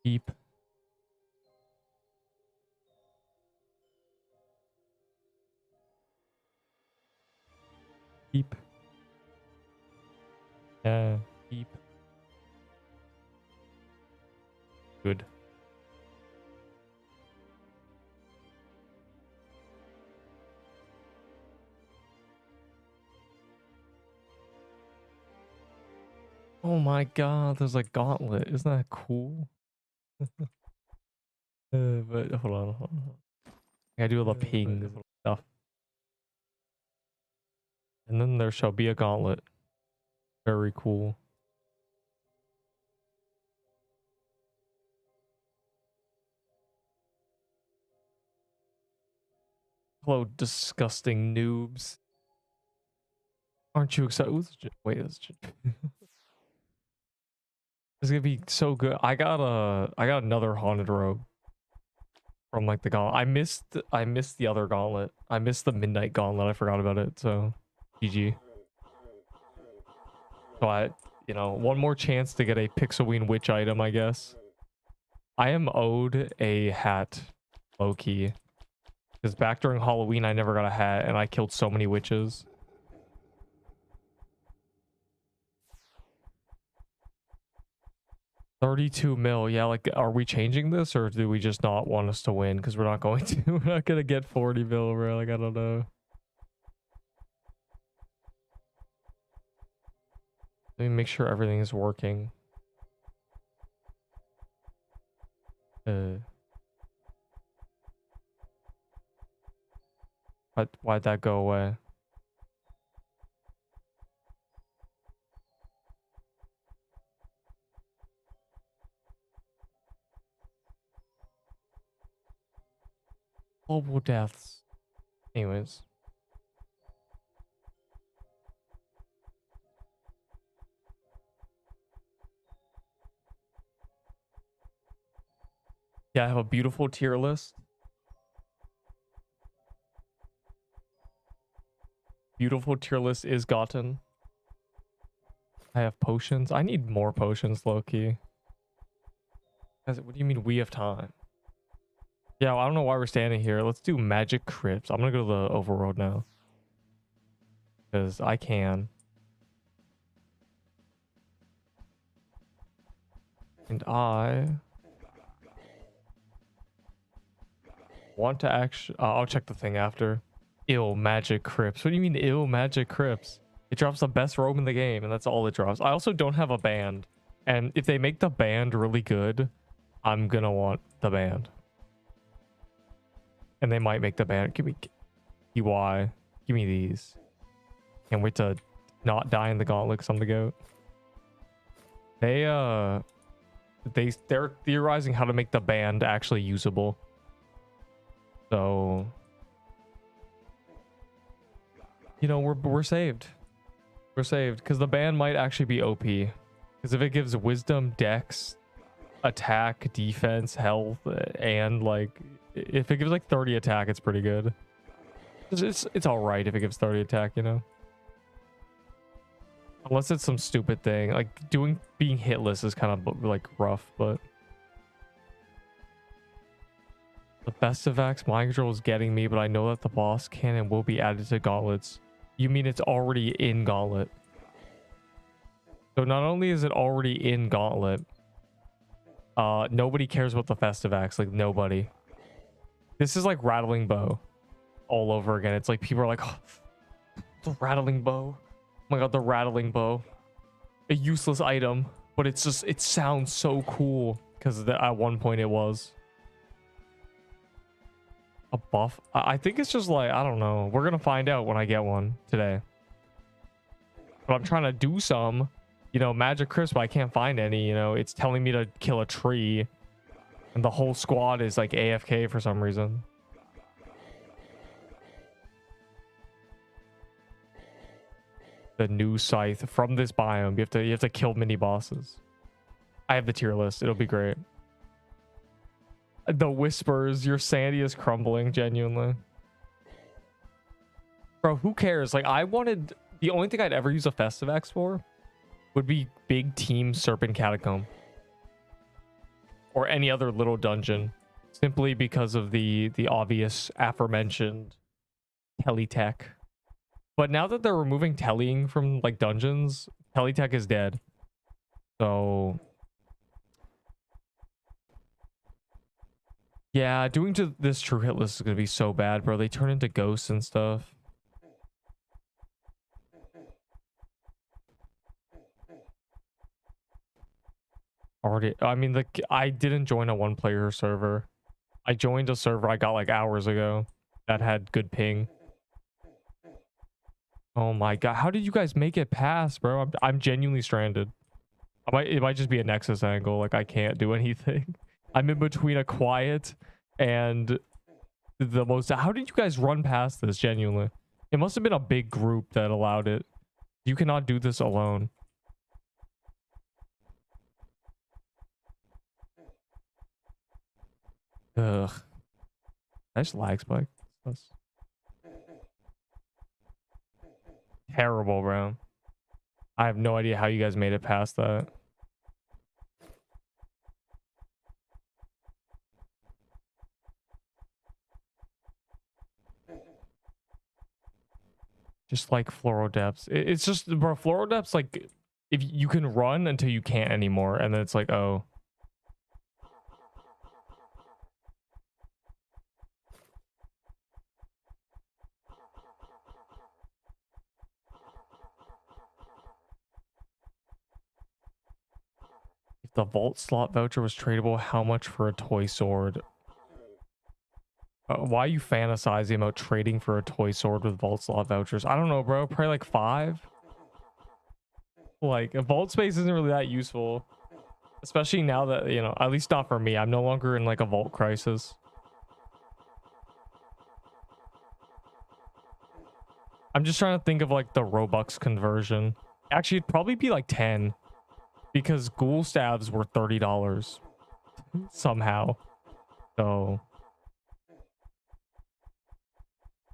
Keep. Keep. Yeah, keep. Good. Oh my god, there's a gauntlet. Isn't that cool? But hold on. I gotta do all the pings and stuff. And then there shall be a gauntlet. Very cool. Hello, disgusting noobs. Aren't you excited? Wait, that's it's gonna be so good. I got another haunted robe from like the gauntlet. I missed the other gauntlet. I missed the midnight gauntlet. I forgot about it. So GG. So one more chance to get a Pixelween witch item, I guess. I am owed a hat, low key, because back during Halloween I never got a hat and I killed so many witches. $32 mil. Yeah, like, are we changing this or do we just not want us to win? Because we're not going to. We're not gonna get 40 mil, bro. Like, I don't know. Let me make sure everything is working. Why'd that go away? Global deaths. Anyways. Yeah, I have a beautiful tier list. Beautiful tier list is gotten. I have potions. I need more potions, low-key. What do you mean we have time? Yeah, well, I don't know why we're standing here. Let's do magic crypts. I'm gonna go to the overworld now. Because I can. And I want to actually... I'll check the thing after. Ill magic crypts. What do you mean ill magic crypts? It drops the best robe in the game, and that's all it drops. I also don't have a band. And if they make the band really good, I'm gonna want the band. And they might make the band. Give me EY. Give me these. Can't wait to not die in the gauntlet because I'm the GOAT. They're theorizing how to make the band actually usable. So, you know, we're saved. We're saved because the band might actually be OP. Because if it gives wisdom, dex, attack, defense, health, and like if it gives like 30 attack, it's pretty good. It's all right if it gives 30 attack, you know. Unless it's some stupid thing like being hitless is kind of like rough, but the best of Vax mind control is getting me, but I know that the boss can and will be added to gauntlets. You mean it's already in gauntlet? So not only is it already in gauntlet, nobody cares about the festive axe. Like nobody. This is like rattling bow all over again. It's like people are like, oh, the rattling bow. Oh my god, the rattling bow. A useless item, but it's just, it sounds so cool because at one point it was. A buff? I think it's just like, I don't know. We're gonna find out when I get one today. But I'm trying to do some, you know, magic crisp, but I can't find any, you know. It's telling me to kill a tree. And the whole squad is like AFK for some reason. The new scythe from this biome. You have to kill mini bosses. I have the tier list. It'll be great. The whispers, your sanity is crumbling, genuinely. Bro, who cares? Like, the only thing I'd ever use a festive axe for would be big team serpent catacomb. or any other little dungeon, simply because of the obvious aforementioned teletech. But now that they're removing tellying from like dungeons, teletech is dead. So yeah, doing to this true hit list is gonna be so bad, bro. They turn into ghosts and stuff. I mean, like, I didn't join a one-player server. I joined a server I got like hours ago that had good ping. Oh my god, how did you guys make it past, bro? I'm genuinely stranded. It might just be a Nexus angle. Like, I can't do anything. I'm in between a quiet and the most. How did you guys run past this? Genuinely, it must have been a big group that allowed it. You cannot do this alone. Ugh. Nice lag spike. That's terrible, bro. I have no idea how you guys made it past that. Just like floral depths. It's just, bro, floral depths, like, if you can run until you can't anymore, and then it's like, oh. If the vault slot voucher was tradable, how much for a toy sword? Why are you fantasizing about trading for a toy sword with vault slot vouchers? I don't know, bro. Probably like 5. Like, a vault space isn't really that useful, especially now that, you know, at least not for me. I'm no longer in like a vault crisis. I'm just trying to think of like the Robux conversion. Actually, it'd probably be like 10, because ghoul stabs were $30 somehow. So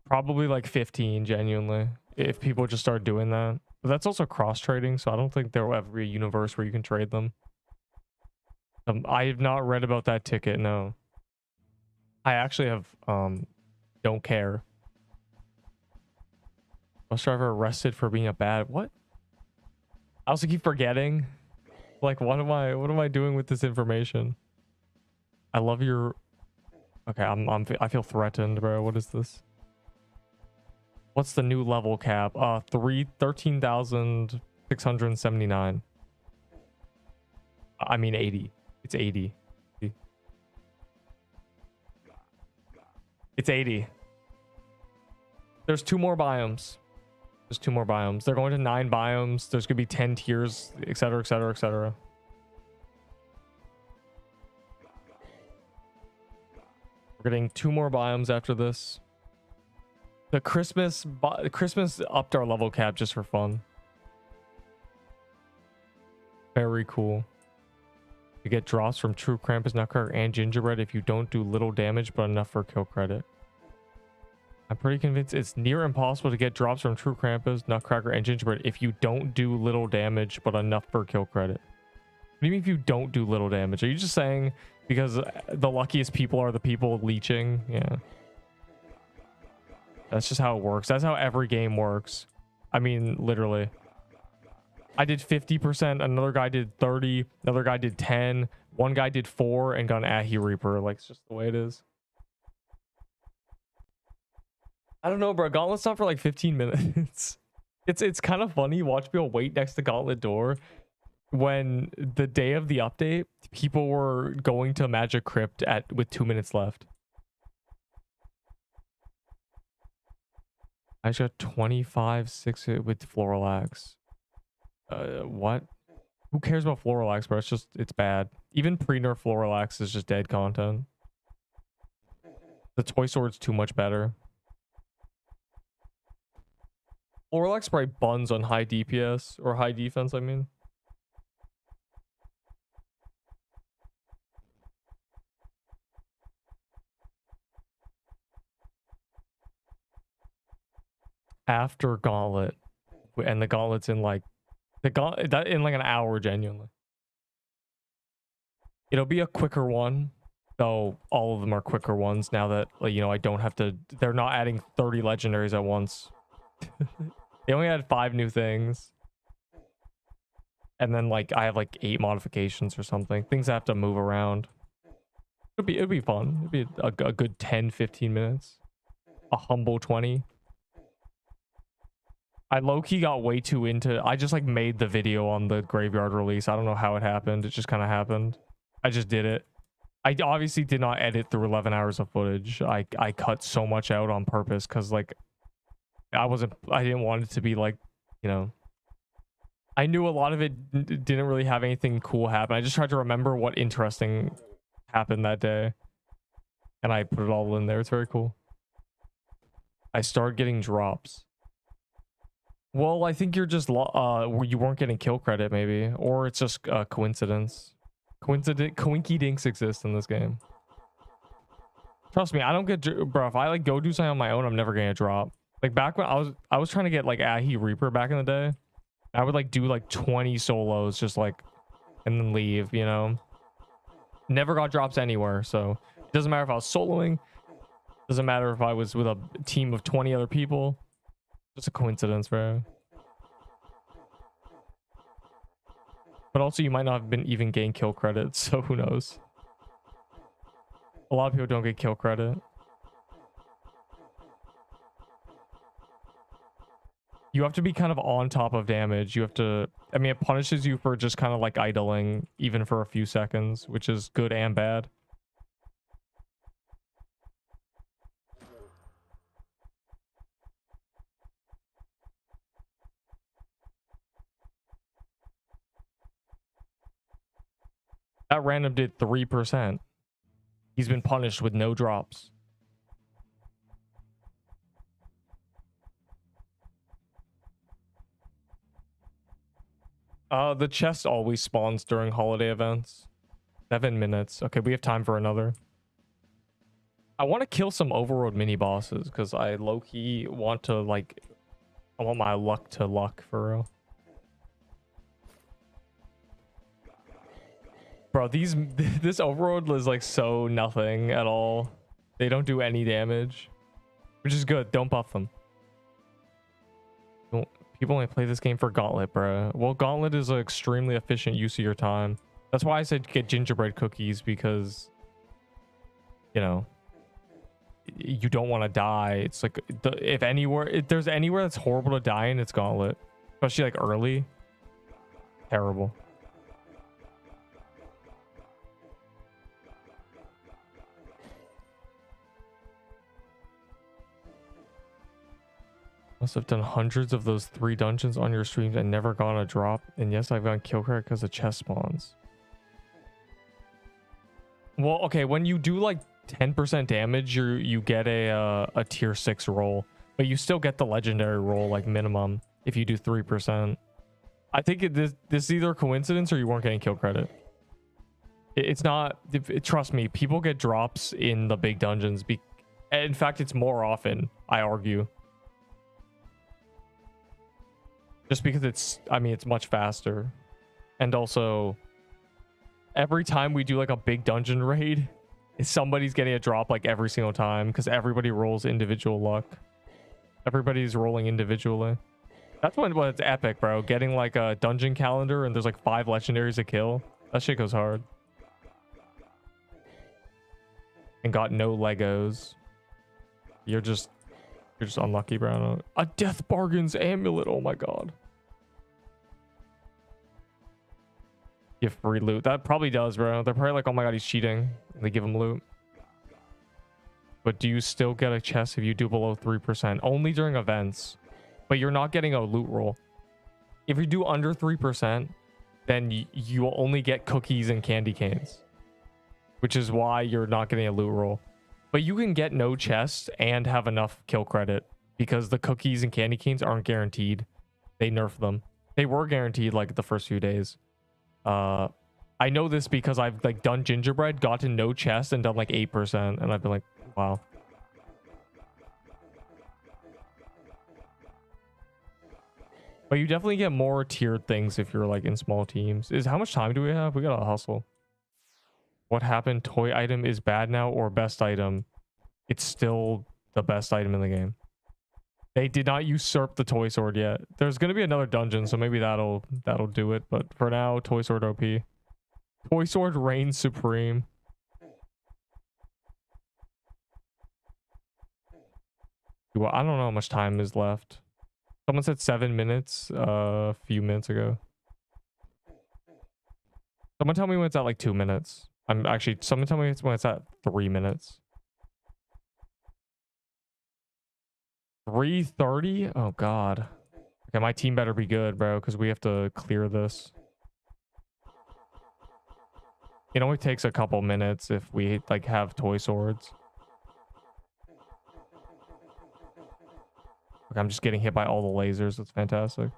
probably like 15, genuinely, if people just start doing that. But that's also cross trading, so I don't think there will ever be a universe where you can trade them. I have not read about that ticket. No, I actually have don't care. Bus driver arrested for being a bad what? I also keep forgetting. Like, what am I doing with this information? I love your. Okay, I feel threatened, bro. What is this? What's the new level cap? 13,679. I mean 80. It's 80. It's 80. There's 2 more biomes. There's 2 more biomes. They're going to 9 biomes. There's gonna be 10 tiers, etc, etc, etc. We're getting 2 more biomes after this. The Christmas upped our level cap just for fun. Very cool. You get drops from True Krampus, Nutcracker, and Gingerbread if you don't do little damage but enough for kill credit. I'm pretty convinced it's near impossible to get drops from True Krampus, Nutcracker, and Gingerbread if you don't do little damage but enough for kill credit. What do you mean if you don't do little damage? Are you just saying because the luckiest people are the people leeching? Yeah. That's just how it works. That's how every game works. I mean, literally. I did 50%, another guy did 30, another guy did 10, one guy did 4 and got an Ahi Reaper. Like, it's just the way it is. I don't know, bro. Gauntlet's not for like 15 minutes. It's kind of funny. Watch people wait next to Gauntlet door when the day of the update, people were going to Magic Crypt with 2 minutes left. I just got 25/6 with Floral Axe. What? Who cares about Floral Axe, bro? It's bad. Even pre-nerf Floral Axe is just dead content. The toy sword's too much better. Floral Axe probably buns on high DPS or high defense, I mean. After Gauntlet, and the Gauntlet's in like in like an hour, genuinely. It'll be a quicker one, though. All of them are quicker ones now that, like, you know, I don't have to. They're not adding 30 legendaries at once. They only had 5 new things, and then like I have like 8 modifications or something. Things I have to move around. It'd be fun. It'd be a good 10-15 minutes. A humble 20. I low-key got way too into. I just like made the video on the graveyard release. I don't know how it happened. It just kind of happened. I just did it. I obviously did not edit through 11 hours of footage. I cut so much out on purpose because like I didn't want it to be like, you know, I knew a lot of it didn't really have anything cool happen. I just tried to remember what interesting happened that day, and I put it all in there. It's very cool. I started getting drops. Well, I think you're just you weren't getting kill credit maybe, or it's just coincidence. Coinky dinks exist in this game. Trust me, I don't get, bro. If I like go do something on my own, I'm never gonna drop. Like back when I was trying to get like Ahi Reaper back in the day, I would like do like 20 solos just like, and then leave. You know, never got drops anywhere. So it doesn't matter if I was soloing. Doesn't matter if I was with a team of 20 other people. Just a coincidence, bro. But also, you might not have been even getting kill credit, so who knows? A lot of people don't get kill credit. You have to be kind of on top of damage. You have to... I mean, it punishes you for just kind of like idling, even for a few seconds, which is good and bad. That random did 3%. He's been punished with no drops. The chest always spawns during holiday events. 7 minutes. Okay, we have time for another. I want to kill some Overworld mini bosses because I low-key want to like... I want my luck to luck for real. Bro, this Overworld is like so nothing at all. They don't do any damage, which is good. Don't buff them. People only play this game for Gauntlet, bro. Well, Gauntlet is an extremely efficient use of your time. That's why I said get gingerbread cookies, because, you know, you don't want to die. It's like, if there's anywhere that's horrible to die in, it's Gauntlet. Especially like early. Terrible. Must have done hundreds of those 3 dungeons on your streams and never gone a drop. And yes, I've gotten kill credit because of chest spawns. Well, okay, when you do like 10% damage, you get a tier 6 roll, but you still get the legendary roll like minimum if you do 3%. I think this is either coincidence or you weren't getting kill credit. It's not. Trust me, people get drops in the big dungeons. In fact, it's more often, I argue. Just because it's much faster. And also, every time we do like a big dungeon raid, somebody's getting a drop like every single time because everybody rolls individual luck. Everybody's rolling individually. That's when it's epic, bro. Getting like a dungeon calendar and there's like 5 legendaries to kill. That shit goes hard. And got no Legos. You're just unlucky, bro. A Death Bargain's amulet. Oh my god. Give free loot. That probably does, bro. They're probably like, oh my god, he's cheating. They give him loot. But do you still get a chest if you do below 3%? Only during events. But you're not getting a loot roll. If you do under 3%, then you will only get cookies and candy canes. Which is why you're not getting a loot roll. But you can get no chest and have enough kill credit. Because the cookies and candy canes aren't guaranteed. They nerf them. They were guaranteed like the first few days. I know this because I've like done gingerbread, gotten no chest, and done like 8%, and I've been like, wow. But you definitely get more tiered things if you're like in small teams. How much time do we have? We gotta hustle. What happened? Toy item is bad now or best item? It's still the best item in the game. They did not usurp the toy sword yet. There's gonna be another dungeon, so maybe that'll do it. But for now, toy sword OP. Toy sword reigns supreme. Well, I don't know how much time is left. Someone said 7 minutes a few minutes ago. Someone tell me when it's at like 2 minutes. I'm actually, someone tell me when it's at 3 minutes. 3:30? Oh god. Okay, my team better be good, bro, because we have to clear this. It only takes a couple minutes if we like have toy swords. Okay, I'm just getting hit by all the lasers. That's fantastic.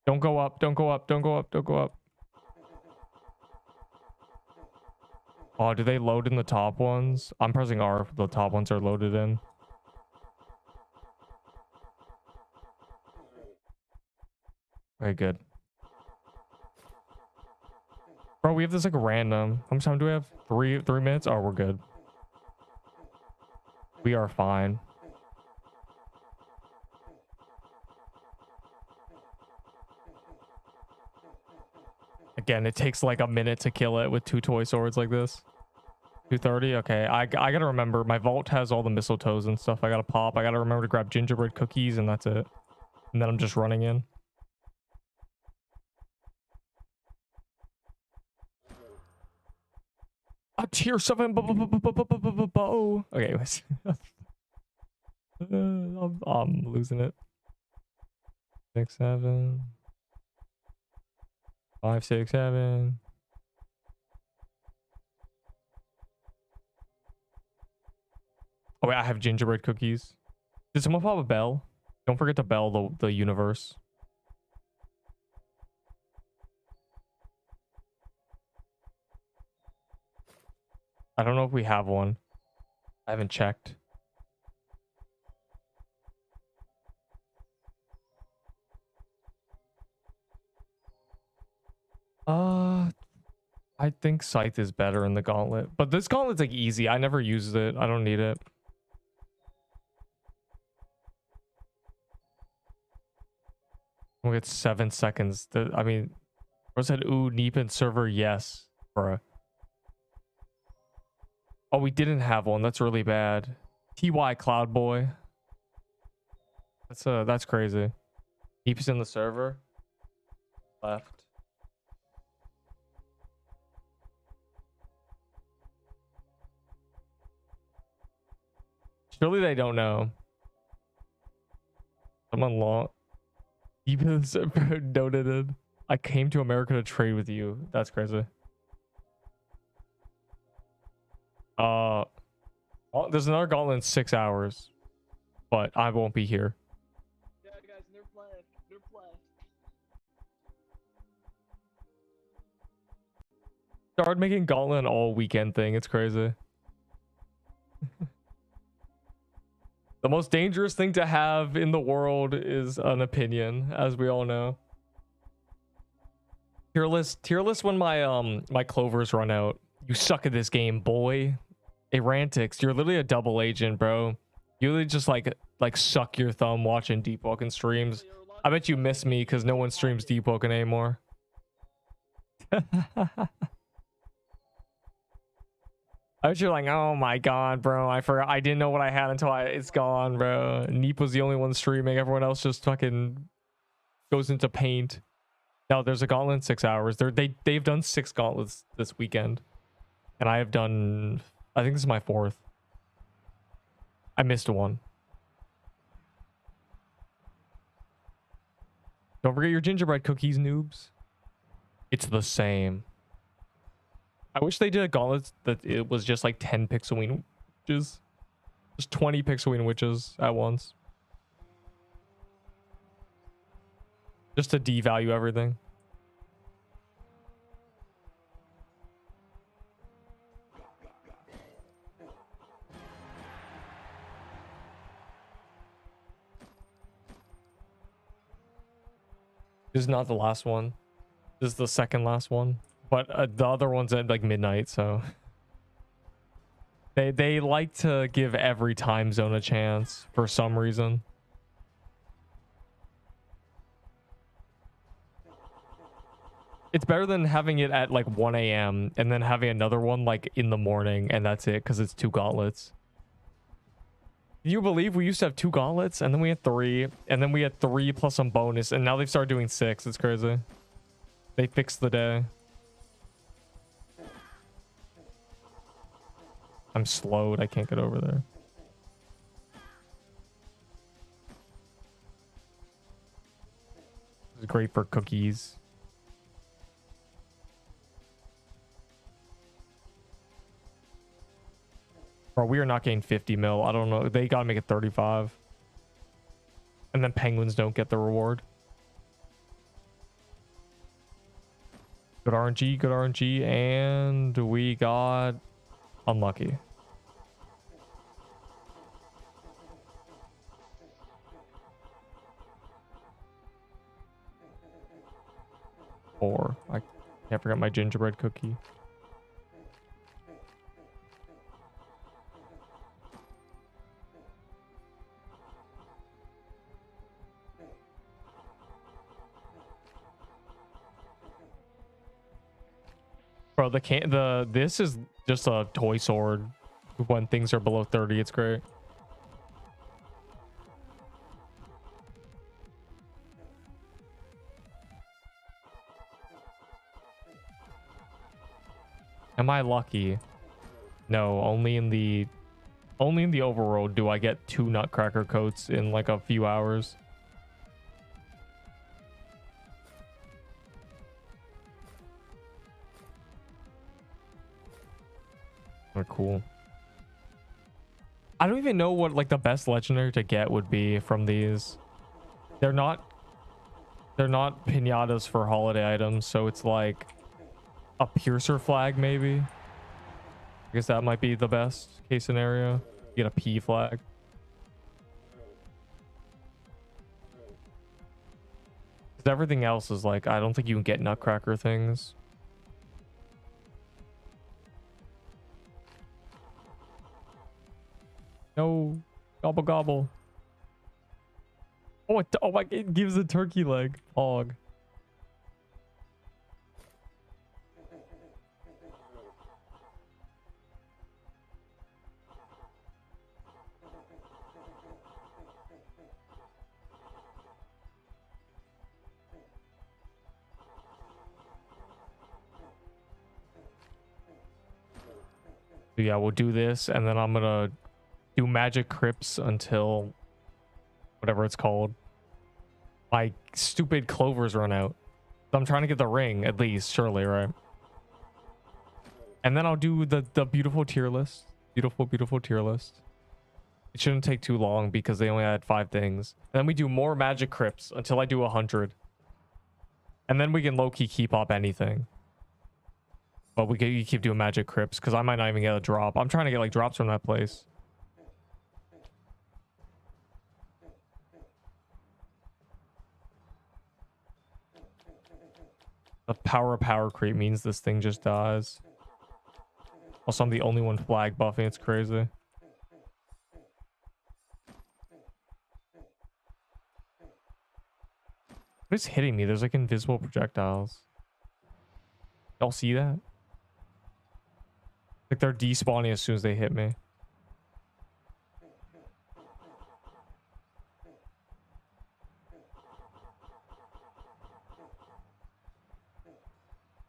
Don't go up. Don't go up. Don't go up. Don't go up. Oh, do they load in the top ones? I'm pressing R. The top ones are loaded in. Okay, good. Bro, we have this like random. How much time do we have? 3 minutes? Oh, we're good. We are fine. Again, it takes like a minute to kill it with 2 toy swords like this. 2:30? Okay, I gotta remember. My vault has all the mistletoes and stuff I gotta pop. I gotta remember to grab gingerbread cookies and that's it. And then I'm just running in. A tier 7 bow. Okay, anyways. I'm losing it. 6, 7. 5, 6, 7. Oh wait, I have gingerbread cookies. Did someone pop a bell? Don't forget to bell the universe. I don't know if we have one. I haven't checked. I think Scythe is better in the gauntlet. But this gauntlet's like easy. I never used it. I don't need it. We'll get 7 seconds. I mean, bro said, ooh, Neepin server, yes. Bruh. Oh, we didn't have one. That's really bad. TY Cloud Boy. That's crazy. Neep's in the server. Left. Surely they don't know. Someone long. Even the server donated. I came to America to trade with you. That's crazy. There's another gauntlet in 6 hours, but I won't be here. Yeah, guys, Nerp left. Nerp left. Started making gauntlet an all weekend thing. It's crazy. The most dangerous thing to have in the world is an opinion, as we all know. Tier list when my clovers run out. You suck at this game, boy. Erantix, you're literally a double agent, bro. You literally just like suck your thumb watching Deepwoken streams. I bet you miss me because no one streams Deepwoken anymore. I bet you're like, oh my god, bro. I forgot. I didn't know what I had until it's gone, bro. Neep was the only one streaming. Everyone else just fucking goes into paint. No, there's a gauntlet in 6 hours. They've done 6 gauntlets this weekend, and I have done. I think this is my 4th. I missed one. Don't forget your gingerbread cookies, noobs. It's the same. I wish they did a gauntlet that it was just like 10 pixelween witches. Just 20 pixelween witches at once. Just to devalue everything. This is not the last one. This is the second last one. But the other one's at like midnight, so they like to give every time zone a chance for some reason. It's better than having it at like 1 a.m. and then having another one like in the morning and that's it because it's 2 gauntlets. Can you believe we used to have 2 gauntlets and then we had 3 and then we had 3 plus some bonus and now they've started doing 6. It's crazy. They fixed the day. I'm slowed. I can't get over there. This is great for cookies. Bro, we are not getting 50 mil. I don't know. They gotta make it 35. And then penguins don't get the reward. Good RNG, good RNG. And we got unlucky. Or I can't forget my gingerbread cookie. Bro, this is just a toy sword. When things are below 30, it's great. Am I lucky? No, only in the overworld do I get 2 nutcracker coats in like a few hours. Oh, cool. I don't even know what like the best legendary to get would be from these. They're not pinatas for holiday items, so it's like a piercer flag maybe. I guess that might be the best case scenario. Get a P flag. Because everything else is like, I don't think you can get nutcracker things. No, gobble gobble. Oh my! It gives a turkey leg. Hog. So yeah, we'll do this, and then I'm gonna do magic crypts until whatever it's called. My stupid clovers run out. So I'm trying to get the ring at least, surely, right? And then I'll do the beautiful tier list. Beautiful tier list. It shouldn't take too long because they only had 5 things. And then we do more magic crypts until I do 100. And then we can low-key keep up anything. But you keep doing magic crypts because I might not even get a drop. I'm trying to get like drops from that place. The power of power creep means this thing just dies. Also, I'm the only one flag buffing. It's crazy. What is hitting me? There's like invisible projectiles. Y'all see that? Like they're despawning as soon as they hit me.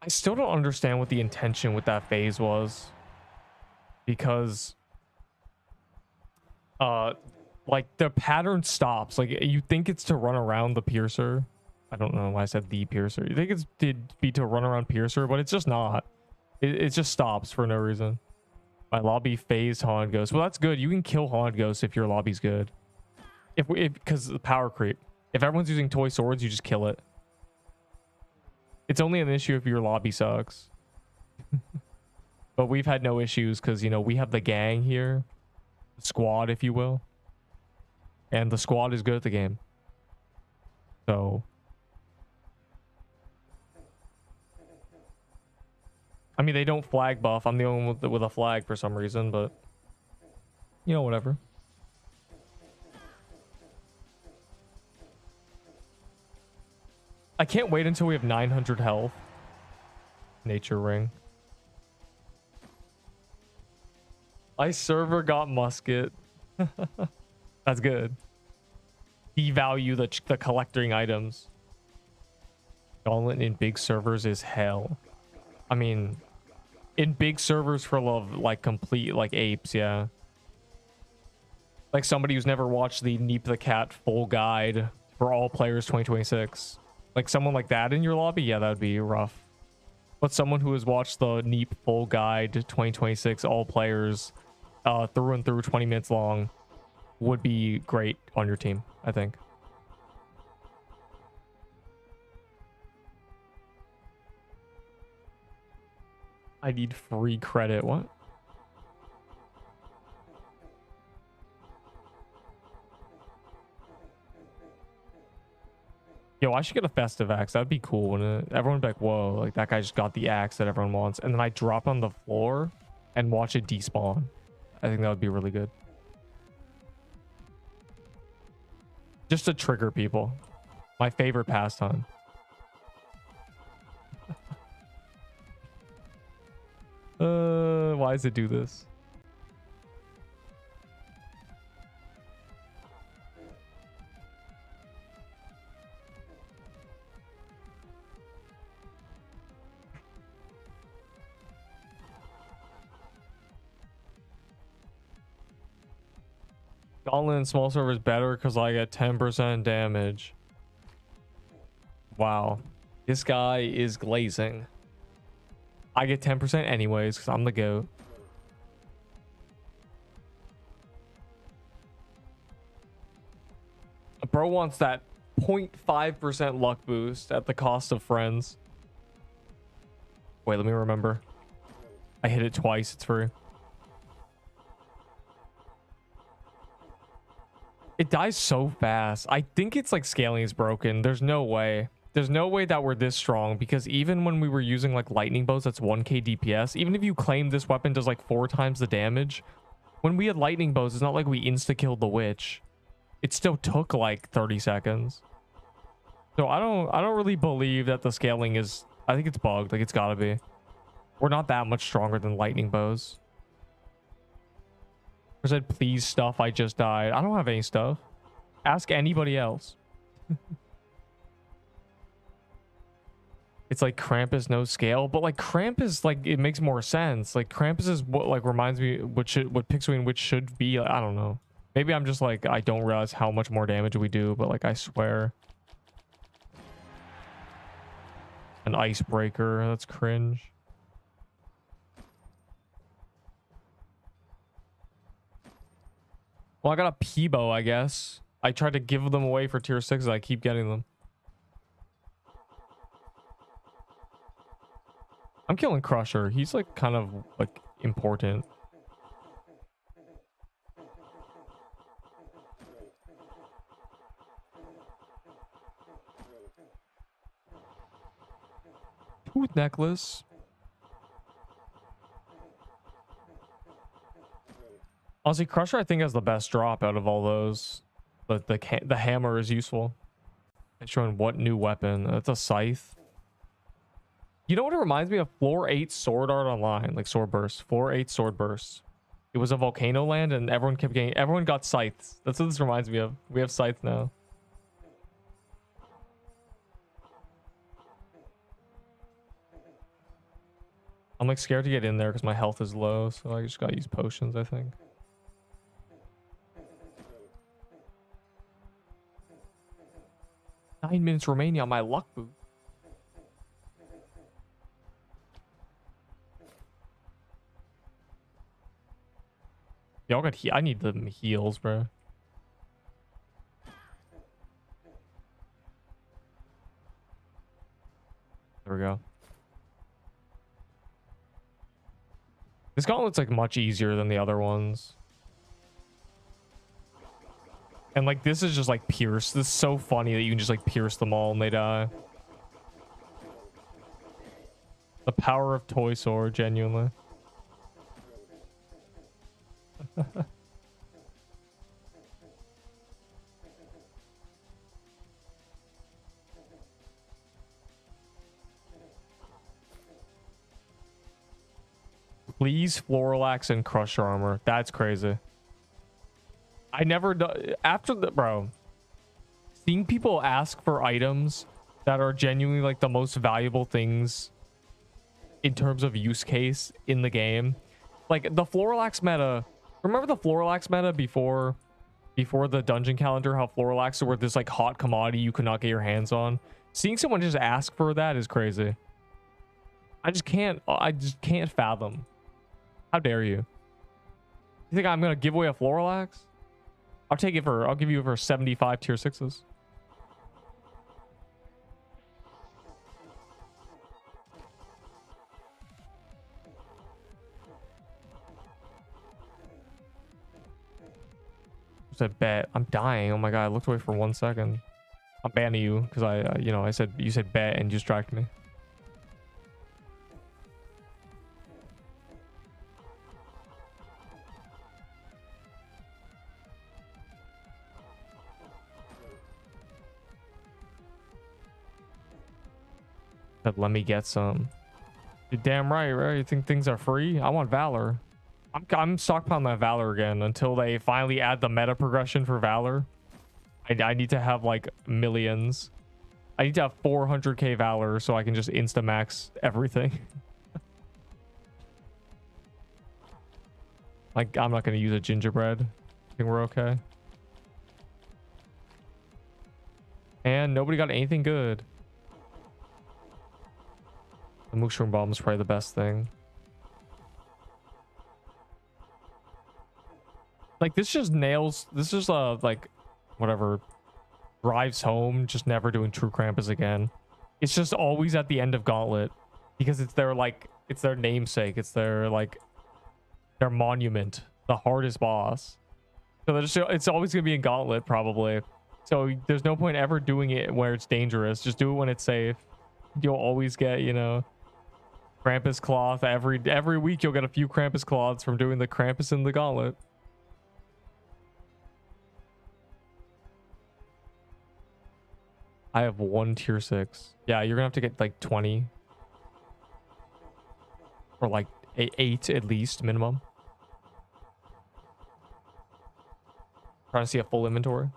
I still don't understand what the intention with that phase was. Because like the pattern stops. Like you think it's to run around the piercer. I don't know why I said the piercer. You think it's did be to run around piercer, but it's just not. It just stops for no reason. My lobby phased Haunted Ghost. Well, that's good. You can kill Haunted Ghost if your lobby's good. If because the power creep. If everyone's using toy swords, you just kill it. It's only an issue if your lobby sucks. But we've had no issues because, you know, we have the gang here. The squad, if you will. And the squad is good at the game. So I mean, they don't flag buff. I'm the only one with a flag for some reason, but you know, whatever. I can't wait until we have 900 health. Nature ring. My server got musket. That's good. Devalue the collecting items. Gauntlet in big servers is hell. I mean, in big servers for love, like complete like apes, yeah. Like somebody who's never watched the Neep the Cat full guide for all players 2026. Like someone like that in your lobby, yeah, that would be rough. But someone who has watched the Neep full guide 2026 all players through and through 20 minutes long would be great on your team, I think. I need free credit. What? Yo, I should get a festive axe. That'd be cool, wouldn't it? Everyone would be like, whoa, like that guy just got the axe that everyone wants. And then I drop on the floor and watch it despawn. I think that would be really good. Just to trigger people. My favorite pastime. Why does it do this? Gauntlet in small server is better because I get 10% damage. Wow. This guy is glazing. I get 10% anyways because I'm the GOAT. Bro wants that 0.5% luck boost at the cost of friends. Wait, let me remember. I hit it twice. It's free. It dies so fast. I think it's like scaling is broken. There's no way. There's no way that we're this strong because even when we were using like lightning bows, that's 1k DPS. Even if you claim this weapon does like 4 times the damage, when we had lightning bows, it's not like we insta-killed the witch. It still took like 30 seconds. So I don't really believe that the scaling is, I think it's bugged. Like it's gotta be. We're not that much stronger than lightning bows. I said, please stuff, I just died. I don't have any stuff. Ask anybody else. It's like Krampus no scale, but like Krampus, like it makes more sense. Like Krampus is what like reminds me what Pixelwing which should be. Like, I don't know. Maybe I'm just like I don't realize how much more damage we do, but like I swear. An icebreaker, that's cringe. Well, I got a Peebo, I guess. I tried to give them away for tier 6. I keep getting them. I'm killing Crusher. He's like kind of like important. Tooth necklace. Honestly, Crusher I think has the best drop out of all those. But the hammer is useful. It's showing what new weapon. That's a scythe. You know what it reminds me of? Floor 8 sword art online, like sword burst. Floor 8 sword burst. It was a volcano land and everyone got scythes. That's what this reminds me of. We have scythes now. I'm like scared to get in there because my health is low, so I just gotta use potions, I think. Nine minutes remaining on my luck boost. Y'all got I need the heals, bro. There we go. This gauntlet's like much easier than the other ones. And like this is just like pierce. This is so funny that you can just like pierce them all and they die. The power of toy sword, genuinely. Please Florilax and Crush Armor. That's crazy. I never do after the bro. Seeing people ask for items that are genuinely like the most valuable things in terms of use case in the game. Like the Florilax meta. Remember the Florilax meta before the dungeon calendar, how Florilax were this like hot commodity you could not get your hands on? Seeing someone just ask for that is crazy. I just can't fathom. How dare you? You think I'm gonna give away a Florilax? I'll give you for 75 tier 6s. Said bet. I'm dying. Oh my god, I looked away for 1 second. I'm banning you because you said bet and you distracted me. Said let me get some. You're damn right, right? You think things are free? I want valor. I'm stockpiling that valor again until they finally add the meta progression for valor. I need to have like millions. I need to have 400k valor so I can just insta max everything. Like I'm not gonna use a gingerbread. I think we're okay. And nobody got anything good. The mushroom bomb is probably the best thing. Like this just nails. This is like whatever drives home. Just never doing True Krampus again. It's just always at the end of Gauntlet because it's their namesake. It's their monument, the hardest boss. So it's always gonna be in Gauntlet probably. So there's no point ever doing it where it's dangerous. Just do it when it's safe. You'll always get, Krampus cloth. Every week you'll get a few Krampus cloths from doing the Krampus in the Gauntlet. I have 1 tier 6. Yeah, you're gonna have to get like 20. Or like 8 at least minimum. Trying to see a full inventory.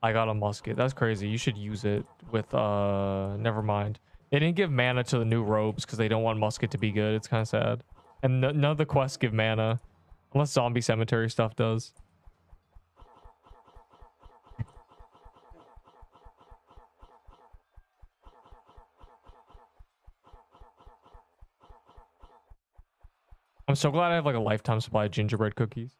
I got a musket. That's crazy. You should use it with never mind. They didn't give mana to the new robes because they don't want musket to be good. It's kind of sad. And none of the quests give mana unless zombie cemetery stuff does. I'm so glad I have like a lifetime supply of gingerbread cookies.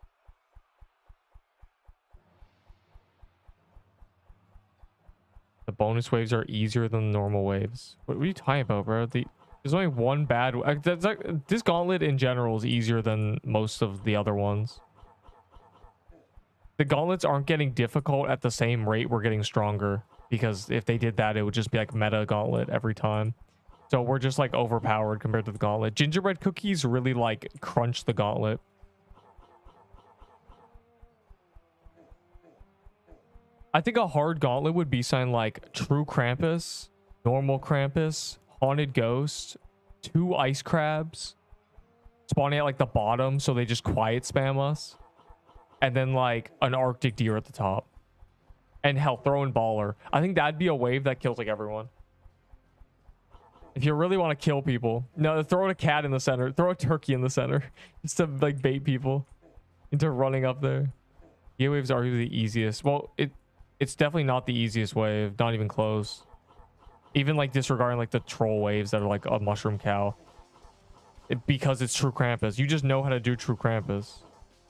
The bonus waves are easier than the normal waves. What are you talking about, bro? There's only one bad. This gauntlet in general is easier than most of the other ones. The gauntlets aren't getting difficult at the same rate we're getting stronger. Because if they did that, it would just be like meta gauntlet every time. So we're just like overpowered compared to the gauntlet. Gingerbread cookies really like crunch the gauntlet. I think a hard gauntlet would be something like True Krampus, Normal Krampus, Haunted Ghost, 2 Ice Crabs, spawning at like the bottom so they just quiet spam us, and then like an Arctic Deer at the top. And hell, throw in Baller. I think that'd be a wave that kills like everyone. If you really want to kill people, no, throw a cat in the center, throw a turkey in the center, just to like bait people into running up there. Yeah, waves are the easiest. Well, it's definitely not the easiest wave, not even close. Even like disregarding like the troll waves that are like a mushroom cow. Because it's True Krampus. You just know how to do True Krampus.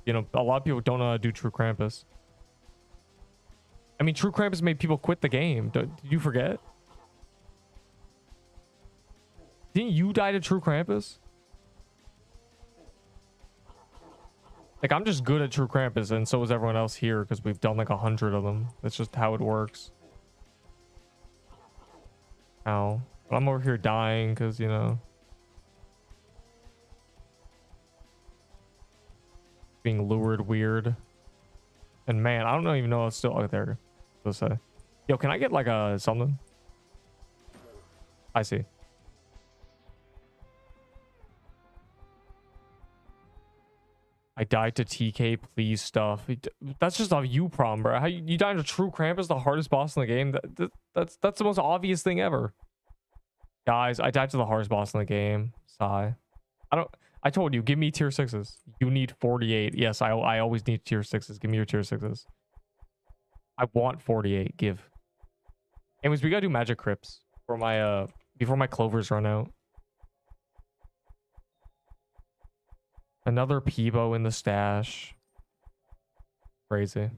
A lot of people don't know how to do True Krampus. I mean, True Krampus made people quit the game. Did you forget? Didn't you die to True Krampus? Like, I'm just good at True Krampus, and so is everyone else here, because we've done like 100 of them. That's just how it works. Ow. But I'm over here dying because, you know, being lured weird. And man, I don't even know. It's still out there. Let's say, yo, can I get like a something? I see. I died to TK, please stuff. That's just a you problem, bro. How you died to True Krampus, the hardest boss in the game? That's the most obvious thing ever. Guys, I died to the hardest boss in the game. Sigh. I told you, give me tier 6s. You need 48. Yes, I always need tier 6s. Give me your tier 6s. I want 48. Give. Anyways, we gotta do magic crypts for my before my clovers run out. Another Peebo in the stash. Crazy.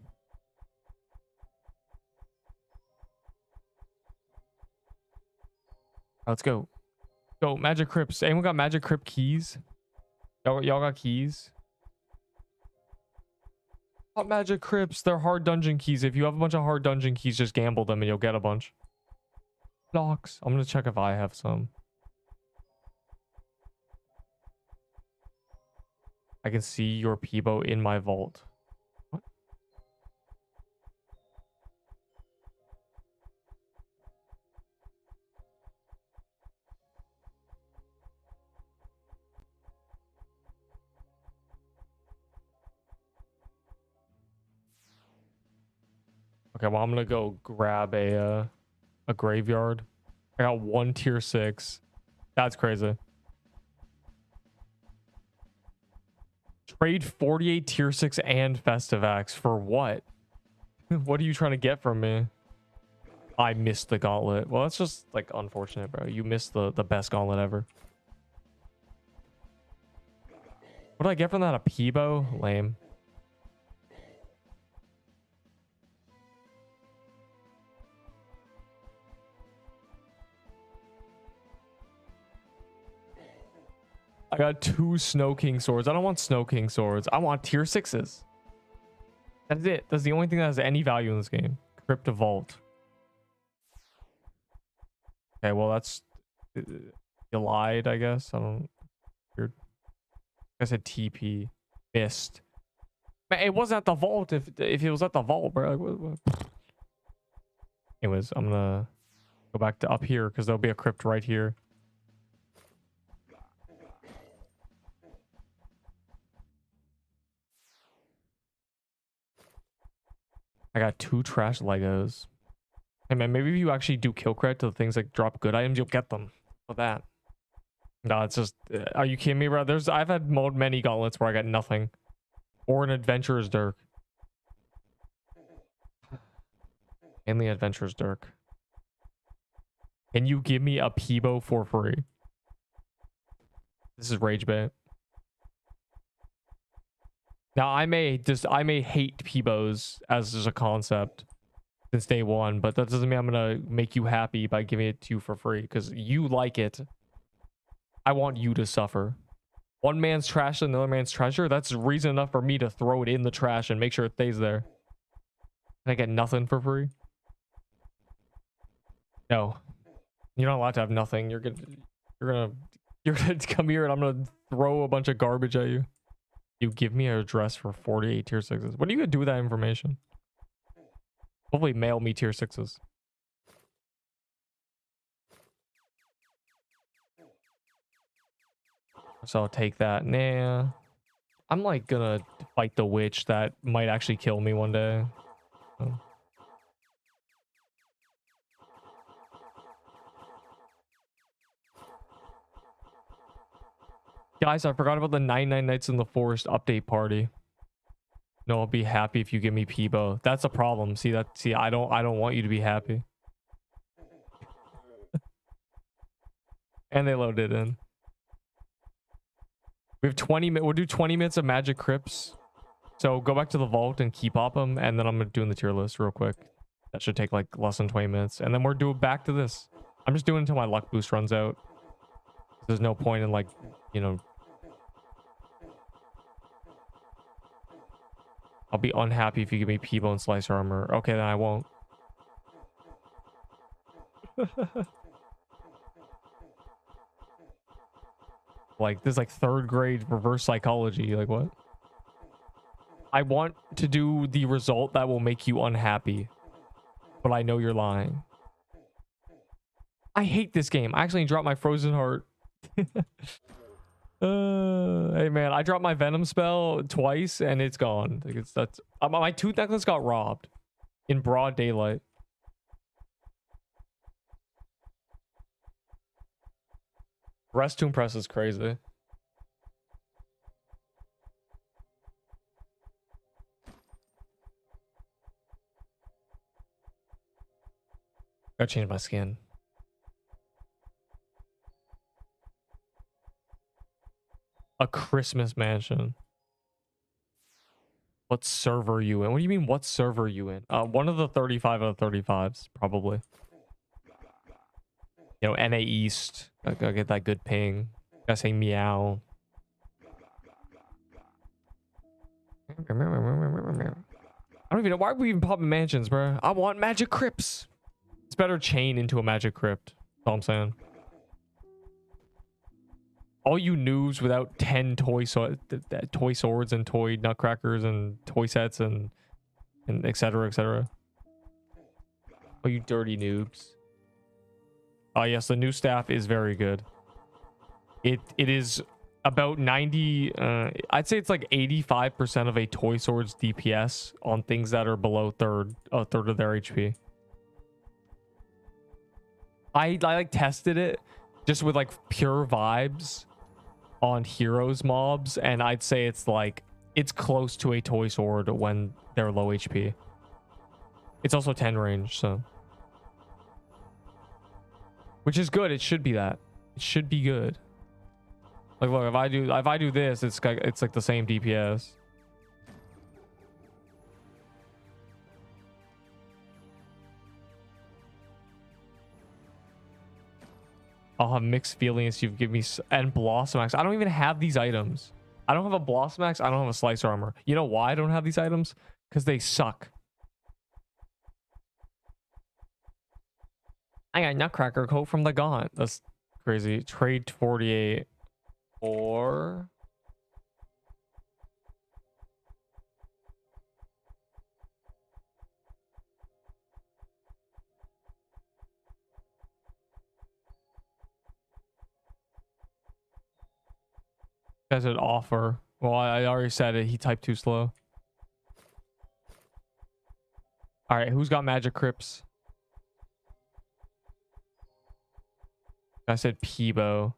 Let's go. Go, magic crypts. Anyone got magic crypt keys? Y'all got keys? Not magic crypts. They're hard dungeon keys. If you have a bunch of hard dungeon keys, just gamble them and you'll get a bunch. Blocks. I'm gonna check if I have some. I can see your Peebo in my vault. What? Okay, well, I'm gonna go grab a graveyard. I got one tier 6. That's crazy. Trade 48 tier 6 and Festivax for what? What are you trying to get from me? I missed the gauntlet. Well, that's just like unfortunate, bro. You missed the best gauntlet ever. What did I get from that? A Peebo? Lame. I got 2 Snow King swords. I don't want Snow King swords. I want tier 6s. That's it. That's the only thing that has any value in this game. Crypto Vault. Okay, well, that's... You lied, I guess. I don't... Weird. I said TP. Missed. Man, it wasn't at the vault if it was at the vault, bro. Like, what? Anyways, I'm gonna go back to up here because there'll be a crypt right here. I got 2 trash Legos. Hey man, maybe if you actually do kill credit to the things that drop good items, you'll get them for that. No, it's just, are you kidding me, bro? I've had many gauntlets where I got nothing. Or an adventurer's dirk. Mainly adventurer's dirk. Can you give me a Peebo for free? This is rage bait. Now I may hate Peebos as just a concept since day one, but that doesn't mean I'm gonna make you happy by giving it to you for free because you like it. I want you to suffer. One man's trash and another man's treasure. That's reason enough for me to throw it in the trash and make sure it stays there. Can I get nothing for free? No, you're not allowed to have nothing. You're gonna come here and I'm gonna throw a bunch of garbage at you. You give me an address for 48 tier 6s. What are you gonna do with that information? Hopefully mail me tier 6s. So I'll take that. Nah. I'm like gonna fight the witch that might actually kill me one day. So. Guys, I forgot about the 99 Nights in the Forest update party. No, I'll be happy if you give me Peebo. That's a problem. See, I don't want you to be happy. And they loaded in. We have 20 minutes. We'll do 20 minutes of magic crypts. So go back to the vault and keep up them, and then I'm gonna do in the tier list real quick. That should take like less than 20 minutes, and then we're doing back to this. I'm just doing it until my luck boost runs out. There's no point in like, you know. I'll be unhappy if you give me Peebo and Slicer Armor. Okay, then I won't. Like, this is like 3rd grade reverse psychology. Like, what? I want to do the result that will make you unhappy, but I know you're lying. I hate this game. I actually dropped my frozen heart. Hey man, I dropped my venom spell twice and it's gone. Like, that's my tooth necklace got robbed in broad daylight. Rest to impress is crazy. Gotta change my skin. A Christmas mansion. What server are you in? What do you mean, what server are you in? One of the 35 out of 35s, probably. You know, NA East. I gotta get that good ping. Gotta say meow. I don't even know why are we even popping mansions, bro. I want magic crypts. It's better chain into a magic crypt. That's all I'm saying. All you noobs without 10 toy swords and toy nutcrackers and toy sets and etc. etc. Oh, you dirty noobs. Oh yes, the new staff is very good. It is about 90 I'd say it's like 85% of a toy sword's DPS on things that are below a third of their HP. I like tested it just with like pure vibes on heroes mobs, and I'd say it's like it's close to a toy sword when they're low HP. It's also 10 range, so which is good. It should be that. It should be good. Like, look, if I do this, it's like the same DPS. I'll have mixed feelings. You've given me and Blossom Axe. I don't even have these items. I don't have a Blossom Axe. I don't have a Slicer Armor. You know why I don't have these items? Because they suck. I got Nutcracker coat from the Gaunt. That's crazy. Trade 48 or as an offer. Well, I already said it. He typed too slow. All right, who's got magic crypts? I said Peebo.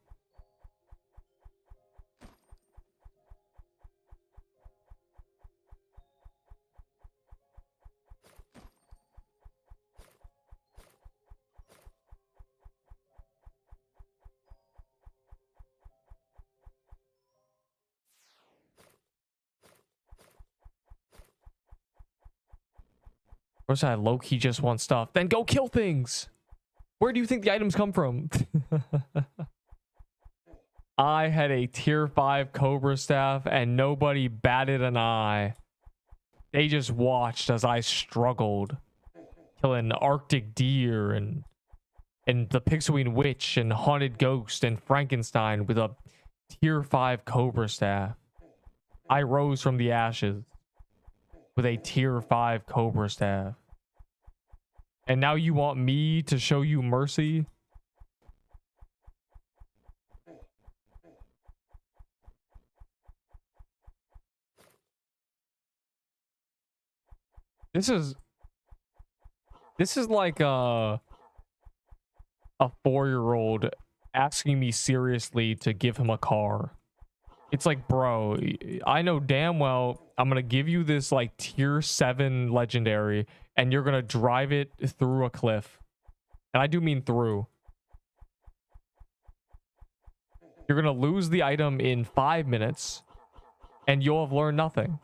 Where's that? Low-key just wants stuff. Then go kill things. Where do you think the items come from? I had a tier 5 Cobra staff and nobody batted an eye. They just watched as I struggled, killing Arctic deer and the Pixelween witch and haunted ghost and Frankenstein with a tier 5 Cobra staff. I rose from the ashes with a tier 5 Cobra staff. And now you want me to show you mercy? This is like a 4-year-old asking me seriously to give him a car. It's like, bro, I know damn well I'm gonna give you this like tier 7 legendary and you're gonna drive it through a cliff. And I do mean through. You're gonna lose the item in 5 minutes and you'll have learned nothing.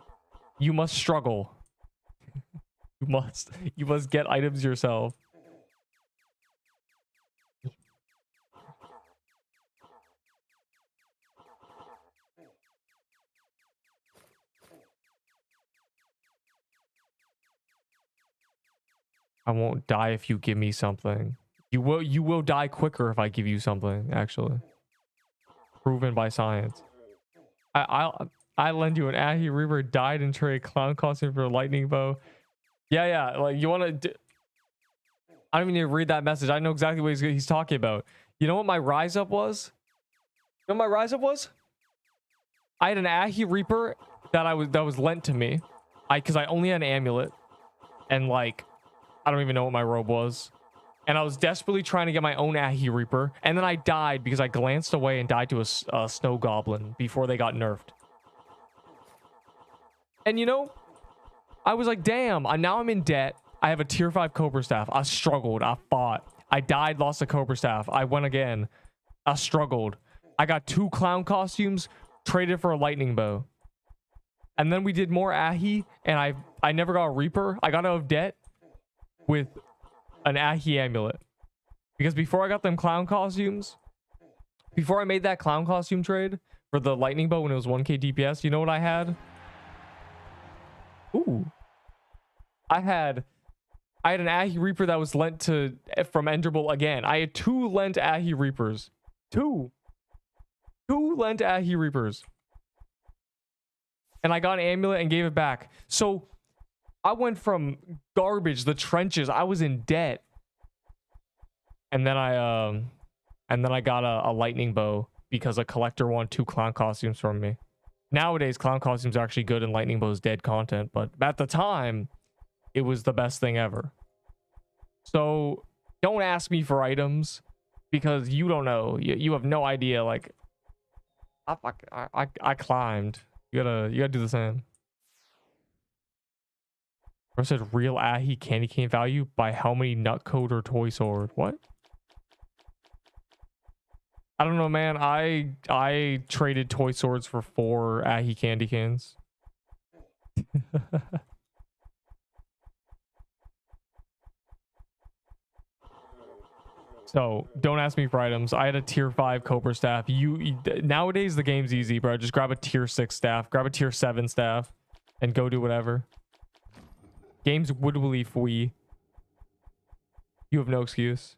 You must struggle. You must get items yourself. I won't die if you give me something. You will die quicker if I give you something, actually. proven by science. I lend you an Ahi Reaper, died in trade, clown costume for a lightning bow. Yeah, like you want to... I don't even need to read that message. I know exactly what he's talking about. You know what my rise up was? You know what my rise up was? I had an Ahi Reaper that was lent to me. Because I only had an amulet. And like, I don't even know what my robe was. And I was desperately trying to get my own Ahi Reaper. And then I died because I glanced away and died to a snow goblin before they got nerfed. And you know, I was like, damn, now I'm in debt. I have a tier 5 Cobra Staff. I struggled. I fought. I died, lost a Cobra Staff. I went again. I struggled. I got 2 clown costumes, traded for a lightning bow. And then we did more Ahi, and I never got a Reaper. I got out of debt with an Ahi amulet. Because before I got them clown costumes, before I made that clown costume trade for the lightning bow when it was 1k DPS, you know what I had? Ooh. I had an Ahi Reaper that was lent from Enderbull again. I had 2 lent Ahi Reapers. 2 lent Ahi Reapers. And I got an amulet and gave it back. So I went from garbage, the trenches. I was in debt. And then I got a lightning bow because a collector won 2 clown costumes from me. Nowadays, clown costumes are actually good and lightning bows dead content, but at the time, it was the best thing ever. So don't ask me for items because you don't know. You have no idea. Like I climbed. You gotta do the same. Bro said real Ahi candy cane value by how many nutcode or toy sword? What? I don't know, man. I traded toy swords for 4 Ahi candy canes. So don't ask me for items. I had a tier 5 Cobra staff. Nowadays the game's easy, bro. Just grab a tier 6 staff, grab a tier 7 staff, and go do whatever. Game's woodwily free. You have no excuse.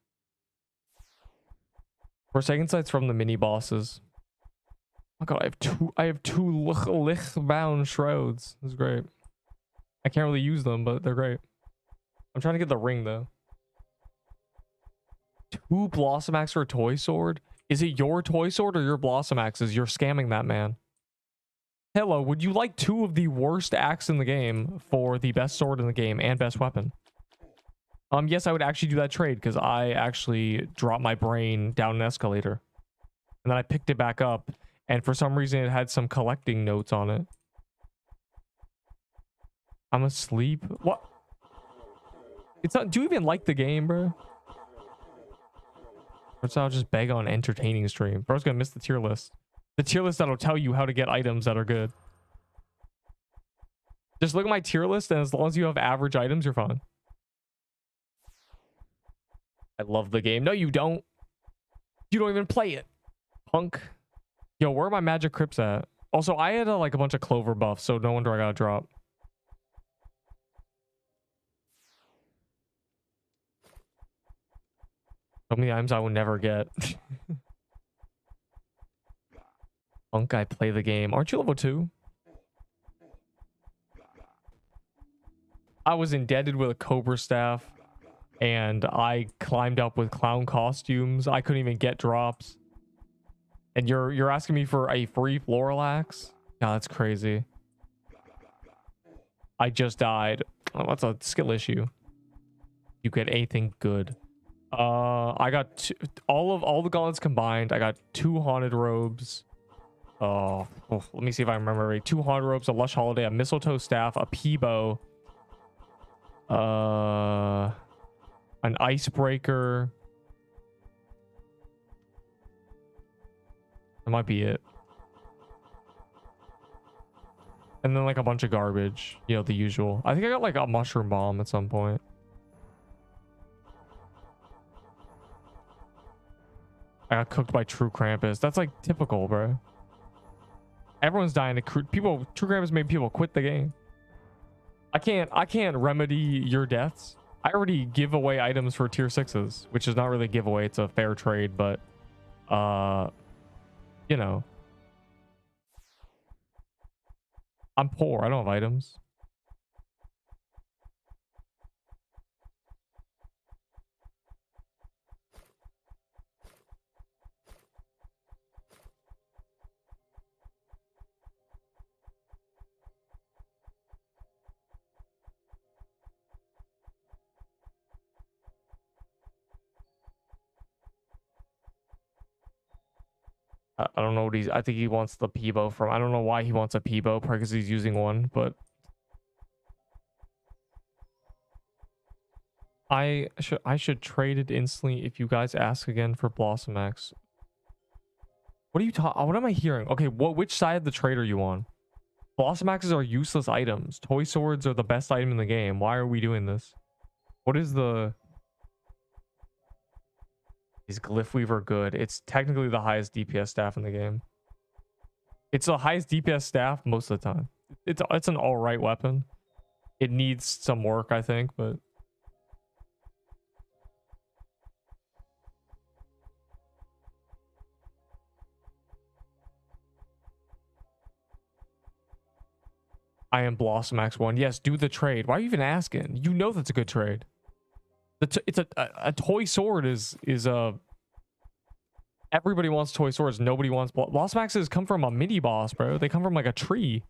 For second sight's from the mini bosses. Oh my god, I have two lich bound shrouds. This is great. I can't really use them, but they're great. I'm trying to get the ring though. 2 Blossom Axe for a toy sword? Is it your toy sword or your Blossom Axes? You're scamming that man. Hello, would you like 2 of the worst axe in the game for the best sword in the game and best weapon? Yes, I would actually do that trade because I actually dropped my brain down an escalator. And then I picked it back up, and for some reason it had some collecting notes on it. I'm asleep? What? It's not. Do you even like the game, bro? Or so I'll just beg on entertaining stream. Bro's gonna miss the tier list. The tier list that'll tell you how to get items that are good. Just look at my tier list, and as long as you have average items, you're fine. I love the game. No, you don't. You don't even play it, punk. Yo, where are my magic crypts at? Also, I had like a bunch of clover buffs, so no wonder I got a drop. So many items I will never get. Punk, I play the game. Aren't you level 2? I was indebted with a Cobra staff, and I climbed up with clown costumes. I couldn't even get drops. And you're asking me for a free floral axe? God, that's crazy. I just died. Oh, that's a skill issue. You get anything good. I got all the gauntlets combined. I got 2 haunted robes. Oh, let me see if I remember right. 2 haunted robes, a lush holiday, a mistletoe staff, a peebo, an icebreaker. That might be it. And then like a bunch of garbage, you know, the usual. I think I got like a mushroom bomb at some point. I got cooked by True Krampus. That's like typical, bro. Everyone's dying to True Krampus made people quit the game. I can't remedy your deaths. I already give away items for tier 6s, which is not really a giveaway. It's a fair trade, but you know, I'm poor. I don't have items. I don't know what he's. I think he wants the Peebo from. I don't know why he wants a Peebo, probably because he's using one. But I should trade it instantly if you guys ask again for Blossom X. What are you talking? What am I hearing? Okay, which side of the trade are you on? Blossom Axes are useless items. Toy swords are the best item in the game. Why are we doing this? What is the? Is Glyph Weaver good? It's technically the highest DPS staff in the game. It's the highest DPS staff most of the time. It's an alright weapon. It needs some work, I think, but I am Blossom X1. Yes, do the trade. Why are you even asking? You know that's a good trade. It's a toy sword is a everybody wants toy swords. Nobody wants Blossom Axes come from a mini boss, bro. They come from like a tree.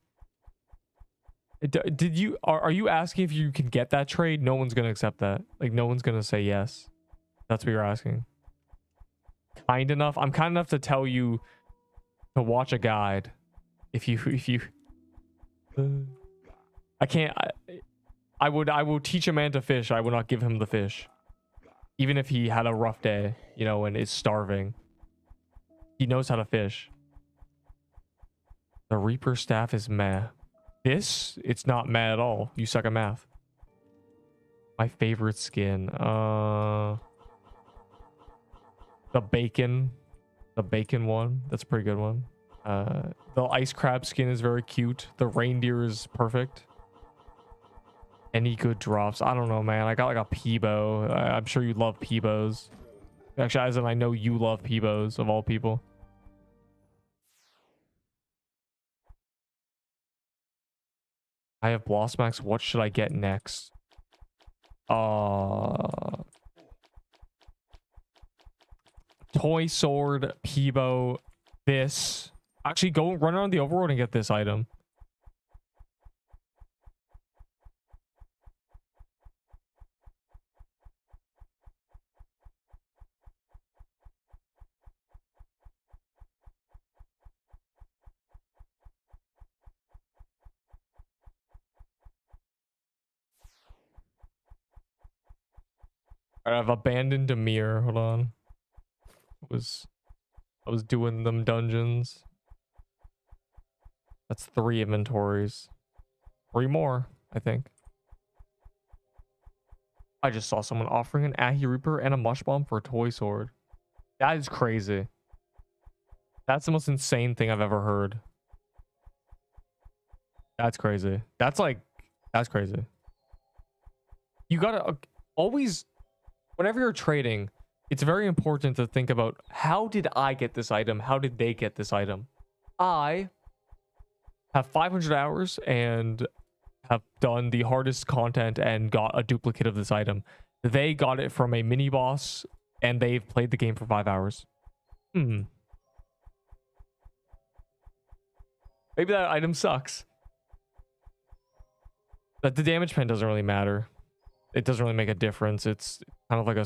Did you are you asking if you can get that trade? No one's gonna accept that. Like no one's gonna say yes. That's what you're asking. Kind enough. I'm kind enough to tell you to watch a guide. If you I can't. I will teach a man to fish. I will not give him the fish. Even if he had a rough day, you know, and is starving. He knows how to fish. The Reaper staff is meh. This, it's not meh at all. You suck at math. My favorite skin. The bacon. The bacon one. That's a pretty good one. The ice crab skin is very cute. The reindeer is perfect. Any good drops? I don't know, man. I got like a Peebo. I'm sure you love Peebos. Actually, as in I know you love Peebos of all people. I have Blossom Axe. What should I get next? Toy sword, Peebo, this. Actually, go run around the overworld and get this item. I've abandoned Demir. Hold on. I was doing them dungeons. That's 3 inventories. 3 more, I think. I just saw someone offering an Ahi Reaper and a Mush Bomb for a toy sword. That is crazy. That's the most insane thing I've ever heard. That's crazy. That's crazy. You gotta always, whenever you're trading, it's very important to think about, how did I get this item? How did they get this item? I have 500 hours and have done the hardest content and got a duplicate of this item. They got it from a mini boss and they've played the game for 5 hours. Maybe that item sucks. But the damage pen doesn't really matter. It doesn't really make a difference. It's kind of like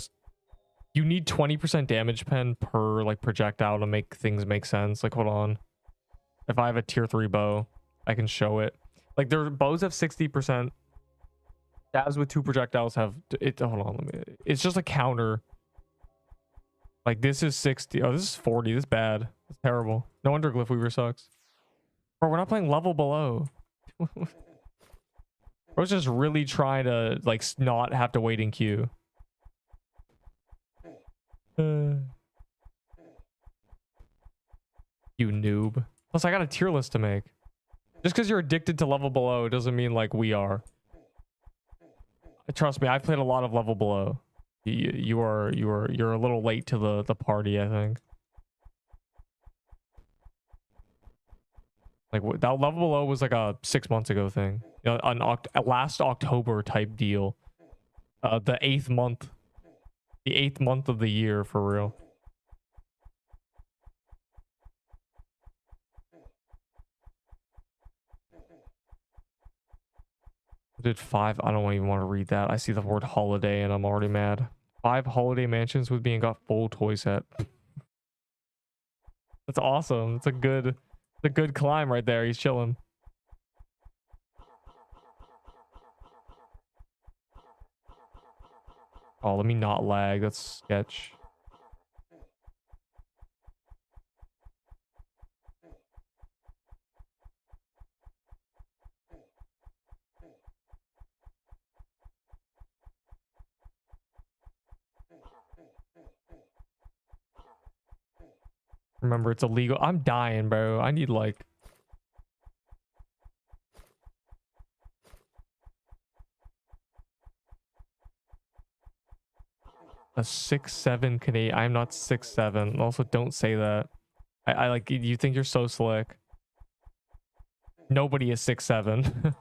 you need 20% damage pen per like projectile to make things make sense. Like, hold on. If I have a tier 3 bow, I can show it. Like, their bows have 60%. Stabs with 2 projectiles have it. Hold on, it's just a counter. Like, this is 60. Oh, this is 40. This is bad. It's terrible. No wonder Glyph Weaver sucks. Bro, we're not playing level below. I was just really trying to like not have to wait in queue. You noob. Plus, I got a tier list to make. Just because you're addicted to level below doesn't mean like we are. Trust me, I've played a lot of level below. You're a little late to the party, I think. Like that level below was like a 6 months ago thing. You know, a last October type deal. The 8th month. The 8th month of the year for real. Did 5. I don't even want to read that. I see the word holiday and I'm already mad. 5 holiday mansions with being got full toy set. That's awesome. It's a good climb right there. He's chilling. Oh, let me not lag. That's sketch. Remember, it's illegal. I'm dying, bro. I need like a 6'7" Canadian. I'm not 6'7". Also, don't say that. I like you think you're so slick. Nobody is 6'7".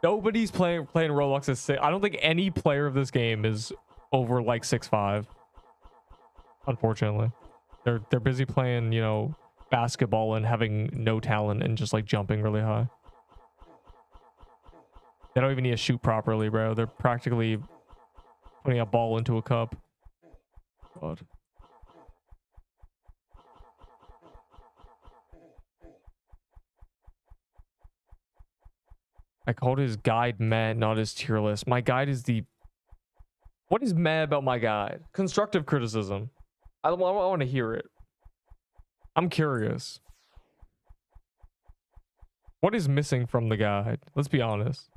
Nobody's playing Roblox as 6. I don't think any player of this game is over like 6'5". Unfortunately, they're busy playing, you know, basketball and having no talent and just like jumping really high. They don't even need to shoot properly, bro. They're practically putting a ball into a cup. God. I called his guide meh, not his tier list. My guide is the... What is meh about my guide? Constructive criticism. I want to hear it. I'm curious. What is missing from the guide? Let's be honest.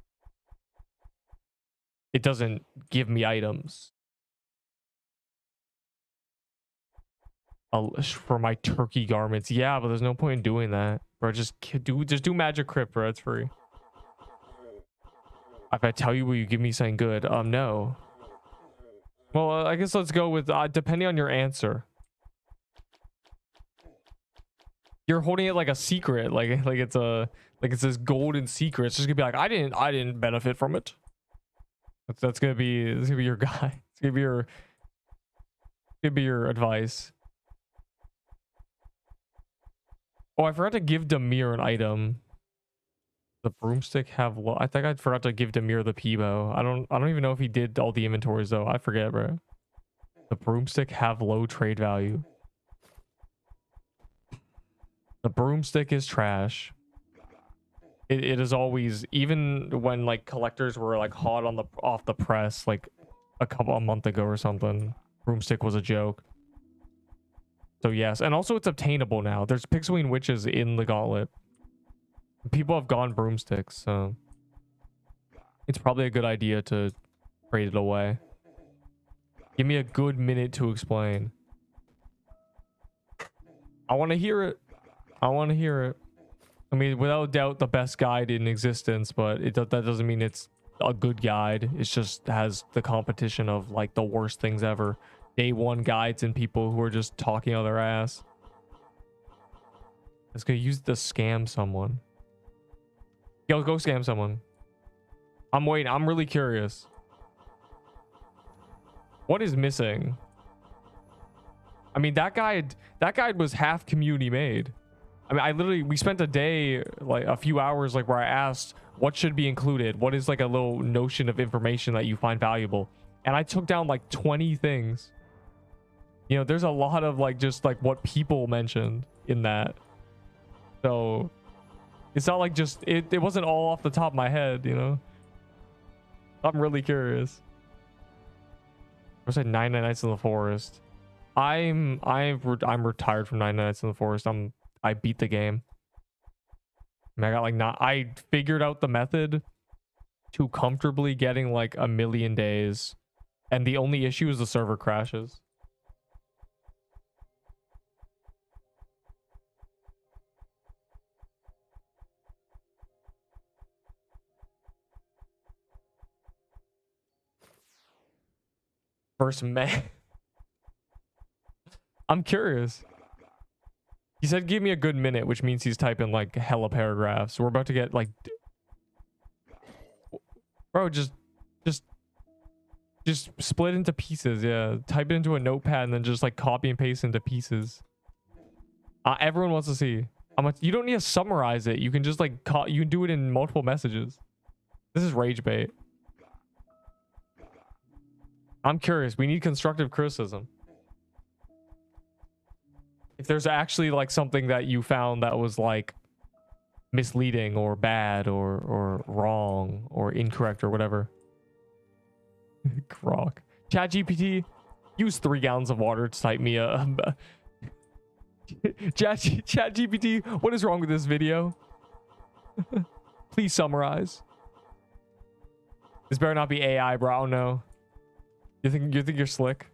It doesn't give me items. For my turkey garments. Yeah, but there's no point in doing that. Bro, just do magic crypt, bro. It's free. If I tell you, will you give me something good? No. Well, I guess let's go with depending on your answer. You're holding it like a secret, like it's this golden secret. It's just gonna be like, I didn't benefit from it. That's gonna be your guy. It's gonna be your advice. Oh, I forgot to give Demir an item. The broomstick have low. I think I forgot to give Demir the Peebo. I don't even know if he did all the inventories though. I forget, bro. The broomstick have low trade value. The broomstick is trash. It is always, even when like collectors were like hot on off the press like a month ago or something, broomstick was a joke. So yes, and also it's obtainable now. There's Pixelwing witches in the gauntlet. People have gone broomsticks, so it's probably a good idea to trade it away. Give me a good minute to explain. I want to hear it. I want to hear it. I mean, without doubt, the best guide in existence, but that doesn't mean it's a good guide. It just has the competition of like the worst things ever. Day one guides and people who are just talking on their ass. Let's go use the scam someone. Yo, go scam someone. I'm waiting. I'm really curious. What is missing? I mean, that guide was half community made. I mean, we spent a day, like a few hours, like where I asked what should be included. What is like a little notion of information that you find valuable? And I took down like 20 things. You know, there's a lot of like just like what people mentioned in that. So it's not like just it wasn't all off the top of my head, you know. I'm really curious. I said 99 Nights in the Forest. I'm retired from 99 Nights in the Forest. I beat the game. I mean, I got like I figured out the method to comfortably getting like 1,000,000 days, and the only issue is the server crashes. First May. I'm curious. He said give me a good minute, which means he's typing like hella paragraphs. We're about to get like, bro, just split into pieces. Yeah, type it into a notepad and then just like copy and paste into pieces. Everyone wants to see how much. You don't need to summarize it. You can just like you can do it in multiple messages. This is rage bait. I'm curious. We need constructive criticism. If there's actually like something that you found that was like misleading or bad or wrong or incorrect or whatever. Grok. ChatGPT, use 3 gallons of water to type me a ChatGPT, what is wrong with this video? Please summarize. This better not be AI, bro. I don't know. You think you're slick?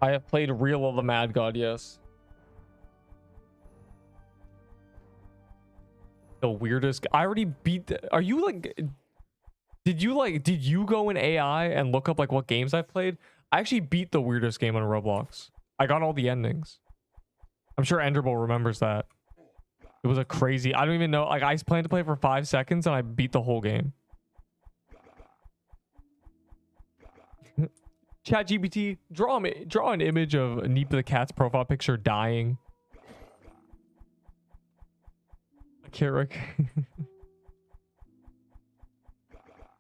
I have played Real of the Mad God, yes. The weirdest. I already beat. Are you like? Did you go in AI and look up like what games I've played? I actually beat the weirdest game on Roblox. I got all the endings. I'm sure Enderbull remembers that. It was a crazy. I don't even know. Like I planned to play for 5 seconds and I beat the whole game. ChatGPT, draw an image of Neep the cat's profile picture dying. Kirik.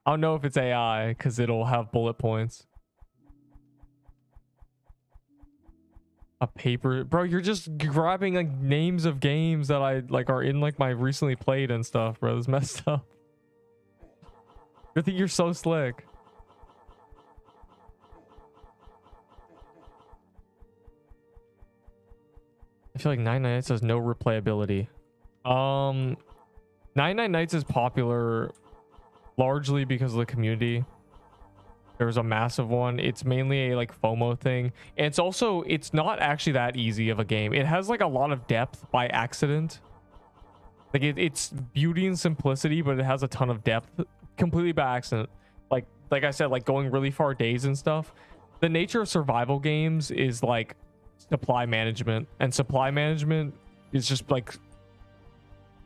I don't know if it's AI because it'll have bullet points. A paper, bro. You're just grabbing like names of games that I like are in like my recently played and stuff, bro. This messed up. I think you're so slick. I feel like 99 Nights has no replayability. 99 Nights is popular largely because of the community. There's a massive one. It's mainly a like FOMO thing. And it's not actually that easy of a game. It has like a lot of depth by accident. Like it's beauty and simplicity, but it has a ton of depth completely by accident. Like I said, like going really far days and stuff. The nature of survival games is like supply management, and supply management is just like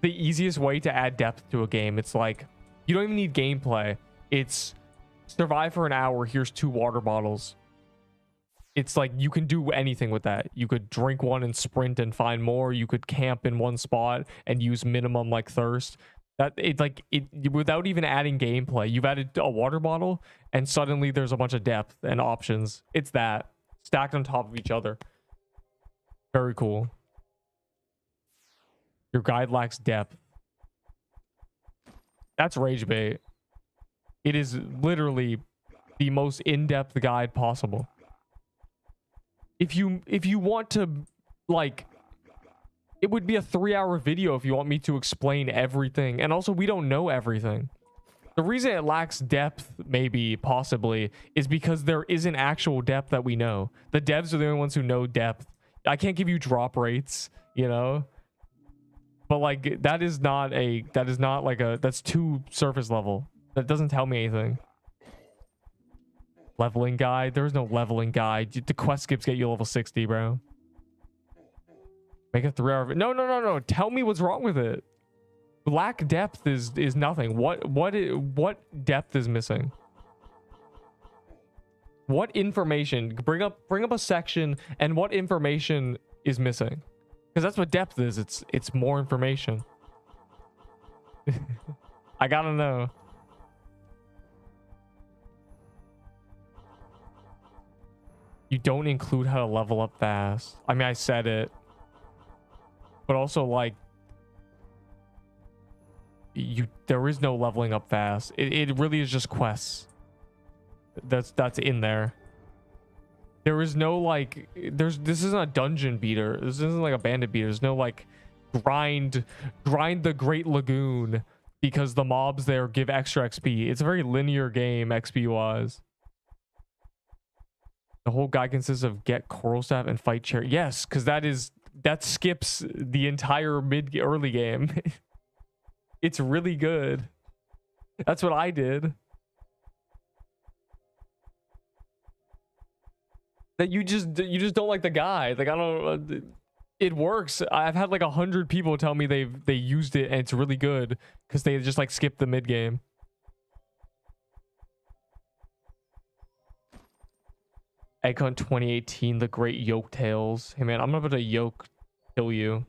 the easiest way to add depth to a game. It's like you don't even need gameplay. It's survive for an hour, here's 2 water bottles. It's like you can do anything with that. You could drink one and sprint and find more. You could camp in one spot and use minimum like thirst. That it without even adding gameplay, you've added a water bottle and suddenly there's a bunch of depth and options. It's that stacked on top of each other. Very cool. Your guide lacks depth. That's rage bait. It is literally the most in-depth guide possible. If you want to, like, it would be a 3-hour video if you want me to explain everything. And also, we don't know everything. The reason it lacks depth, maybe, possibly, is because there isn't actual depth that we know. The devs are the only ones who know depth. I can't give you drop rates, you know? But, like, that's too surface level. That doesn't tell me anything. Leveling guide? There's no leveling guide. The quest skips get you level 60, bro. Make a 3-hour... No. Tell me what's wrong with it. Lack depth is nothing. What depth is missing? What information? Bring up a section and what information is missing? Because that's what depth is. It's more information. I gotta know. You don't include how to level up fast. I mean, I said it. But also, like, there is no leveling up fast. It really is just quests. That's in there. There is no, like, this isn't a dungeon beater. This isn't like a bandit beater. There's no, like, grind the Great Lagoon because the mobs there give extra XP. It's a very linear game, XP wise. The whole guide consists of get coral staff and fight chair. Yes, because that skips the entire early game. It's really good. That's what I did. That you just don't like the guy. Like I don't. It works. I've had like 100 people tell me they used it and it's really good because they just like skip the mid game. Egghunt 2018, the great yoke tales. Hey man, I'm about to yoke kill you.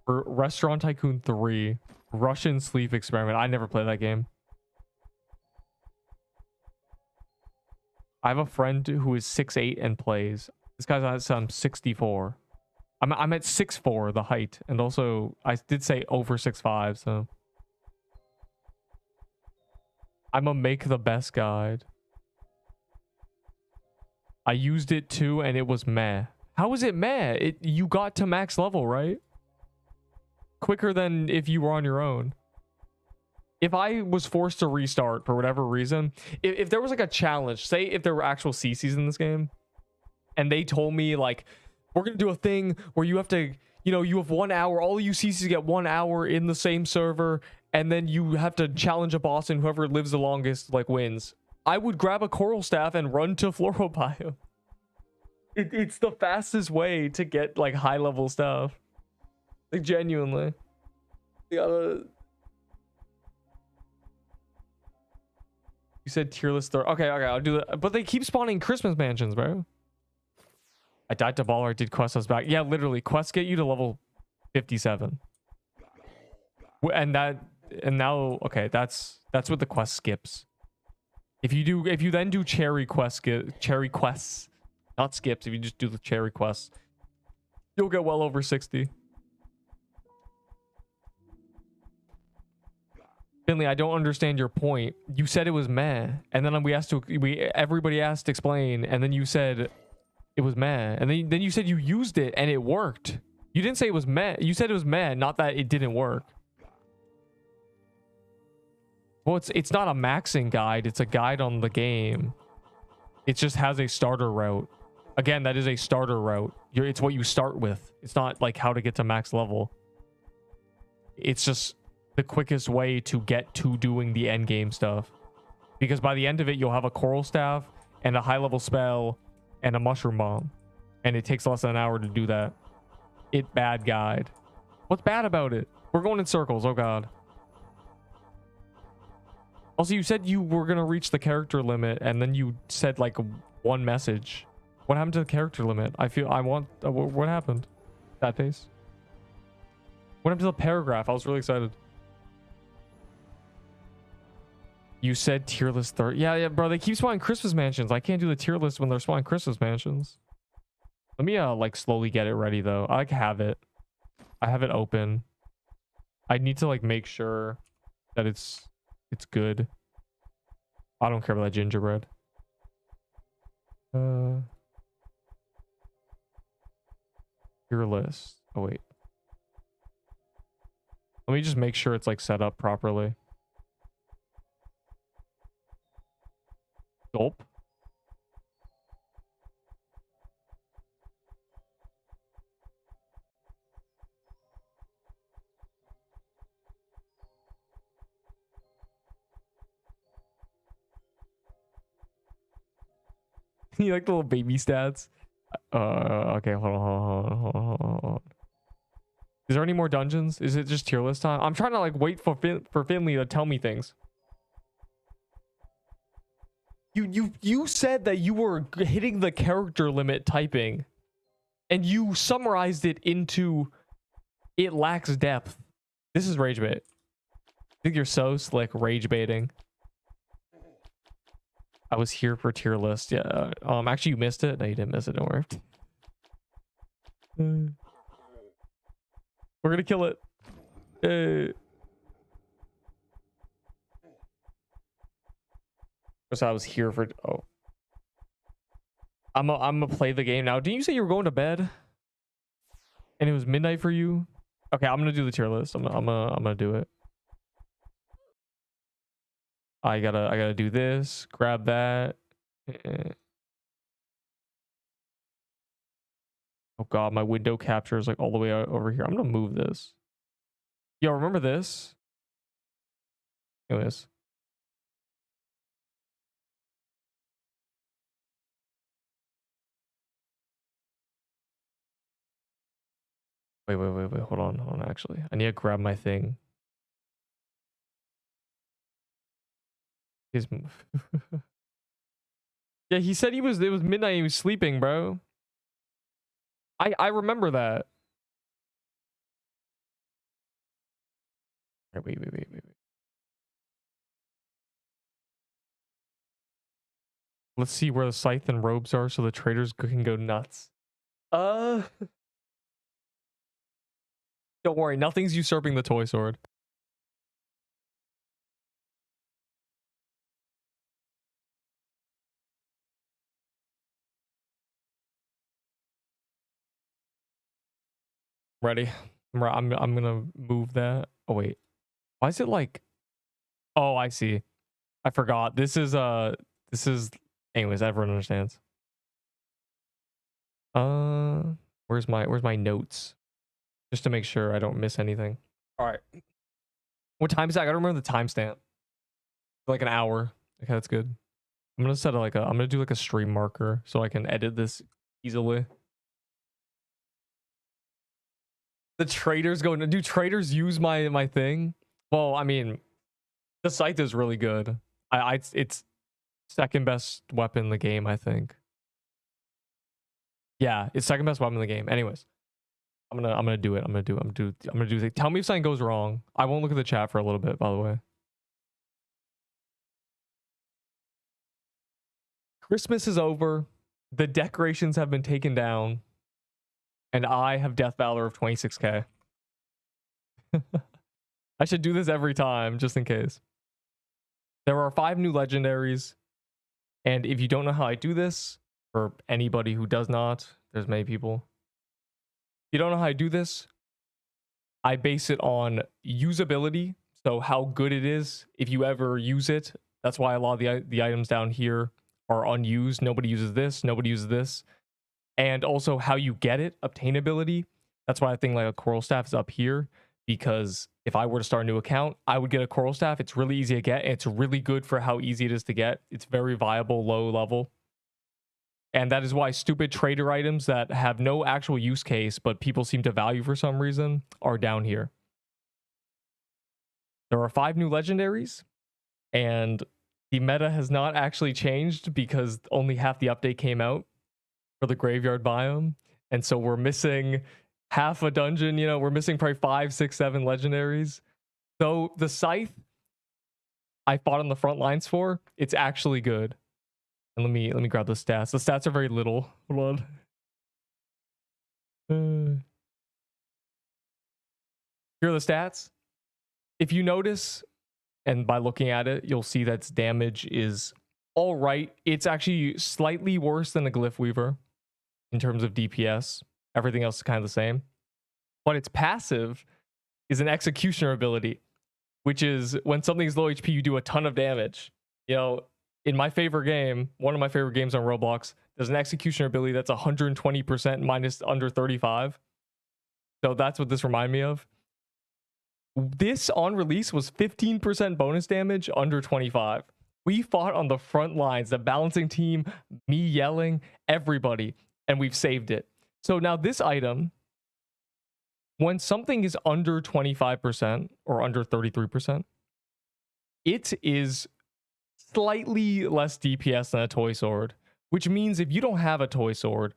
For Restaurant Tycoon 3, Russian Sleep Experiment. I never played that game. I have a friend who is 6'8" and plays. This guy's at some 64. I'm at 6'4", the height, and also I did say over 6'5", so I'm a make the best guide. I used it too, and it was meh. How was it meh? You got to max level, right? Quicker than if you were on your own. If I was forced to restart for whatever reason, if there was like a challenge, say if there were actual CCs in this game, and they told me like, we're gonna do a thing where you have to, you know, you have 1 hour, all you CCs get 1 hour in the same server, and then you have to challenge a boss, and whoever lives the longest like wins. I would grab a coral staff and run to Floral Biome. It's the fastest way to get like high level stuff. Like genuinely. You said tier list. Okay, I'll do that. But they keep spawning Christmas mansions, bro. I died to Valor. I did quests. I was back. Yeah, literally, quests get you to level 57. And now, okay, that's what the quest skips. If you then do cherry quests, not skips. If you just do the cherry quests, you'll get well over 60. Finley, I don't understand your point. You said it was meh, and then everybody asked to explain, and then you said it was meh, and then you said you used it and it worked. You didn't say it was meh. You said it was meh, not that it didn't work. Well, it's not a maxing guide. It's a guide on the game. It just has a starter route. Again, that is a starter route. It's what you start with. It's not like how to get to max level. It's just the quickest way to get to doing the end game stuff, because by the end of it you'll have a coral staff and a high level spell and a mushroom bomb, and it takes less than an hour to do that. Bad guide. What's bad about it? We're going in circles. Oh god. Also, you said you were gonna reach the character limit, and then you said like one message. What happened to the character limit? What happened? That face. What happened to the paragraph? I was really excited. You said tier list 30. Yeah, bro. They keep spawning Christmas mansions. I can't do the tier list when they're spawning Christmas mansions. Let me like slowly get it ready though. I like have it. I have it open. I need to like make sure that it's good. I don't care about that gingerbread. Tier list. Oh wait. Let me just make sure it's like set up properly. Gulp. You like the little baby stats? Okay, hold on. Is there any more dungeons? Is it just tier list time? I'm trying to like wait for Finley to tell me things. You said that you were hitting the character limit typing, and you summarized it into it lacks depth. This is rage bait. I think you're so slick rage baiting. I was here for tier list. Yeah. Actually, you missed it. No, you didn't miss it. Don't worry. We're gonna kill it. So I was here for. Oh. I'm gonna play the game now. Didn't you say you were going to bed? And it was midnight for you? Okay, I'm gonna do the tier list. I'm gonna do it. I gotta do this. Grab that. Oh god, my window capture is like all the way over here. I'm gonna move this. Yo, remember this? Anyways. Wait. Hold on. Actually, I need to grab my thing. His. Yeah, he said it was midnight. He was sleeping, bro. I remember that. Wait. Let's see where the scythe and robes are so the traders can go nuts. Don't worry, nothing's usurping the toy sword. Ready? I'm gonna move that. Oh wait. Why is it like, oh, I see. I forgot. This is anyways, everyone understands. Where's my notes? Just to make sure I don't miss anything. All right. What time is that? I gotta remember the timestamp. Like an hour. Okay, that's good. I'm gonna set I'm gonna do like a stream marker so I can edit this easily. The traders do traders use my thing? Well, I mean, the scythe is really good. It's second best weapon in the game, I think. Yeah, it's second best weapon in the game. Anyways, I'm gonna do it. I'm gonna do it. Tell me if something goes wrong. I won't look at the chat for a little bit, by the way. Christmas is over. The decorations have been taken down. And I have Deathvalor of 26k. I should do this every time, just in case. There are 5 new legendaries. And if you don't know how I do this, for anybody who does not, there's many people. If you don't know how I do this, I base it on usability. So how good it is if you ever use it. That's why a lot of the items down here are unused. Nobody uses this. Nobody uses this. And also how you get it, obtainability. That's why I think like a coral staff is up here, because if I were to start a new account, I would get a coral staff. It's really easy to get. And it's really good for how easy it is to get. It's very viable, low level. And that is why stupid trader items that have no actual use case, but people seem to value for some reason, are down here. There are 5 new legendaries, and the meta has not actually changed because only half the update came out for the graveyard biome, and so we're missing half a dungeon. We're missing probably 5, 6, 7 legendaries. So the scythe I fought on the front lines for, it's actually good. And let me grab the stats. The stats are very little. Hold on. Here are the stats. If you notice, and by looking at it, you'll see that its damage is all right. It's actually slightly worse than a Glyph Weaver in terms of DPS. Everything else is kind of the same. But its passive is an executioner ability, which is when something's low HP, you do a ton of damage. In my favorite game, one of my favorite games on Roblox, there's an executioner ability that's 120% minus under 35. So that's what this reminded me of. This on release was 15% bonus damage under 25. We fought on the front lines, the balancing team, me yelling, everybody, and we've saved it. So now this item, when something is under 25% or under 33%, it is slightly less DPS than a toy sword, which means if you don't have a toy sword,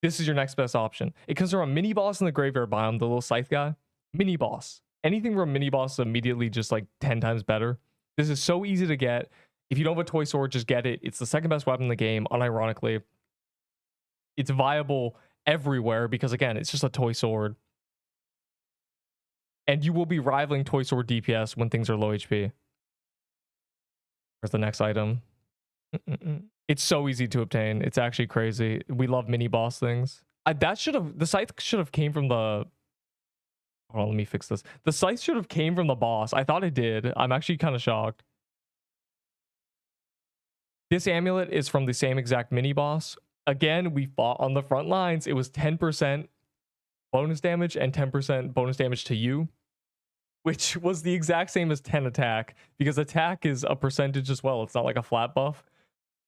this is your next best option. It comes from a mini boss in the graveyard biome, the little scythe guy. Mini boss. Anything from a mini boss is immediately just like 10 times better. This is so easy to get. If you don't have a toy sword, just get it. It's the second best weapon in the game, unironically. It's viable everywhere because, again, it's just a toy sword. And you will be rivaling toy sword DPS when things are low HP. Where's the next item? It's so easy to obtain. It's actually crazy. We love mini boss things. The scythe should have came from the... Hold on, let me fix this. The scythe should have came from the boss. I thought it did. I'm actually kind of shocked. This amulet is from the same exact mini boss. Again, we fought on the front lines. It was 10% bonus damage and 10% bonus damage to you, which was the exact same as 10 attack, because attack is a percentage as well. It's not like a flat buff.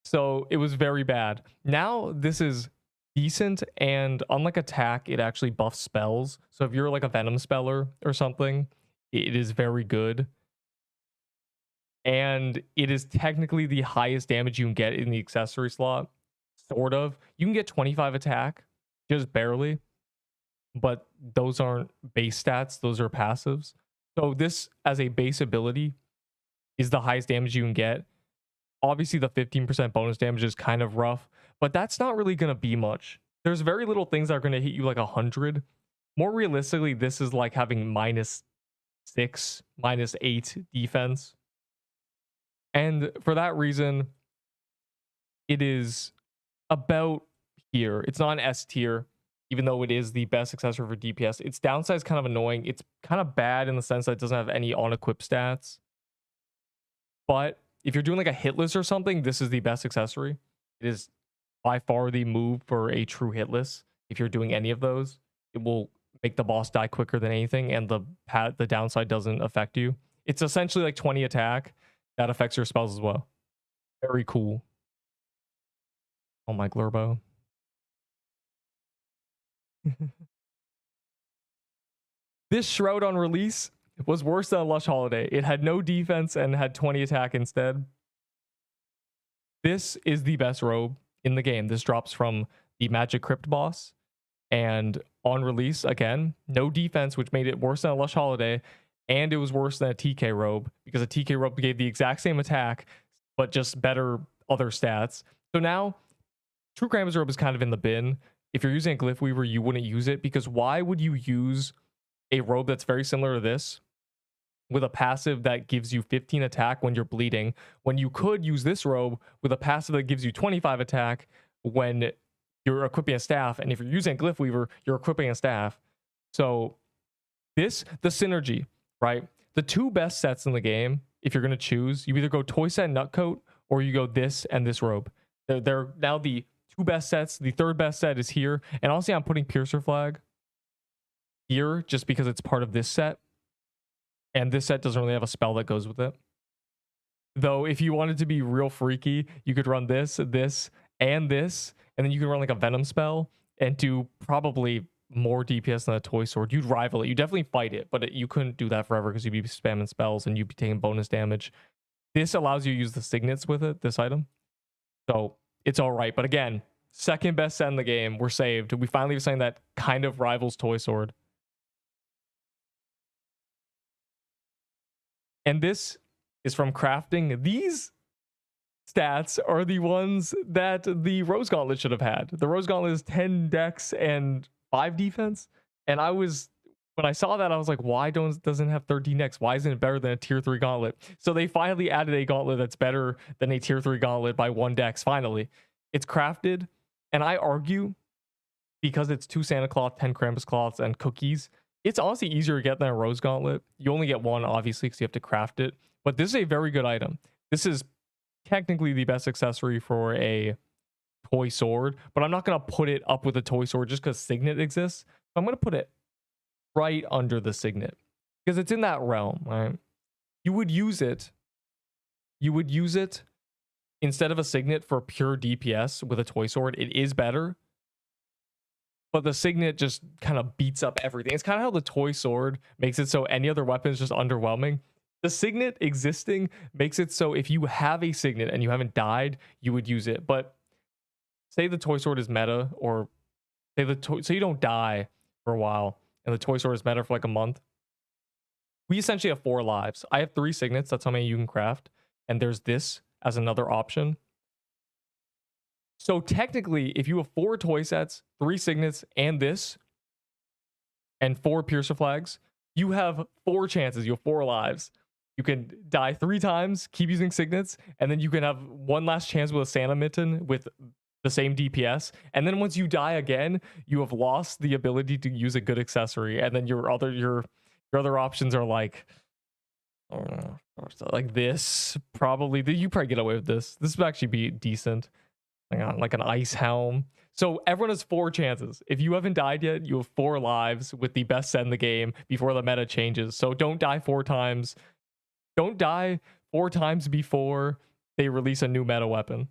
So it was very bad. Now this is decent, and unlike attack, it actually buffs spells. So if you're like a venom speller or something, it is very good. And it is technically the highest damage you can get in the accessory slot. Sort of. You can get 25 attack, just barely. But those aren't base stats, those are passives. So this, as a base ability, is the highest damage you can get. Obviously, the 15% bonus damage is kind of rough, but that's not really going to be much. There's very little things that are going to hit you like 100. More realistically, this is like having -6, -8 defense. And for that reason, it is about here. It's not an S tier, even though it is the best accessory for DPS. Its downside is kind of annoying. It's kind of bad in the sense that it doesn't have any on-equip stats. But if you're doing like a hit list or something, this is the best accessory. It is by far the move for a true hit list. If you're doing any of those, it will make the boss die quicker than anything, and the downside doesn't affect you. It's essentially like 20 attack that affects your spells as well. Very cool. Oh my Glurbo. This Shroud on release was worse than a Lush Holiday. It had no defense and had 20 attack instead. This is the best robe in the game. This drops from the Magic Crypt boss. And on release, again, no defense, which made it worse than a Lush Holiday. And it was worse than a TK robe, because a TK robe gave the exact same attack, but just better other stats. So now, True Krampus robe is kind of in the bin. If you're using a Glyph Weaver, you wouldn't use it, because why would you use a robe that's very similar to this with a passive that gives you 15 attack when you're bleeding, when you could use this robe with a passive that gives you 25 attack when you're equipping a staff? And if you're using a Glyph Weaver, you're equipping a staff. So this, the synergy, right? The two best sets in the game, if you're going to choose, you either go Toy Set and Nutcoat, or you go this and this robe. They're now the two best sets. The third best set is here. And honestly, I'm putting Piercer Flag here just because it's part of this set. And this set doesn't really have a spell that goes with it. Though, if you wanted to be real freaky, you could run this, this, and this. And then you can run like a Venom spell and do probably more DPS than a Toy Sword. You'd rival it. You definitely fight it, but you couldn't do that forever because you'd be spamming spells and you'd be taking bonus damage. This allows you to use the signets with it, this item. So it's all right. But again, second best set in the game. We're saved. We finally have something that kind of rivals Toy Sword. And this is from crafting. These stats are the ones that the Rose Gauntlet should have had. The Rose Gauntlet is 10 dex and 5 defense. And when I saw that, I was like, why doesn't it have 13 dex? Why isn't it better than a tier 3 gauntlet? So they finally added a gauntlet that's better than a tier 3 gauntlet by 1 dex. Finally, it's crafted. And I argue, because it's 2 Santa Cloth, 10 Krampus cloths, and cookies, it's honestly easier to get than a Rose Gauntlet. You only get 1, obviously, because you have to craft it. But this is a very good item. This is technically the best accessory for a Toy Sword, but I'm not going to put it up with a Toy Sword just because Signet exists. I'm going to put it right under the Signet because it's in that realm, right? You would use it instead of a Signet for pure DPS with a Toy Sword. It is better. But the Signet just kind of beats up everything. It's kind of how the Toy Sword makes it so any other weapon is just underwhelming. The Signet existing makes it so if you have a Signet and you haven't died, you would use it. But say the Toy Sword is meta, or say you don't die for a while, and the Toy Sword is meta for like a month. We essentially have 4 lives. I have 3 Signets. That's how many you can craft. And there's this as another option. So technically, if you have 4 toy sets, 3 Signets, and this, and 4 Piercer Flags, you have 4 chances. You have 4 lives. You can die 3 times, keep using Signets, and then you can have one last chance with a Santa Mitten with the same DPS. And then once you die again, you have lost the ability to use a good accessory. And then your other options are like, I don't know, like this. Probably you probably get away with this. This would actually be decent. Like an ice helm. So everyone has 4 chances. If you haven't died yet, you have 4 lives with the best set in the game before the meta changes. So don't die 4 times. Don't die 4 times before they release a new meta weapon.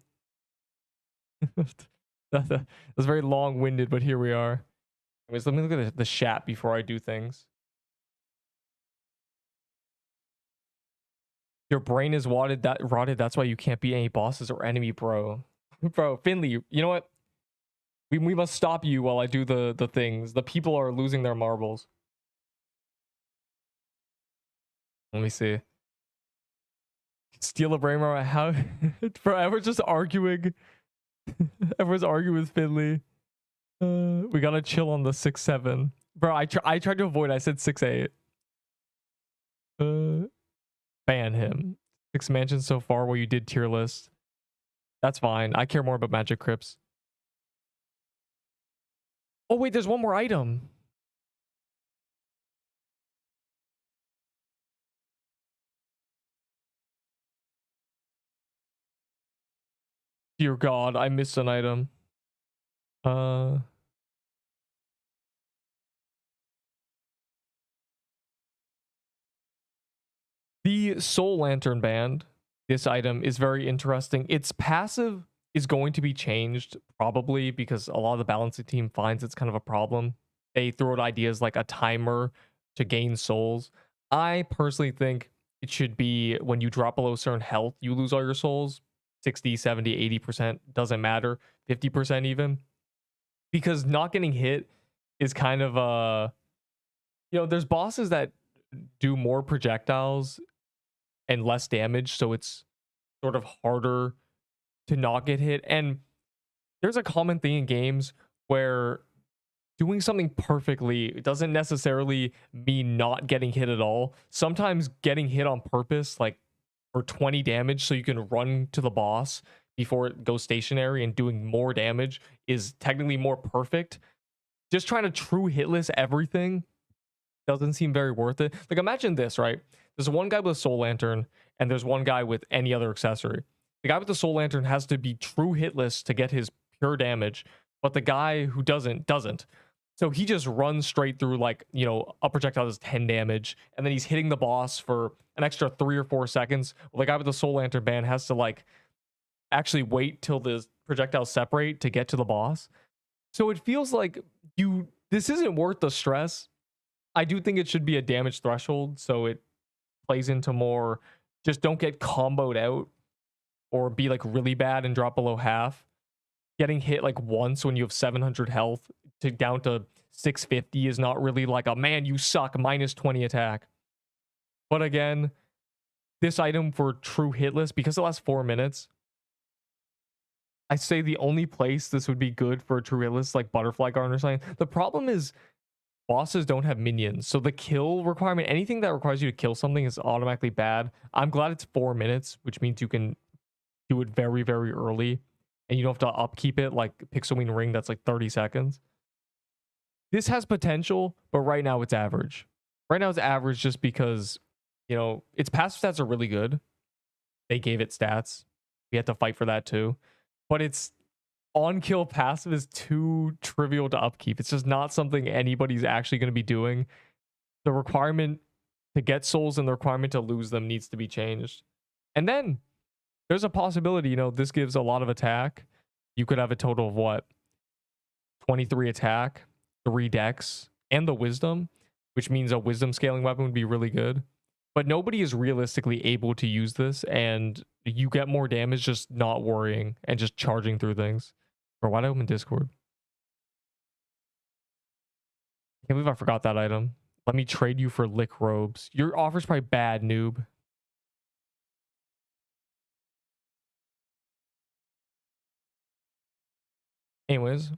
That was very long-winded, but here we are. Anyways, let me look at the chat before I do things. Your brain is rotted. That's why you can't beat any bosses or enemy, bro. Bro, Finley, you know what? We must stop you while I do the things. The people are losing their marbles. Let me see. Steal a brain, bro. How? Bro, everyone's just arguing. Everyone's arguing with Finley. We gotta chill on the 6-7. Bro, I tried to avoid. I said 6-8. Ban him. 6 mansions so far while you did tier list. That's fine. I care more about magic crypts. Oh wait, there's one more item. Dear God, I missed an item. The Soul Lantern Band, this item is very interesting. Its passive is going to be changed probably because a lot of the balancing team finds it's kind of a problem. They throw out ideas like a timer to gain souls. I personally think it should be when you drop below certain health, you lose all your souls. 60, 70, 80%, doesn't matter. 50% even. Because not getting hit is kind of there's bosses that do more projectiles and less damage, so it's sort of harder to not get hit. And there's a common thing in games where doing something perfectly doesn't necessarily mean not getting hit at all. Sometimes getting hit on purpose, like for 20 damage so you can run to the boss before it goes stationary and doing more damage, is technically more perfect. Just trying to true hitless everything doesn't seem very worth it. Like, imagine this, right? There's one guy with a Soul Lantern, and there's one guy with any other accessory. The guy with the Soul Lantern has to be true hitless to get his pure damage, but the guy who doesn't. So he just runs straight through, like, a projectile does 10 damage, and then he's hitting the boss for an extra 3 or 4 seconds. Well, the guy with the Soul Lantern band has to, like, actually wait till the projectiles separate to get to the boss. So it feels like this isn't worth the stress. I do think it should be a damage threshold, so it plays into more just don't get comboed out or be like really bad and drop below half. Getting hit like once when you have 700 health to down to 650 is not really like a man, you suck, minus 20 attack. But again, this item for true hitless, because it lasts 4 minutes, I say the only place this would be good for a true hitless, like Butterfly Garden or something. The problem is bosses don't have minions, so the kill requirement, anything that requires you to kill something, is automatically bad. I'm glad it's 4 minutes, which means you can do it very, very early, and you don't have to upkeep it like Pixelwing Ring that's like 30 seconds. This has potential, but right now it's average. Right now it's average just because, its passive stats are really good. They gave it stats. We had to fight for that too. But its on-kill passive is too trivial to upkeep. It's just not something anybody's actually going to be doing. The requirement to get souls and the requirement to lose them needs to be changed. And then there's a possibility, this gives a lot of attack. You could have a total of what? 23 attack, 3 dex, and the wisdom, which means a wisdom scaling weapon would be really good. But nobody is realistically able to use this, and you get more damage just not worrying and just charging through things. Bro, why'd I open Discord? I can't believe I forgot that item. Let me trade you for lick robes. Your offer's probably bad, noob. Anyways,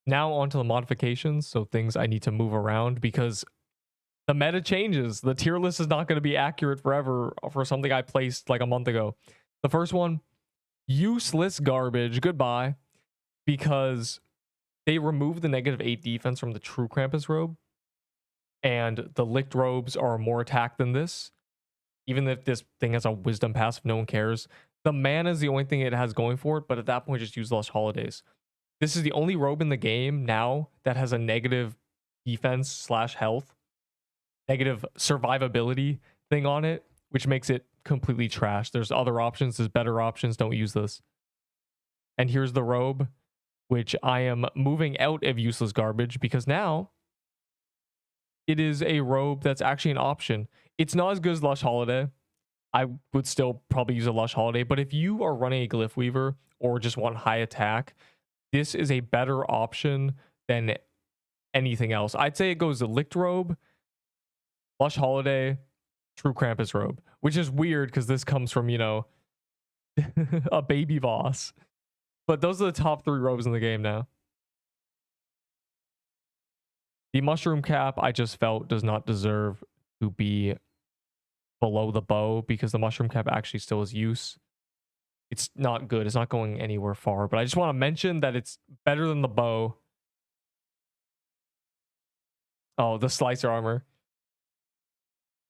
now onto the modifications. So things I need to move around because the meta changes. The tier list is not going to be accurate forever for something I placed like a month ago. The first one, useless garbage. Goodbye. Because they removed the -8 defense from the true Krampus robe. And the licked robes are more attack than this. Even if this thing has a wisdom passive, no one cares. The mana is the only thing it has going for it, but at that point, just use Lost Holidays. This is the only robe in the game now that has a negative defense / health, negative survivability thing on it, which makes it completely trash. There's other options, there's better options, don't use this. And here's the robe. which I am moving out of useless garbage because now it is a robe that's actually an option. It's not as good as Lush Holiday. I would still probably use a Lush Holiday, but if you are running a Glyph Weaver or just want high attack, this is a better option than anything else. I'd say it goes to Licked Robe, Lush Holiday, True Krampus Robe, which is weird because this comes from, you know, a baby boss. But those are the top 3 robes in the game now. The Mushroom Cap, I just felt, does not deserve to be below the bow because the Mushroom Cap actually still has use. It's not good. It's not going anywhere far, but I just want to mention that it's better than the bow. Oh, the Slicer Armor.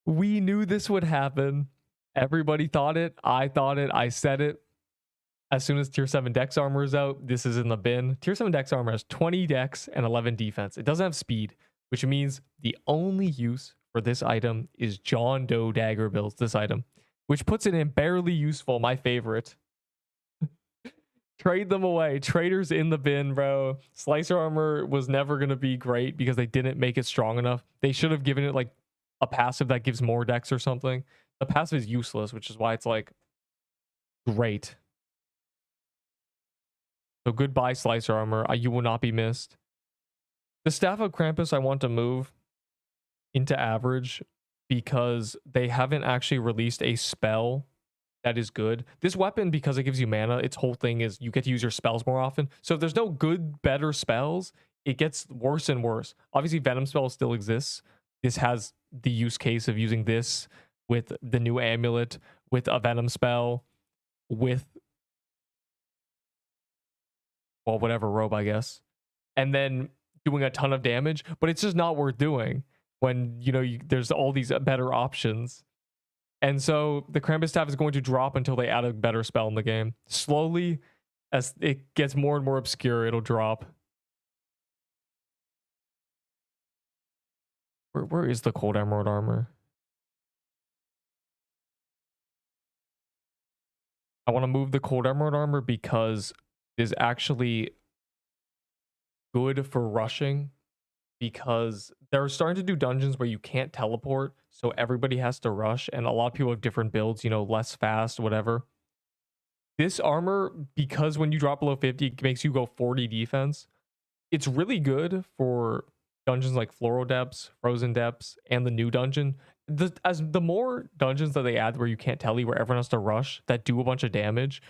We knew this would happen. Everybody thought it. I thought it. I said it. As soon as tier 7 Dex Armor is out, this is in the bin. Tier 7 Dex Armor has 20 Dex and 11 defense. It doesn't have speed, which means the only use for this item is John Doe Dagger builds this item, which puts it in barely useful, my favorite. Trade them away. Traders in the bin, bro. Slicer Armor was never going to be great because they didn't make it strong enough. They should have given it like a passive that gives more Dex or something. The passive is useless, which is why it's like great. So goodbye, Slicer Armor. You will not be missed. The Staff of Krampus I want to move into average because they haven't actually released a spell that is good. This weapon, because it gives you mana, its whole thing is you get to use your spells more often. So if there's no good, better spells, it gets worse and worse. Obviously, Venom spell still exists. This has the use case of using this with the new amulet, with a Venom spell, with, well, whatever robe, I guess. And then doing a ton of damage, but it's just not worth doing when, you know, there's all these better options. And so the Krampus Staff is going to drop until they add a better spell in the game. Slowly, as it gets more and more obscure, it'll drop. Where is the Cold Emerald Armor? I want to move the Cold Emerald Armor because it is actually good for rushing, because they're starting to do dungeons where you can't teleport, so everybody has to rush, and a lot of people have different builds, you know, less fast, whatever. This armor, because when you drop below 50, it makes you go 40 defense. It's really good for dungeons like Floral Depths, Frozen Depths, and the new dungeon. As the more dungeons that they add where you can't tele, where everyone has to rush, that do a bunch of damage,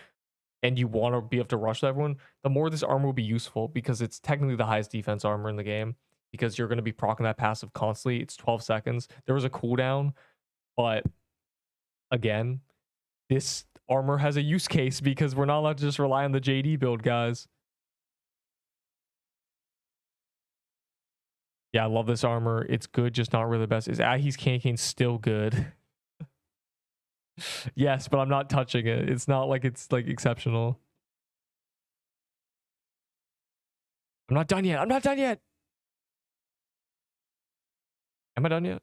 and you want to be able to rush everyone, the more this armor will be useful, because it's technically the highest defense armor in the game, because you're going to be proccing that passive constantly. It's 12 seconds. There was a cooldown, but again, this armor has a use case because we're not allowed to just rely on the JD build, guys. Yeah, I love this armor. It's good, just not really the best. Is Ahi's Cancane still good? Yes, but I'm not touching it. It's not like it's like exceptional. I'm not done yet. I'm not done yet. Am I done yet?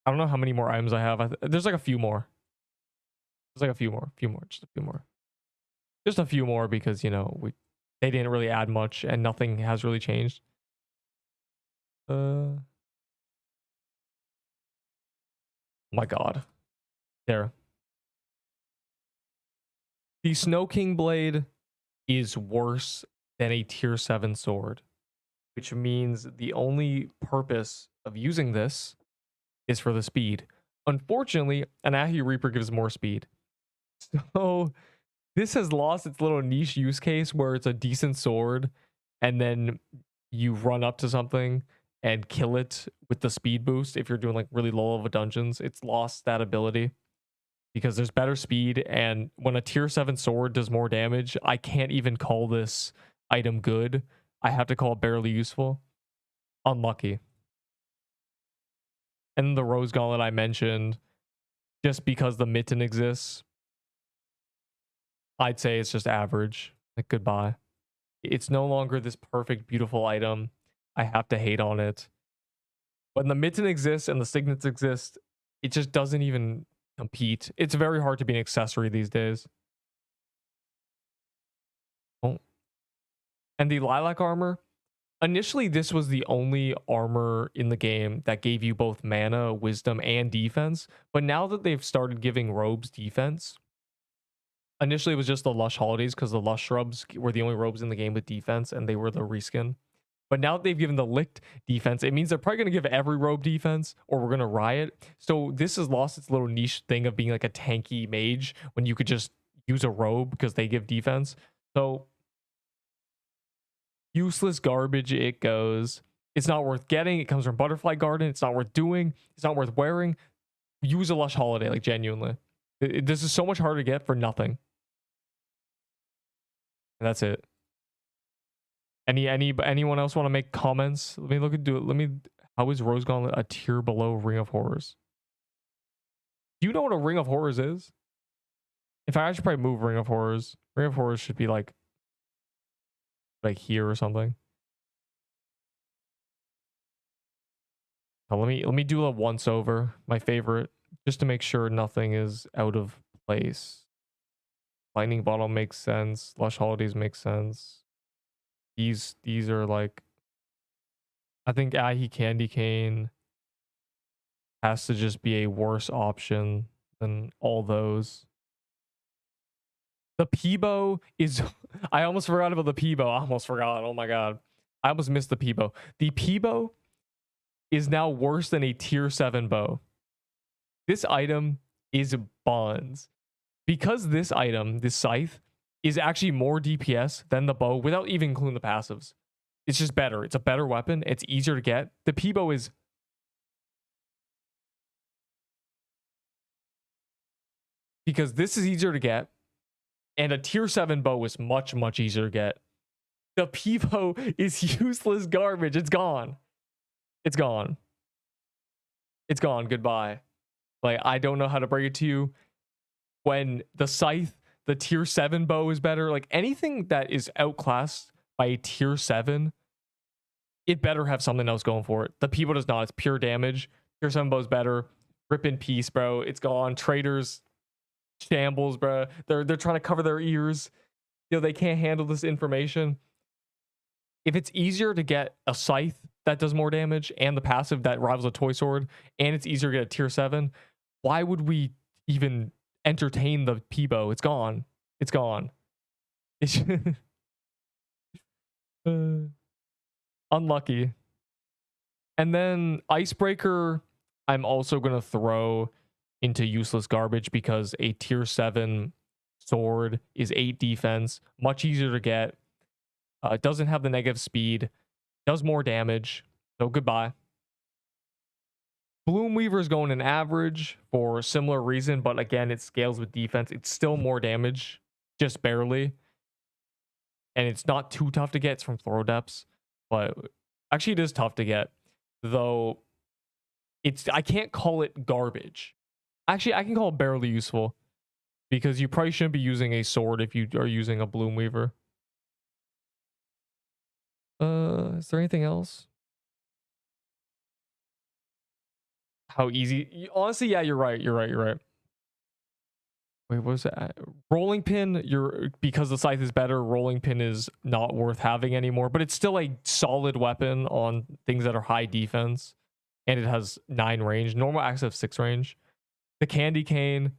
I don't know how many more items I have. There's like a few more. There's like a few more. Just a few more. Just a few more because, you know, they didn't really add much and nothing has really changed. Oh my god. There. The Snow King Blade is worse than a tier 7 sword, which means the only purpose of using this is for the speed. Unfortunately, an Ahi Reaper gives more speed. So this has lost its little niche use case where it's a decent sword and then you run up to something and kill it with the speed boost. If you're doing like really low level dungeons, it's lost that ability because there's better speed. And when a tier 7 sword does more damage, I can't even call this item good. I have to call it barely useful. Unlucky. And the Rose Gauntlet I mentioned, just because the mitten exists, I'd say it's just average. Like, goodbye. It's no longer this perfect, beautiful item. I have to hate on it. When the mitten exists and the signets exist, it just doesn't even compete. It's very hard to be an accessory these days. Oh. And the lilac armor, initially this was the only armor in the game that gave you both mana, wisdom, and defense. But now that they've started giving robes defense, initially it was just the lush holidays because the lush shrubs were the only robes in the game with defense, and they were the reskin. But now that they've given the licked defense, it means they're probably going to give every robe defense, or we're going to riot. So this has lost its little niche thing of being like a tanky mage when you could just use a robe because they give defense. So useless garbage it goes. It's not worth getting. It comes from Butterfly Garden. It's not worth doing. It's not worth wearing. Use a lush holiday, like genuinely. This is so much harder to get for nothing. And that's it. Anyone else want to make comments? Let me look at how is Rose Gauntlet a tier below Ring of Horrors? Do you know what a Ring of Horrors is? In fact, I should probably move Ring of Horrors. Ring of Horrors should be like here or something. Now, let me do a once over, my favorite, just to make sure nothing is out of place. Lightning Bottle makes sense. Lush Holidays makes sense. These are like, I think Ahi Candy Cane has to just be a worse option than all those. The Peebo is I almost forgot about the Peebo. I almost forgot. Oh my god. I almost missed the Peebo. The Peebo is now worse than a tier 7 bow. This item is buns. Because this item, this scythe, is actually more DPS than the bow without even including the passives. It's just better. It's a better weapon. It's easier to get. The Peebo is... Because this is easier to get, and a tier 7 bow is much, much easier to get. The Peebo is useless garbage. It's gone. It's gone. It's gone. Goodbye. Like, I don't know how to break it to you. When the scythe, the tier 7 bow is better. Like, anything that is outclassed by a tier 7, it better have something else going for it. The Peebo does not. It's pure damage. Tier 7 bow is better. Rip in peace, bro. It's gone. Traders shambles, bro. They're trying to cover their ears. You know, they can't handle this information. If it's easier to get a scythe that does more damage and the passive that rivals a toy sword, and it's easier to get a tier 7, why would we even entertain the Peebo? It's gone. It's gone. It's unlucky. And then Icebreaker, I'm also going to throw into useless garbage because a tier 7 sword is 8 defense, much easier to get. It doesn't have the negative speed, does more damage, so goodbye. Bloom Weaver is going in average for a similar reason, but again, it scales with defense. It's still more damage, just barely. And it's not too tough to get. It's from Throw Depths, but actually it is tough to get, though. I can't call it garbage. Actually, I can call it barely useful because you probably shouldn't be using a sword if you are using a Bloom Weaver. Is there anything else? How easy? Honestly, yeah, you're right. You're right. Wait, what was that? Rolling Pin, because the scythe is better, Rolling Pin is not worth having anymore, but it's still a solid weapon on things that are high defense, and it has 9 range. Normal axe have 6 range. The Candy Cane,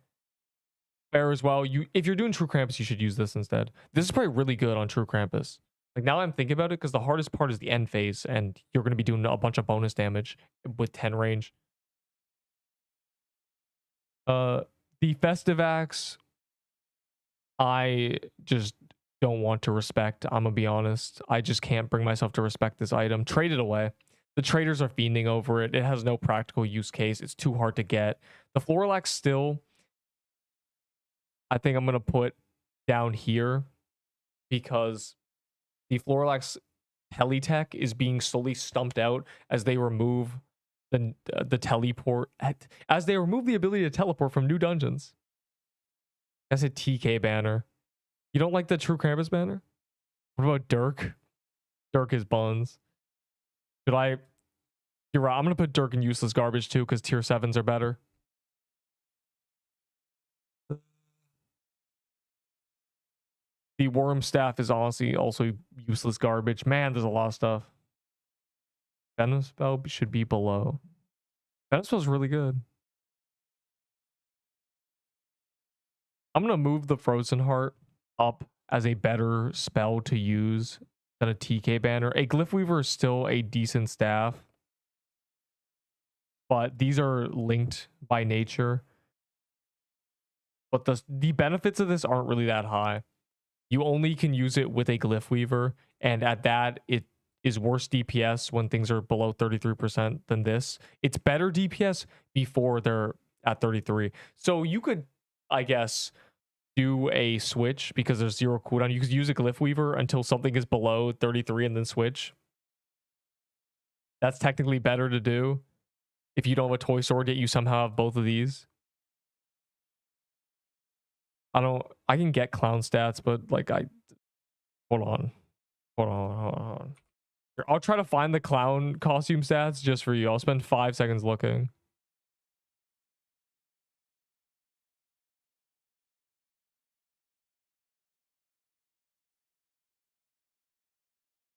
fair as well. If you're doing True Krampus, you should use this instead. This is probably really good on True Krampus. Like, now I'm thinking about it, because the hardest part is the end phase, and you're going to be doing a bunch of bonus damage with 10 range. The Festive Axe, I just don't want to respect. I'm gonna be honest. I just can't bring myself to respect this item. Trade it away. The traders are fiending over it. It has no practical use case. It's too hard to get. The Floral Axe still, I think I'm gonna put down here because the Floral Axe Teletech is being slowly stumped out as they remove the teleport, as they remove the ability to teleport from new dungeons. That's a TK banner. You don't like the True Krampus banner? What about Dirk? Dirk is buns. You're right. I'm gonna put Dirk in useless garbage too, because tier 7s are better. The worm staff is honestly also useless garbage. Man, there's a lot of stuff. Venom spell should be below. Venom spell's really good. I'm gonna move the Frozen Heart up as a better spell to use than a TK banner. A Glyph Weaver is still a decent staff, but these are linked by nature. But the benefits of this aren't really that high. You only can use it with a Glyph Weaver, and at that, it is worse DPS when things are below 33% than this. It's better DPS before they're at 33. So you could, I guess, do a switch because there's 0 cooldown. You could use a Glyph Weaver until something is below 33 and then switch. That's technically better to do. If you don't have a toy sword yet, you somehow have both of these. I can get clown stats, but like hold on. Here, I'll try to find the clown costume stats just for you. I'll spend 5 seconds looking.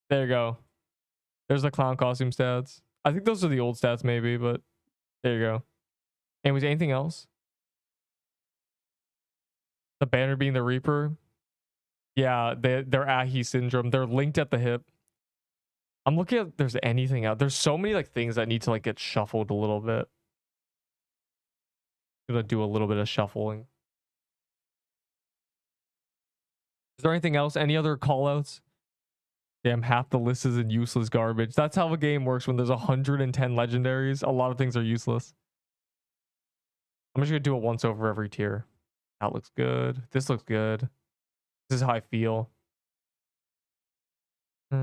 There you go. There's the clown costume stats. I think those are the old stats maybe, but there you go. Anyways, anything else? The banner being the Reaper. Yeah, they're Ahi syndrome. They're linked at the hip. I'm looking at if there's anything out. There's so many like things that need to like get shuffled a little bit. I'm gonna do a little bit of shuffling. Is there anything else? Any other callouts? Damn, half the list is in useless garbage. That's how the game works when there's 110 legendaries. A lot of things are useless. I'm just gonna do it once over every tier. That looks good. This looks good. This is how I feel. I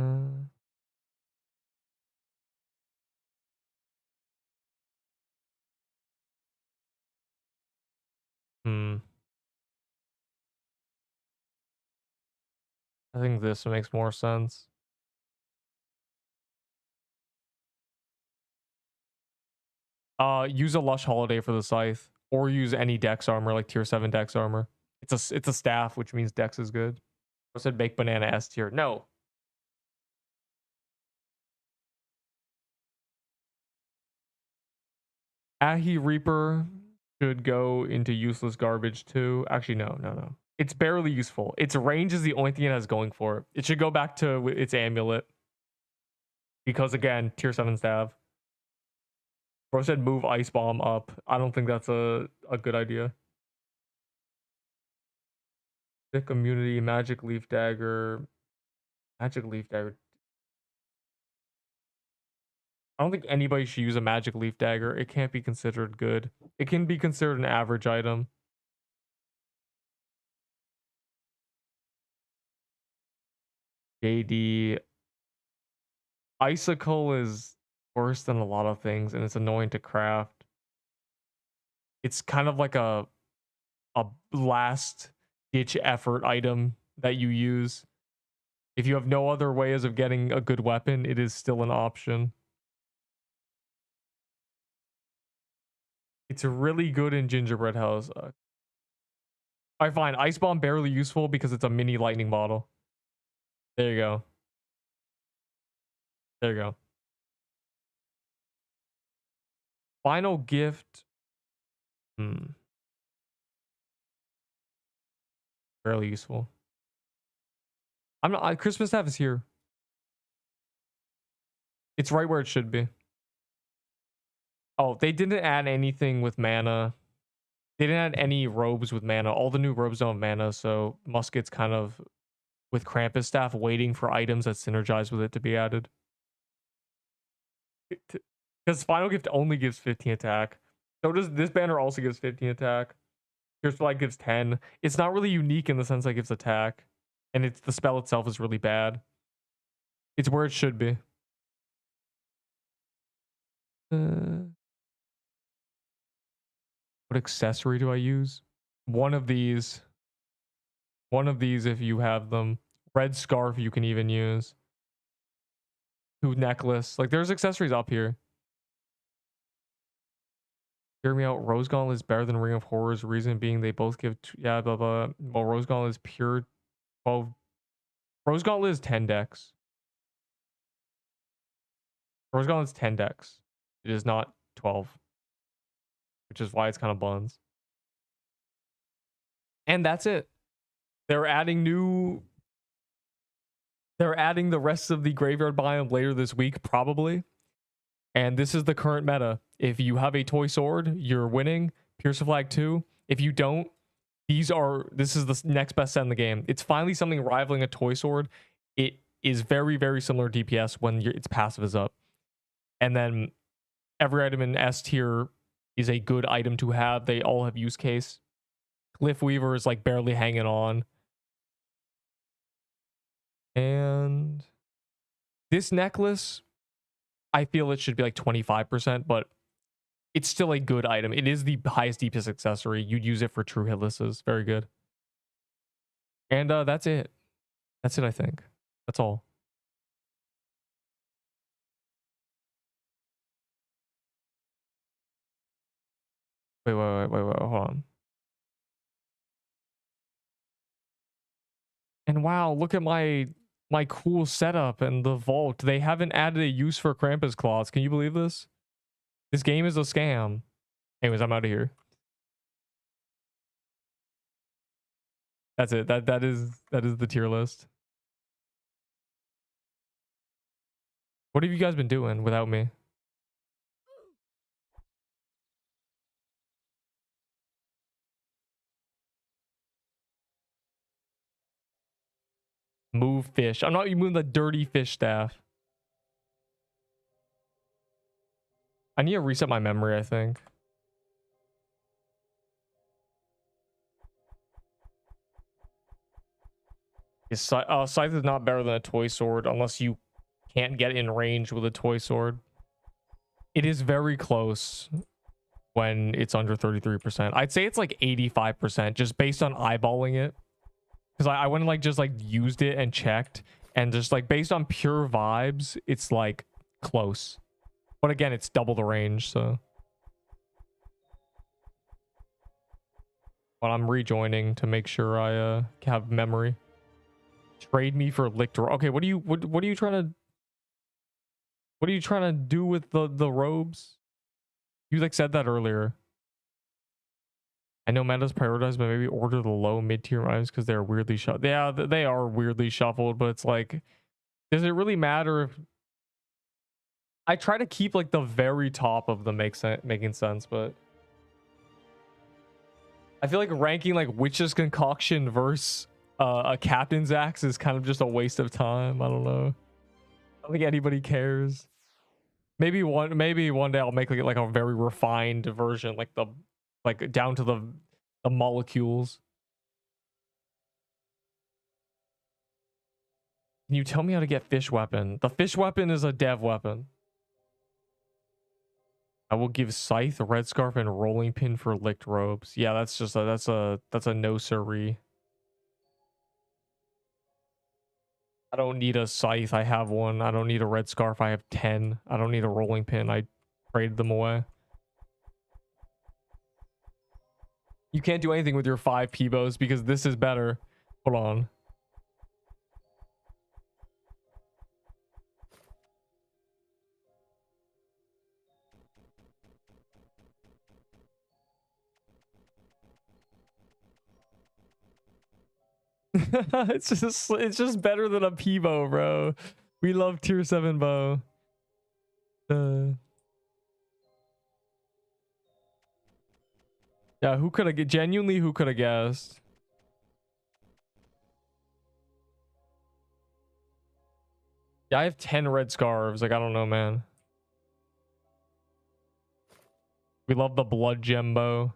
think this makes more sense. Use a Lush Holiday for the Scythe, or use any Dex armor like tier 7 Dex armor. It's a staff, which means Dex is good. I said make banana S tier. No. Ahi Reaper should go into useless garbage too. Actually, no. It's barely useful. Its range is the only thing it has going for it. It should go back to its amulet. Because again, tier 7 staff. Bro said move Ice Bomb up. I don't think that's a good idea. Thick Immunity, Magic Leaf Dagger. Magic Leaf Dagger. I don't think anybody should use a Magic Leaf Dagger. It can't be considered good. It can be considered an average item. JD. Icicle is worse than a lot of things, and it's annoying to craft. It's kind of like a last ditch effort item that you use. If you have no other ways of getting a good weapon, it is still an option. It's really good in Gingerbread House. I find Ice Bomb barely useful because it's a mini lightning bottle. There you go. There you go. Final gift. Barely useful. I'm not. Christmas staff is here. It's right where it should be. Oh, they didn't add anything with mana. They didn't add any robes with mana. All the new robes don't have mana, so musket's kind of with Krampus staff waiting for items that synergize with it to be added. Because Final Gift only gives 15 attack. So does this banner also gives 15 attack. Here's Flag gives 10. It's not really unique in the sense that it gives attack. And it's the spell itself is really bad. It's where it should be. What accessory do I use? One of these. One of these if you have them. Red scarf you can even use. Two necklace. Like there's accessories up here. Hear me out. Rose Gauntlet is better than Ring of Horrors. Reason being they both give... yeah, blah, blah. Well, Rose Gauntlet is pure Well, Post-gauntlet is 10 decks. Post-gauntlet's 10 decks. It is not 12. Which is why it's kind of buns. And that's it. They're adding the rest of the graveyard biome later this week, probably. And this is the current meta. If you have a toy sword, you're winning. Pierce the Flag 2. If you don't, this is the next best set in the game. It's finally something rivaling a toy sword. It is very, very similar to DPS when its passive is up. And then every item in S tier is a good item to have. They all have use case. Cliff Weaver is like barely hanging on. And this necklace, I feel it should be like 25%, but it's still a good item. It is the highest DPS accessory. You'd use it for true hitlesses. Very good. And that's it. That's it, I think. That's all. Wait, hold on. And wow, look at my cool setup and the vault. They haven't added a use for Krampus claws. Can you believe this? This game is a scam. Anyways, I'm out of here. That's it. That is the tier list. What have you guys been doing without me? Move fish. I'm not moving the dirty fish staff. I need to reset my memory, I think. Scythe is not better than a toy sword unless you can't get in range with a toy sword. It is very close when it's under 33%. I'd say it's like 85% just based on eyeballing it. Because I went and like just like used it and checked, and just like based on pure vibes, it's like close. But again, it's double the range, so. But I'm rejoining to make sure I have memory. Trade me for Lictor. Okay, what are you trying to do with the robes? You like said that earlier. I know meta's prioritized, but maybe order the low mid-tier items because they're weirdly shuffled. Yeah, they are weirdly shuffled, but it's like, does it really matter if I try to keep like the very top of them making sense, but I feel like ranking like Witch's Concoction versus a Captain's Axe is kind of just a waste of time. I don't know. I don't think anybody cares. Maybe one day I'll make like a very refined version, like down to the molecules. Can you tell me how to get fish weapon? The fish weapon is a dev weapon. I will give Scythe, Red Scarf, and Rolling Pin for licked robes. Yeah, that's just that's a no siree. I don't need a Scythe. I have one. I don't need a Red Scarf. I have 10. I don't need a Rolling Pin. I traded them away. You can't do anything with your 5 Peebos because this is better. Hold on. it's just better than a Peebo, bro. We love tier 7 bow. Yeah, who could have genuinely who could have guessed? Yeah, I have 10 red scarves. Like, I don't know, man. We love the blood gem bow.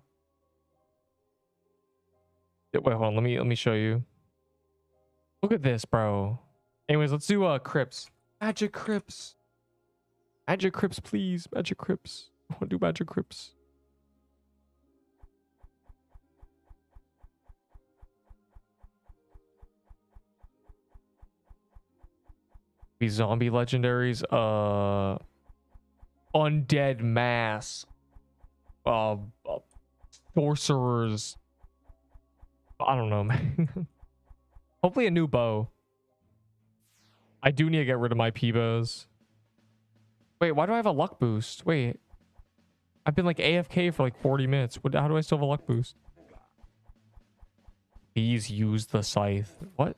Wait, hold on. Let me show you. Look at this, bro. Anyways, let's do crypts. Magic crypts. Magic crypts, please. Magic crypts. I want to do magic crypts. These zombie legendaries. Undead mass. Sorcerers. I don't know, man. Hopefully a new bow. I do need to get rid of my P-bows. Wait, why do I have a luck boost? Wait. I've been like AFK for like 40 minutes. How do I still have a luck boost? Please use the scythe. What?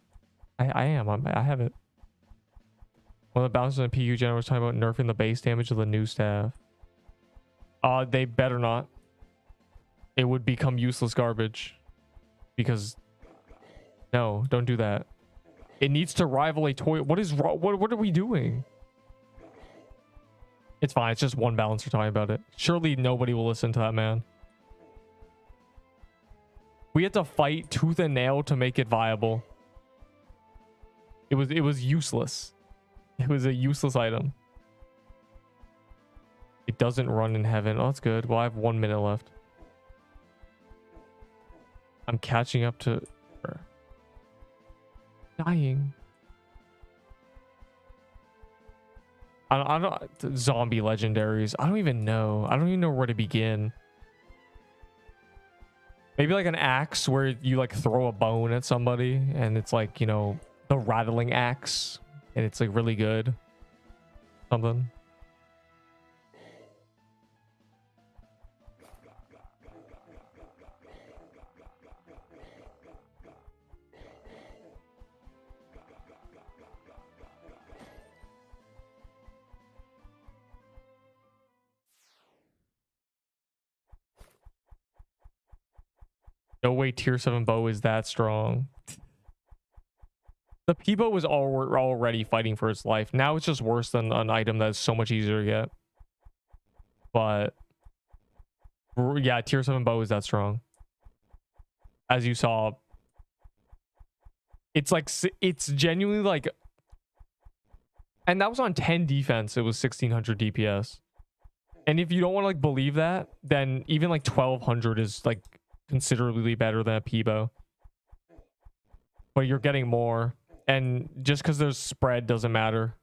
I have it. One of the bouncers in the PU general was talking about nerfing the base damage of the new staff. They better not. It would become useless garbage. Because no, don't do that. It needs to rival a toy. What is wrong? What are we doing? It's fine. It's just one balancer talking about it. Surely nobody will listen to that man. We had to fight tooth and nail to make it viable. It was useless. It was a useless item. It doesn't run in heaven. Oh, that's good. Well, I have 1 minute left. I'm catching up to her. Dying. I don't zombie legendaries. I don't even know. I don't even know where to begin. Maybe like an axe where you like throw a bone at somebody and it's like, you know, the rattling axe and it's like really good. Something. No way tier 7 bow is that strong. The P-bow was already fighting for its life. Now it's just worse than an item that's so much easier to get. But yeah, tier 7 bow is that strong. As you saw, it's like, it's genuinely like, and that was on 10 defense. It was 1600 DPS. And if you don't want to like believe that, then even like 1200 is like considerably better than a P-bow. But you're getting more. And just because there's spread doesn't matter.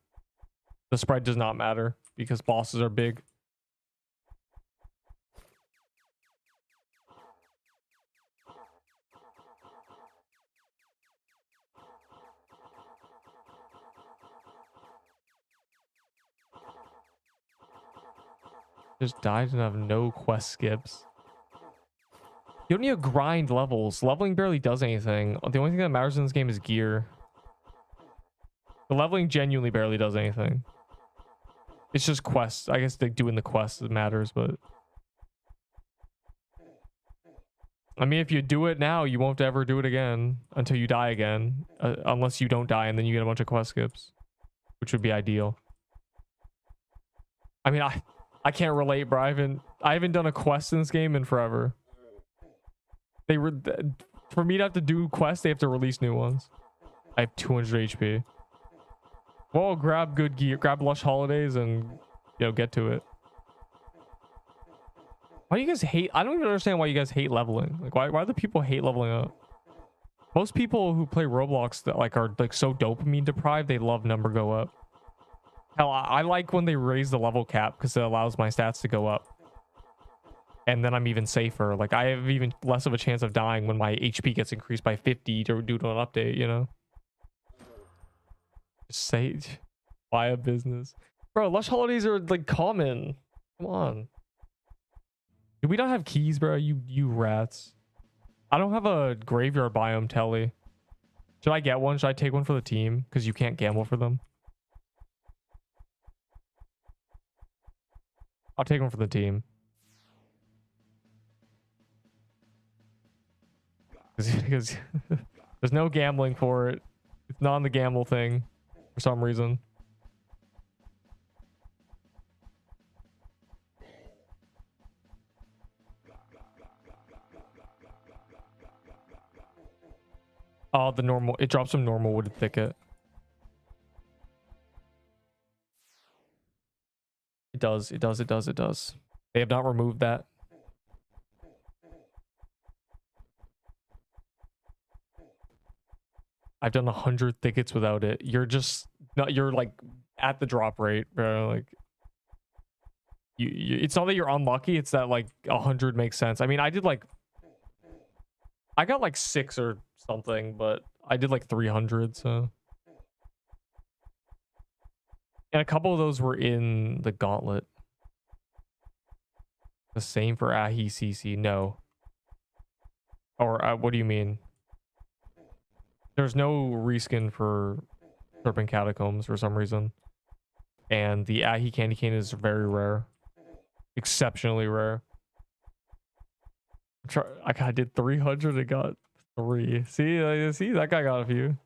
The spread does not matter because bosses are big. Just died and have no quest skips. You don't need to grind levels. Leveling barely does anything. The only thing that matters in this game is gear. The leveling genuinely barely does anything. It's just quests. I guess like doing the quests that matters, but I mean, if you do it now, you won't ever do it again until you die again, unless you don't die and then you get a bunch of quest skips, which would be ideal. I mean, I can't relate, bro. I haven't done a quest in this game in forever. For me to have to do quests, they have to release new ones. I have 200 HP. Well, grab good gear, grab Lush Holidays, and you know, get to it. Why do you guys hate? I don't even understand why you guys hate leveling. Like, why do people hate leveling up? Most people who play Roblox that like are like so dopamine deprived, they love number go up. Hell, I like when they raise the level cap because it allows my stats to go up. And then I'm even safer. Like, I have even less of a chance of dying when my HP gets increased by 50 due to an update, you know? Just say, buy a business. Bro, Lush Holidays are, like, common. Come on. Do we not have keys, bro? You rats. I don't have a graveyard biome telly. Should I get one? Should I take one for the team? Because you can't gamble for them. I'll take one for the team. Because there's no gambling for it. It's not on the gamble thing for some reason. Oh, the normal. It drops some normal wooded thicket. It does. It does. It does. It does. They have not removed that. I've done 100 thickets without it. You're just not. You're like at the drop rate, bro. Like you it's not that you're unlucky. It's that like 100 makes sense. I mean, I got like 6 or something, but I did like 300, so. And a couple of those were in the gauntlet. The same for Ahi CC. No. Or what do you mean? There's no reskin for Serpent Catacombs for some reason. And the Ahi Candy Cane is very rare. Exceptionally rare. I did 300 and got 3. See, see, that guy got a few.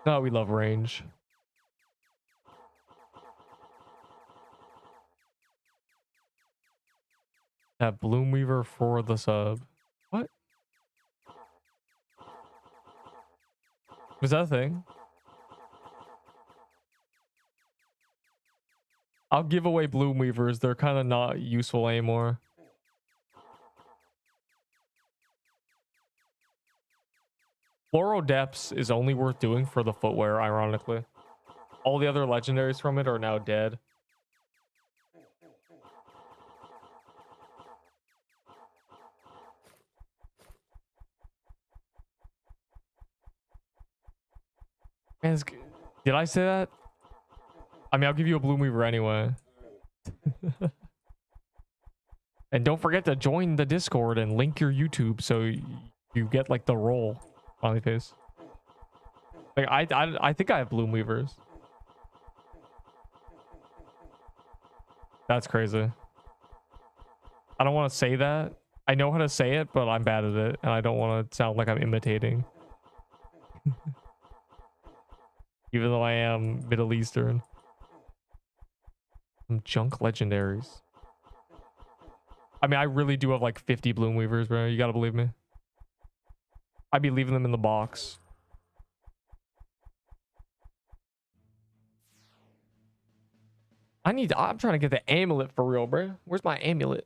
No, we love range. That Bloom Weaver for the sub. What? Was that a thing? I'll give away Bloom Weavers. They're kind of not useful anymore. Floral Depths is only worth doing for the footwear, ironically. All the other legendaries from it are now dead. Man, did I say that? I mean, I'll give you a Bloom Weaver anyway. And don't forget to join the Discord and link your YouTube so you get like the roll on the face. Like I think I have Bloom Weavers. That's crazy. I don't want to say that. I know how to say it, but I'm bad at it, and I don't want to sound like I'm imitating. Even though I am Middle Eastern. Some junk legendaries. I mean, I really do have like 50 Bloom Weavers, bro. You gotta believe me. I'd be leaving them in the box. I'm trying to get the amulet for real, bro. Where's my amulet?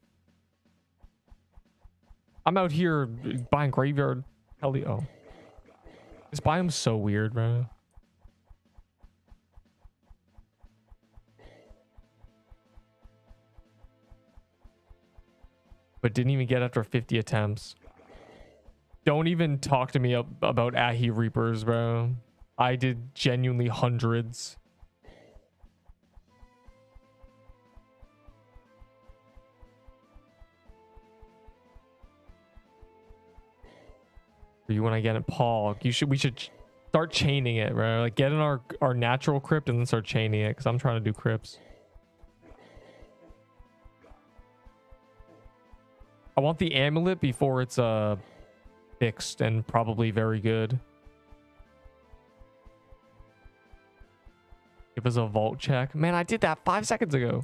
I'm out here buying graveyard. Oh. This biome's so weird, bro. But didn't even get after 50 attempts. Don't even talk to me about Ahi Reapers, bro. I did genuinely hundreds. For you when I get it, Paul, we should start chaining it, bro. Like get in our natural crypt and then start chaining it, because I'm trying to do crypts. I want the amulet before it's fixed and probably very good. Give us a vault check. Man, I did that 5 seconds ago.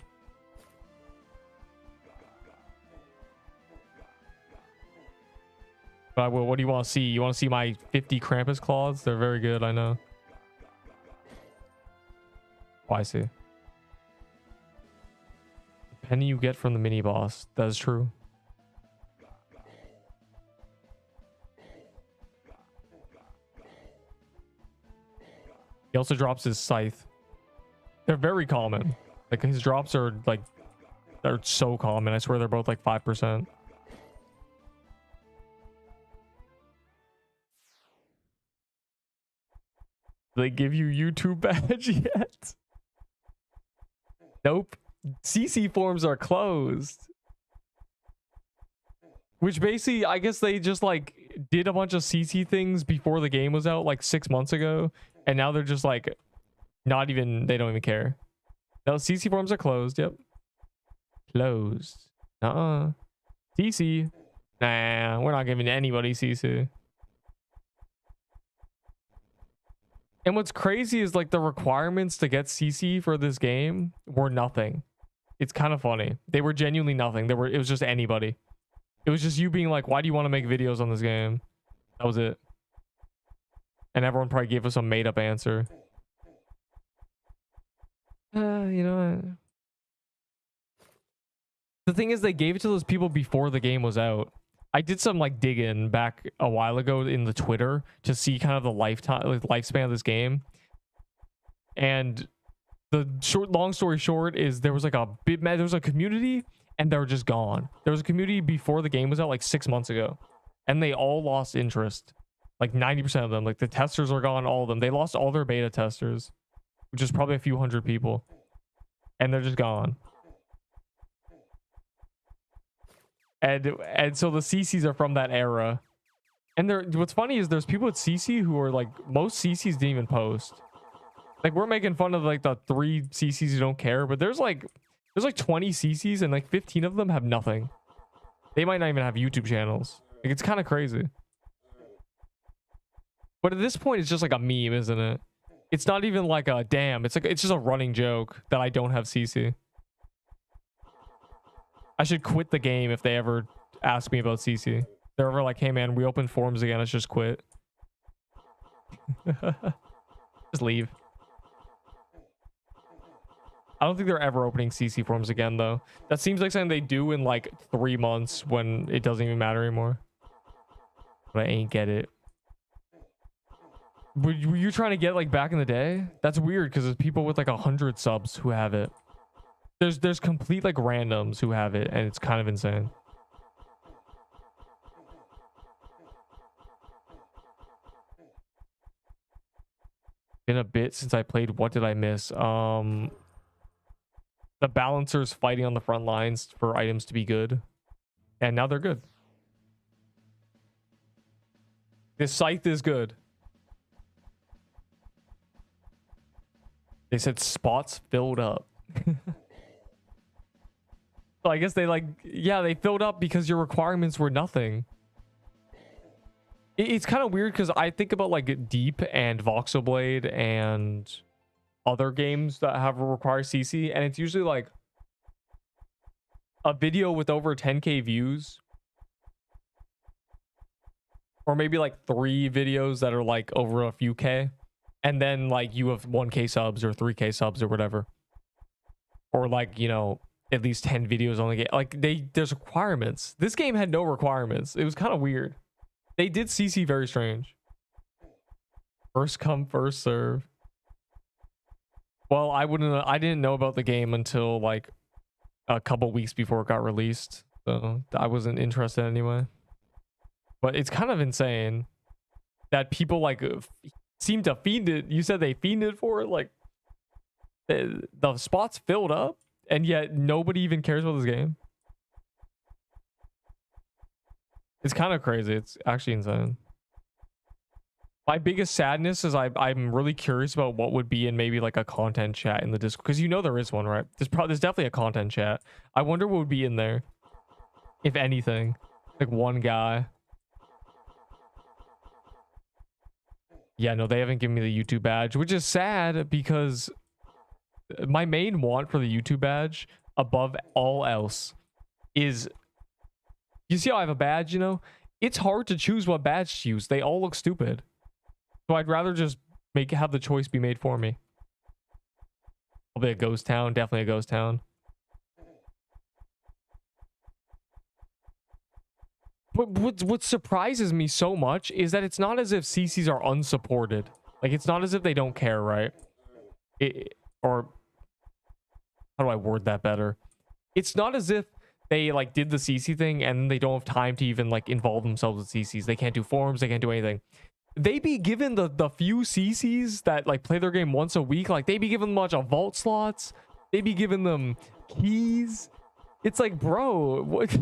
But what do you want to see? You want to see my 50 Krampus claws? They're very good, I know. Oh, I see. The penny you get from the mini boss. That is true. He also drops his scythe. They're very common. Like his drops are like, they're so common. I swear they're both like 5%. Do they give you YouTube badge yet? Nope. CC forms are closed. Which basically, I guess they just like did a bunch of CC things before the game was out like 6 months ago. And now they're just like, not even, they don't even care. No, CC forms are closed. Yep. Closed. CC. Nah, we're not giving anybody CC. And what's crazy is like the requirements to get CC for this game were nothing. It's kind of funny. They were genuinely nothing. It was just anybody. It was just you being like, why do you want to make videos on this game? That was it. And everyone probably gave us a made up answer. You know, the thing is they gave it to those people before the game was out. I did some like digging back a while ago in the Twitter to see kind of the lifespan of this game. And long story short is there was like a bit, there was a community and they were just gone. There was a community before the game was out like 6 months ago, and they all lost interest. Like 90% of them, like the testers are gone, all of them. They lost all their beta testers, which is probably a few hundred people, and they're just gone. And so the CCs are from that era. And what's funny is there's people at CC who are like, most CCs didn't even post. Like, we're making fun of like the 3 CCs who don't care, but there's like 20 CCs and like 15 of them have nothing. They might not even have YouTube channels. Like, it's kind of crazy. But at this point, it's just like a meme, isn't it? It's not even like a damn. It's just a running joke that I don't have CC. I should quit the game if they ever ask me about CC. They're ever like, hey man, we opened forums again, let's just quit. Just leave. I don't think they're ever opening CC forums again though. That seems like something they do in like 3 months when it doesn't even matter anymore. But I ain't get it. Were you trying to get like back in the day? That's weird because there's people with like 100 subs who have it. There's complete like randoms who have it, and it's kind of insane. Been a bit since I played. What did I miss? The balancers fighting on the front lines for items to be good, and now they're good. This scythe is good. They said spots filled up. So I guess they like, yeah, they filled up because your requirements were nothing. It's kind of weird because I think about like Deep and Voxelblade and other games that have require CC, and it's usually like a video with over 10k views, or maybe like 3 videos that are like over a few k, and then like you have 1k subs or 3k subs or whatever, or like, you know, at least 10 videos on the game. Like there's requirements. This game had no requirements. It was kind of weird. They did CC very strange. First come, first serve. Well, I didn't know about the game until like a couple weeks before it got released, so I wasn't interested anyway. But it's kind of insane that people like seem to fiend it. You said they fiended for it. Like the spots filled up, and yet nobody even cares about this game. It's kind of crazy. It's actually insane. My biggest sadness is I'm really curious about what would be in maybe like a content chat in the Discord, because you know there is one, right? There's definitely a content chat. I wonder what would be in there, if anything. Like one guy. Yeah, no, they haven't given me the YouTube badge, which is sad because my main want for the YouTube badge above all else is, you see how I have a badge, you know? It's hard to choose what badge to use. They all look stupid. So I'd rather just have the choice be made for me. Probably a ghost town, definitely a ghost town. But what surprises me so much is that it's not as if CCs are unsupported. Like, it's not as if they don't care, right? Or how do I word that better? It's not as if they like did the CC thing and they don't have time to even like involve themselves with CCs. They can't do forums, they can't do anything. They be given the few CCs that like play their game once a week, like they be giving them a bunch of vault slots, they be giving them keys. It's like, bro, what?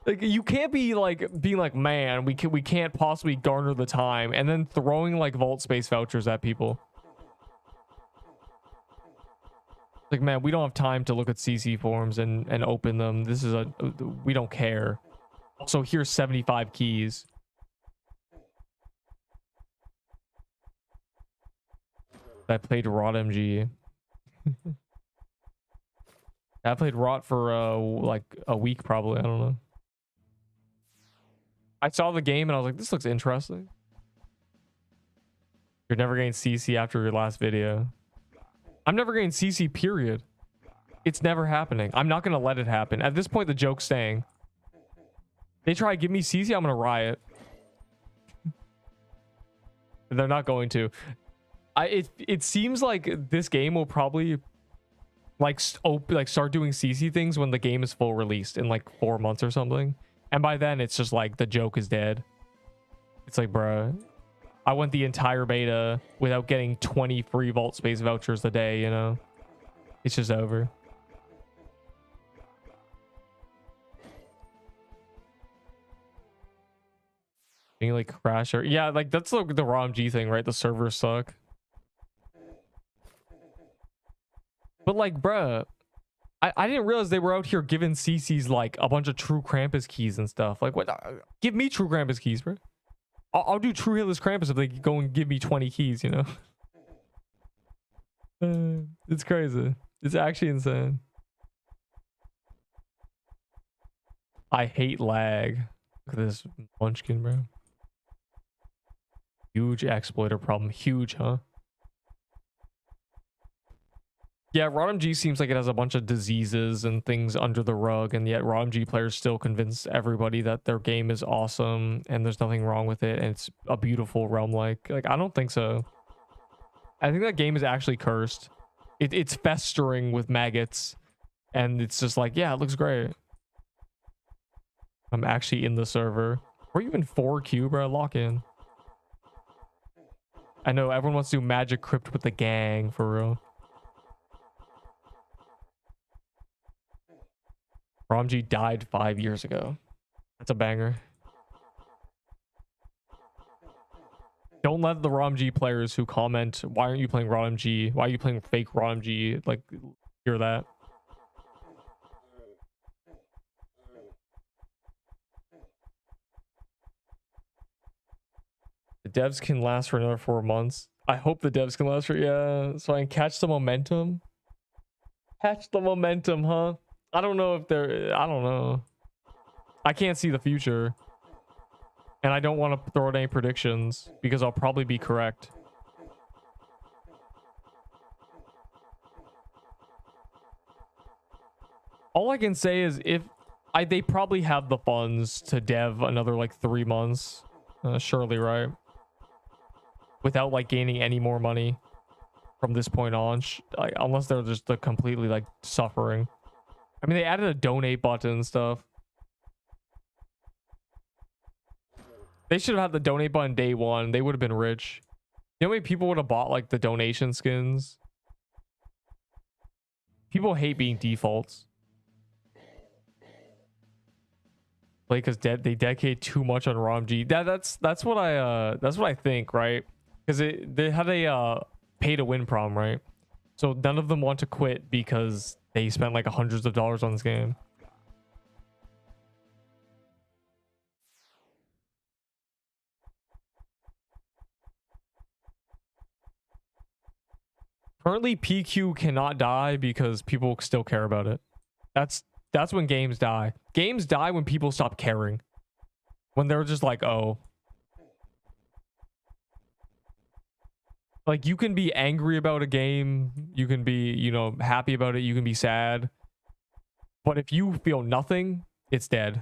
Like, you can't be like being like, man, we can't possibly garner the time, and then throwing like vault space vouchers at people. Like, man, we don't have time to look at CC forums and open them. This is we don't care. Also, here's 75 keys. I played Rot MG. I played Rot for like a week probably. I don't know. I saw the game and I was like, this looks interesting. You're never getting CC after your last video. I'm never getting CC, period. It's never happening. I'm not going to let it happen. At this point, the joke's staying. They try to give me CC, I'm going to riot. They're not going to. It seems like this game will probably like start doing CC things when the game is full released in like 4 months or something, and by then it's just like the joke is dead. It's like, bruh, I went the entire beta without getting 20 free vault space vouchers a day, you know? It's just over. Being like crasher. Yeah, like that's like the ROMG thing, right? The servers suck. But like, bruh, I didn't realize they were out here giving CCs like a bunch of true Krampus keys and stuff. Like, what? Give me true Krampus keys, bro. I'll do true hitless Krampus if they go and give me 20 keys, you know? It's crazy. It's actually insane. I hate lag. Look at this munchkin, bro. Huge exploiter problem. Huge, huh? Yeah, ROMG seems like it has a bunch of diseases and things under the rug, and yet ROMG players still convince everybody that their game is awesome and there's nothing wrong with it and it's a beautiful realm. Like I don't think so. I think that game is actually cursed. It's festering with maggots, and it's just like, yeah, it looks great. I'm actually in the server. We're even 4Q, bro. Lock in. I know everyone wants to do magic crypt with the gang for real. ROMG died 5 years ago. That's a banger. Don't let the ROMG players who comment, why aren't you playing ROMG? Why are you playing fake ROMG? Like, hear that. The devs can last for another 4 months. I hope the devs can last for, yeah, so I can catch the momentum. Catch the momentum, huh? I don't know if they're, I don't know. I can't see the future. And I don't want to throw out any predictions because I'll probably be correct. All I can say is they probably have the funds to dev another like 3 months. Surely, right? Without like gaining any more money from this point on. Unless they're just completely like suffering. I mean, they added a donate button and stuff. They should have had the donate button day one. They would have been rich. You know how many people would have bought like the donation skins? People hate being defaults. Like, because they dedicate too much on ROMG. That's what I think, right? Because they had a pay to win problem, right? So none of them want to quit because they spent like hundreds of dollars on this game. Currently, PQ cannot die because people still care about it. That's when games die. Games die when people stop caring. When they're just like, oh. Like, you can be angry about a game. You can be, you know, happy about it. You can be sad. But if you feel nothing, it's dead.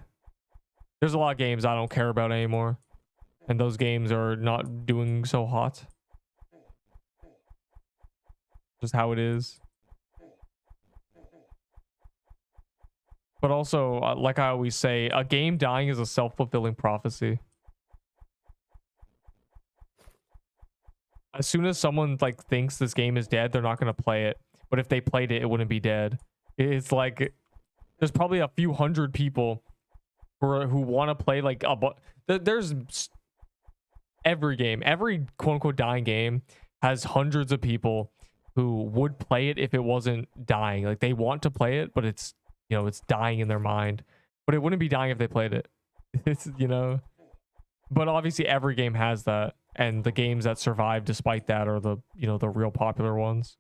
There's a lot of games I don't care about anymore. And those games are not doing so hot. Just how it is. But also, like I always say, a game dying is a self-fulfilling prophecy. As soon as someone like thinks this game is dead, they're not going to play it. But if they played it, it wouldn't be dead. It's like there's probably a few hundred people who want to play like there's every game, every quote unquote dying game has hundreds of people who would play it if it wasn't dying. Like, they want to play it, but it's, you know, it's dying in their mind. But it wouldn't be dying if they played it. It's, you know. But obviously every game has that, and the games that survive despite that are the, you know, the real popular ones.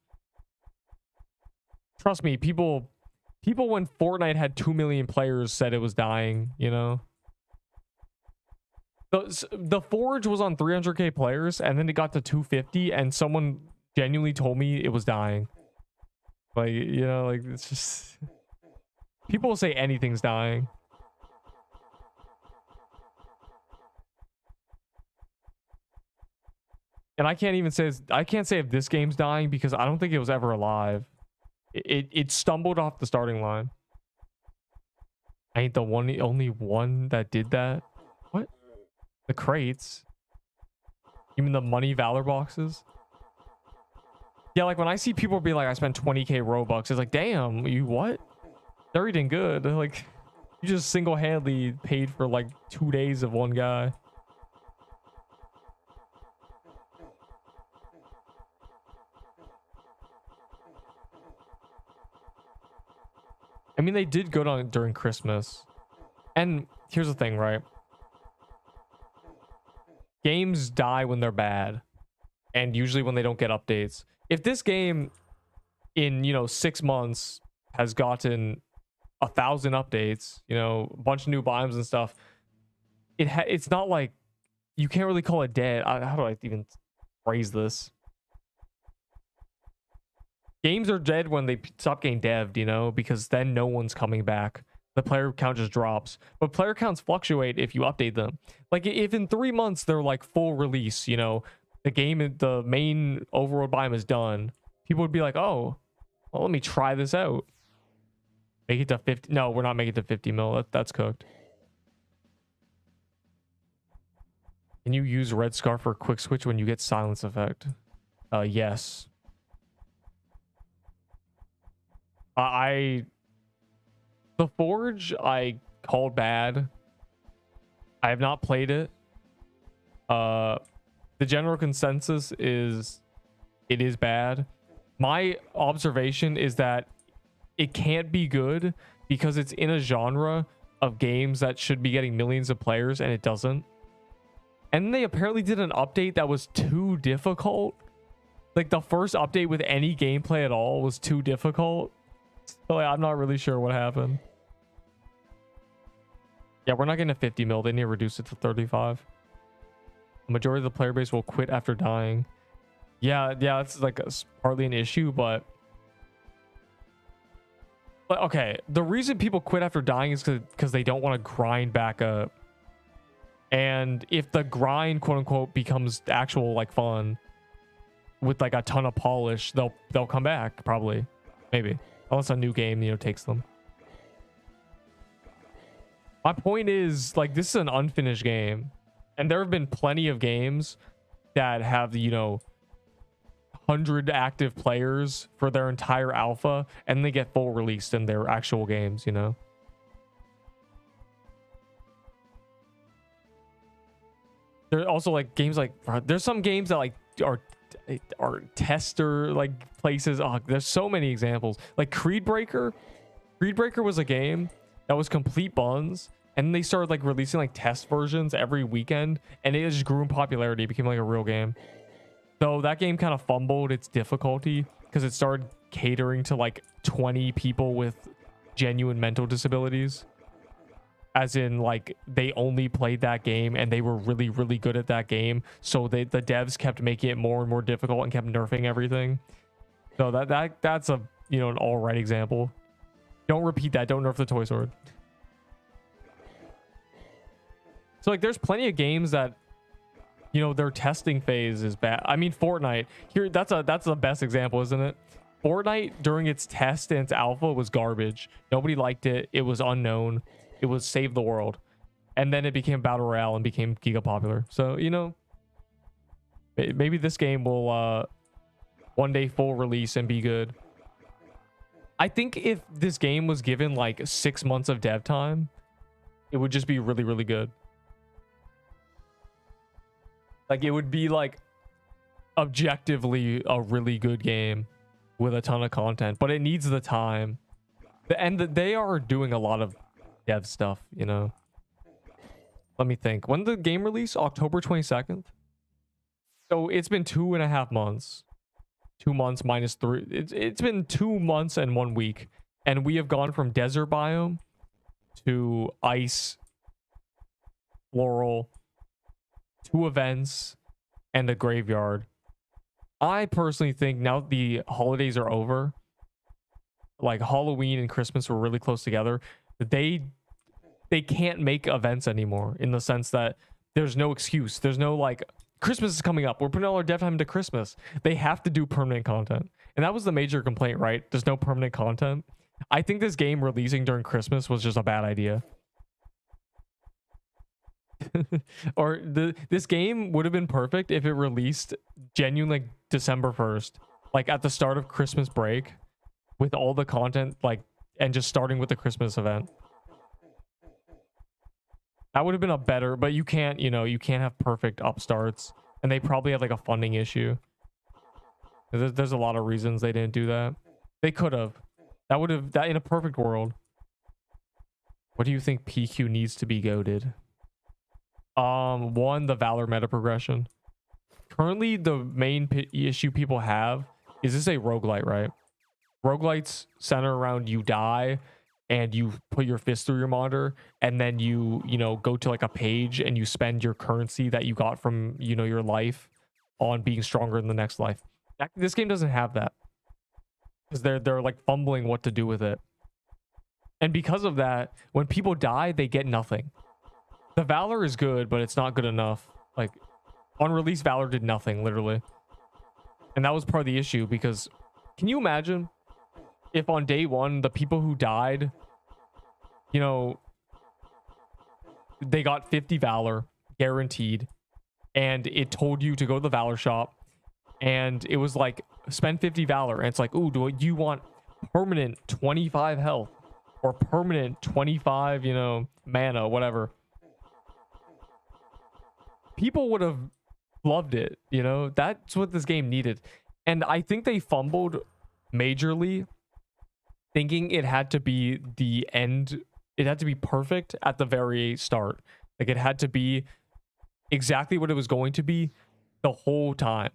Trust me, people when Fortnite had 2 million players said it was dying, you know. The Forge was on 300k players, and then it got to 250, and someone genuinely told me it was dying. Like, you know, like, it's just, people will say anything's dying. And I can't even say I can't say if this game's dying because I don't think it was ever alive. It stumbled off the starting line. I ain't the only one that did that. What? The crates? You mean the money valor boxes? Yeah, like when I see people be like, I spent 20k Robux, it's like, damn, you what? They're eating good. Like, you just single-handedly paid for like 2 days of one guy. I mean, they did good on it during Christmas. And here's the thing, right? Games die when they're bad. And usually when they don't get updates. If this game in, 6 months has gotten 1,000 updates, a bunch of new biomes and stuff, it's not like you can't really call it dead. How do I even phrase this? Games are dead when they stop getting dev'd, because then no one's coming back. The player count just drops. But player counts fluctuate if you update them. Like, if in 3 months they're like full release, the main overworld biome is done, people would be like, oh, well, let me try this out. Make it to 50. No, we're not making it to 50 mil. That's cooked. Can you use red scarf for quick switch when you get silence effect? Yes. The Forge I called bad. I have not played it. The general consensus is it is bad. My observation is that it can't be good because it's in a genre of games that should be getting millions of players and it doesn't. And they apparently did an update that was too difficult. Like, the first update with any gameplay at all was too difficult. So I'm not really sure what happened. Yeah, we're not getting to 50 mil. They need to reduce it to 35. The majority of the player base will quit after dying. Yeah, it's like partly an issue, but okay, the reason people quit after dying is because they don't want to grind back up. And if the grind, quote unquote, becomes actual like fun with like a ton of polish, they'll come back probably, maybe, unless a new game takes them. My point is, like, this is an unfinished game, and there have been plenty of games that have 100 active players for their entire alpha, and they get full released in their actual games. There's also like games like there's some games that like are tester like places. Oh, there's so many examples. Like Creed Breaker was a game that was complete buns, and they started like releasing like test versions every weekend, and it just grew in popularity. It became like a real game. So that game kind of fumbled its difficulty because it started catering to like 20 people with genuine mental disabilities. As in, like, they only played that game and they were really, really good at that game. So the devs kept making it more and more difficult and kept nerfing everything. So that's a an all right example. Don't repeat that. Don't nerf the toy sword. So like, there's plenty of games that their testing phase is bad. I mean, Fortnite here. That's the best example, isn't it? Fortnite during its test and its alpha was garbage. Nobody liked it. It was unknown. It was save the world, and then it became battle royale and became giga popular. So maybe this game will one day full release and be good. I think if this game was given like 6 months of dev time, it would just be really, really good. Like, it would be like objectively a really good game with a ton of content, but it needs the time. And they are doing a lot of dev stuff. Let me think. When did the game release? October 22nd. So it's been 2.5 months. 2 months minus 3. It's been 2 months and 1 week, and we have gone from desert biome to ice, floral, 2 events, and a graveyard. I personally think now the holidays are over, like Halloween and Christmas were really close together, they can't make events anymore, in the sense that there's no excuse. There's no like Christmas is coming up. We're putting all our dev time into Christmas. They have to do permanent content. And that was the major complaint, right? There's no permanent content. I think this game releasing during Christmas was just a bad idea. Or this game would have been perfect if it released genuinely like December 1st, like at the start of Christmas break, with all the content, like, and just starting with the Christmas event. That would have been a better, but you can't, you know, you can't have perfect upstarts, and they probably had like a funding issue. There's a lot of reasons they didn't do that. They could have. That would have, that in a perfect world. What do you think PQ needs to be goated? One, the Valor meta progression. Currently, the main issue people have is this a roguelite, right? Roguelites center around you die and you put your fist through your monitor, and then you know, go to like a page and you spend your currency that you got from, you know, your life on being stronger in the next life. This game doesn't have that, because they're like fumbling what to do with it. And because of that, when people die, they get nothing. The Valor is good, but it's not good enough. Like, on release, Valor did nothing, literally. And that was part of the issue, because can you imagine if on day one, the people who died, you know, they got 50 Valor guaranteed, and it told you to go to the Valor shop, and it was like, spend 50 Valor, and it's like, ooh, do you want permanent 25 health or permanent 25, you know, mana, whatever. People would have loved it, you know. That's what this game needed. And I think they fumbled majorly, thinking it had to be the end, it had to be perfect at the very start. Like, it had to be exactly what it was going to be the whole time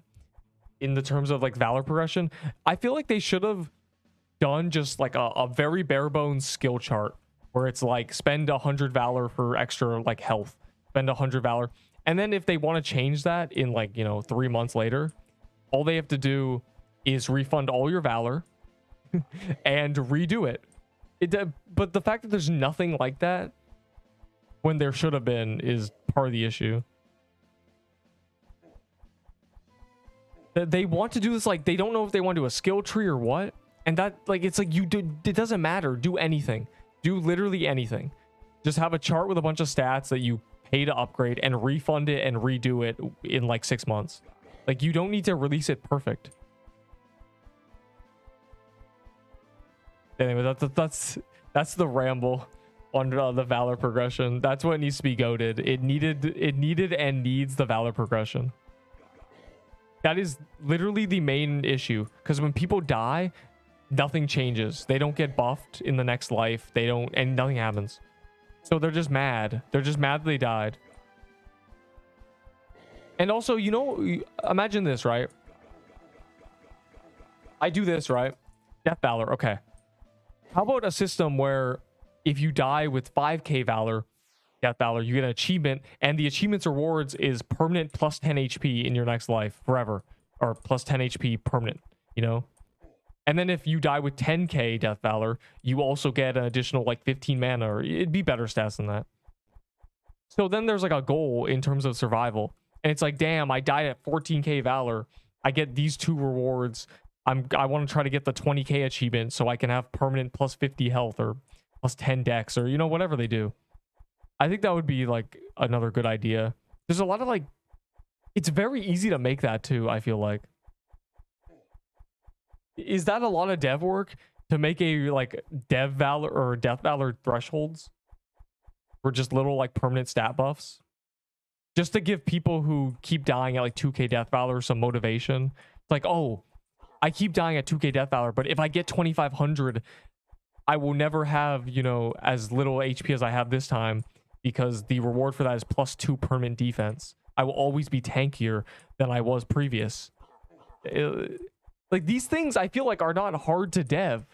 in the terms of like Valor progression. I feel like they should have done just like a very bare bones skill chart where it's like, spend 100 Valor for extra like health, spend 100 Valor. And then if they want to change that in like, you know, 3 months later, all they have to do is refund all your Valor and redo it. But the fact that there's nothing like that when there should have been is part of the issue. They want to do this, like, they don't know if they want to do a skill tree or what. And that, like, it's like, it doesn't matter. Do anything. Do literally anything. Just have a chart with a bunch of stats that you pay to upgrade and refund it and redo it in like 6 months. Like, you don't need to release it perfect. Anyway, that's the ramble on the Valor progression. That's what needs to be goated. It needed and needs the Valor progression. That is literally the main issue, because when people die, nothing changes. They don't get buffed in the next life. They don't, and nothing happens. So they're just mad. They're just mad that they died. And also, you know, imagine this, right? I do this, right? Deathvalor, okay. How about a system where if you die with 5k Valor, Deathvalor, you get an achievement, and the achievement's rewards is permanent plus 10 HP in your next life forever, or plus 10 HP permanent, you know? And then if you die with 10k Deathvalor, you also get an additional like 15 mana, or it'd be better stats than that. So then there's like a goal in terms of survival, and it's like, damn, I died at 14k Valor, I get these 2 rewards. I want to try to get the 20k achievement so I can have permanent plus 50 health or plus 10 dex, or, you know, whatever they do. I think that would be like another good idea. There's a lot of like, it's very easy to make that too, I feel like. Is that a lot of dev work to make a like dev Valor or Deathvalor thresholds for just little like permanent stat buffs? Just to give people who keep dying at like 2k Deathvalor some motivation. It's like, oh, I keep dying at 2k Deathvalor, but if I get 2500, I will never have, you know, as little HP as I have this time, because the reward for that is plus 2 permanent defense. I will always be tankier than I was previous. Like, these things I feel like are not hard to dev.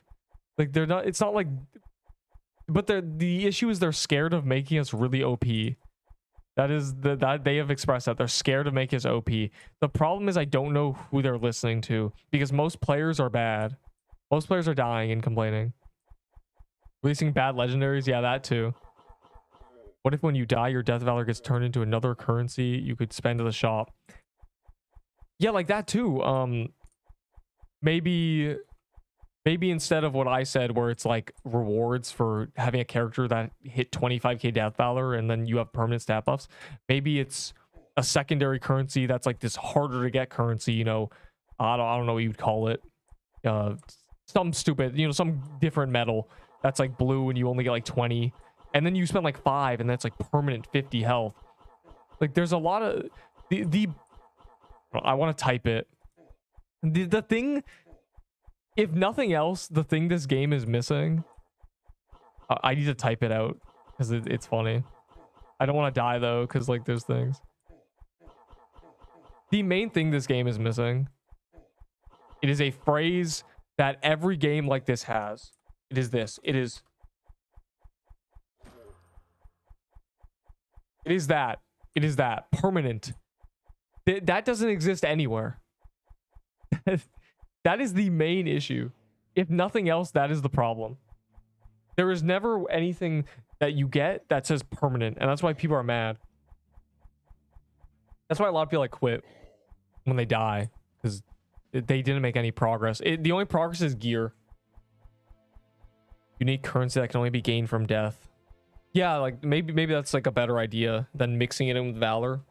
Like, they're not, it's not like, but the issue is they're scared of making us really OP. That is that they have expressed that they're scared of making us OP. The problem is I don't know who they're listening to, because most players are bad. Most players are dying and complaining. Releasing bad legendaries, yeah, that too. What if when you die, your Deathvalor gets turned into another currency you could spend at the shop? Yeah, like that too. Maybe instead of what I said, where it's like rewards for having a character that hit 25k Deathvalor and then you have permanent stat buffs, maybe it's a secondary currency that's like this harder to get currency, you know. I don't know what you'd call it. Some stupid, you know, some different metal that's like blue and you only get like 20. And then you spend like 5 and that's like permanent 50 health. Like there's a lot of the I want to type it. The thing, if nothing else, the thing this game is missing, I need to type it out because it's funny. I don't want to die though because like there's things. The main thing this game is missing, it is a phrase that every game like this has. It is this. It is that. It is that. Permanent. That doesn't exist anywhere. That is the main issue. If nothing else, that is the problem. There is never anything that you get that says permanent, and that's why people are mad. That's why a lot of people like quit when they die, because they didn't make any progress. The only progress is gear. Unique currency that can only be gained from death. Yeah, like maybe that's like a better idea than mixing it in with valor.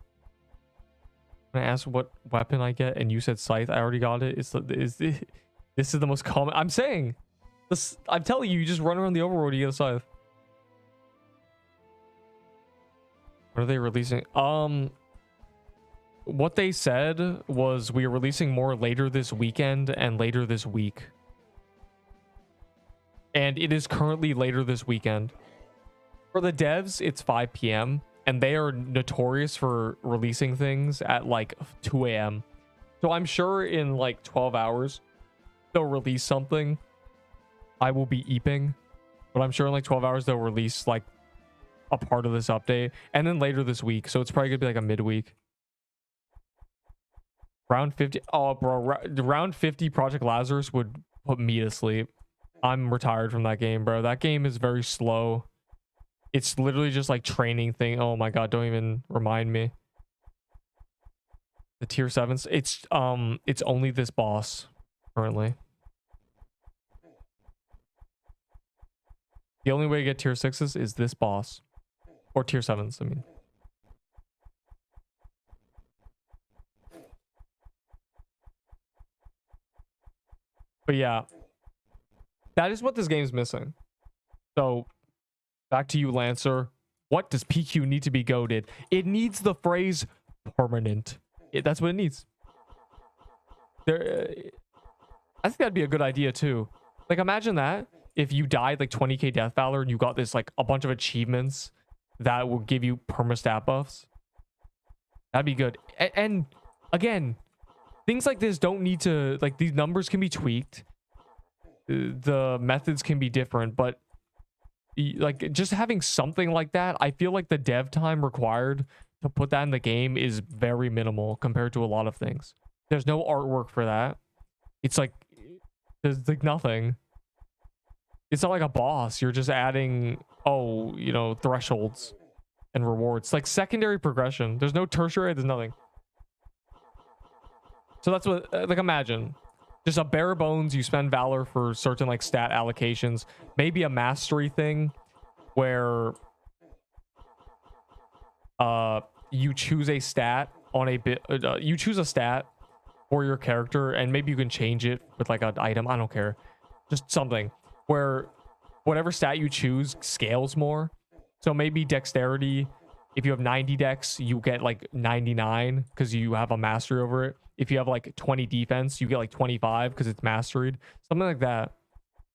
When I asked what weapon I get and you said scythe, I already got it. This is the most common. I'm saying this. I'm telling you, you just run around the overworld, you get a scythe. What are they releasing? What they said was we are releasing more later this weekend and later this week. And it is currently later this weekend. For the devs, it's 5 p.m. and they are notorious for releasing things at like 2 a.m. So I'm sure in like 12 hours, they'll release something. I will be eeping, but I'm sure in like 12 hours, they'll release like a part of this update. And then later this week. So it's probably gonna be like a midweek. Round 50. Oh, bro. Round 50 Project Lazarus would put me to sleep. I'm retired from that game, bro. That game is very slow. It's literally just like training thing. Oh my god, don't even remind me. The tier 7s. It's only this boss currently. The only way to get tier 6s is this boss. Or tier 7s, I mean. But yeah. That is what this game's missing. So back to you, Lancer. What does PQ need to be goated? It needs the phrase permanent. That's what it needs. I think that'd be a good idea too. Like imagine that if you died like 20k Deathvalor and you got this like a bunch of achievements that will give you perma stat buffs. That'd be good. And again, things like this don't need to, like, these numbers can be tweaked. The methods can be different, but like just having something like that, I feel like the dev time required to put that in the game is very minimal compared to a lot of things. There's no artwork for that. It's like there's like nothing. It's not like a boss. You're just adding, oh, you know, thresholds and rewards. Like secondary progression. There's no tertiary. There's nothing. So that's what, like, imagine just a bare bones. You spend valor for certain like stat allocations. Maybe a mastery thing where you choose a stat on a bit. You choose a stat for your character, and maybe you can change it with like an item. I don't care. Just something where whatever stat you choose scales more. So maybe dexterity. If you have 90 dex, you get like 99 because you have a mastery over it. If you have like 20 defense, you get like 25 because it's masteried. Something like that.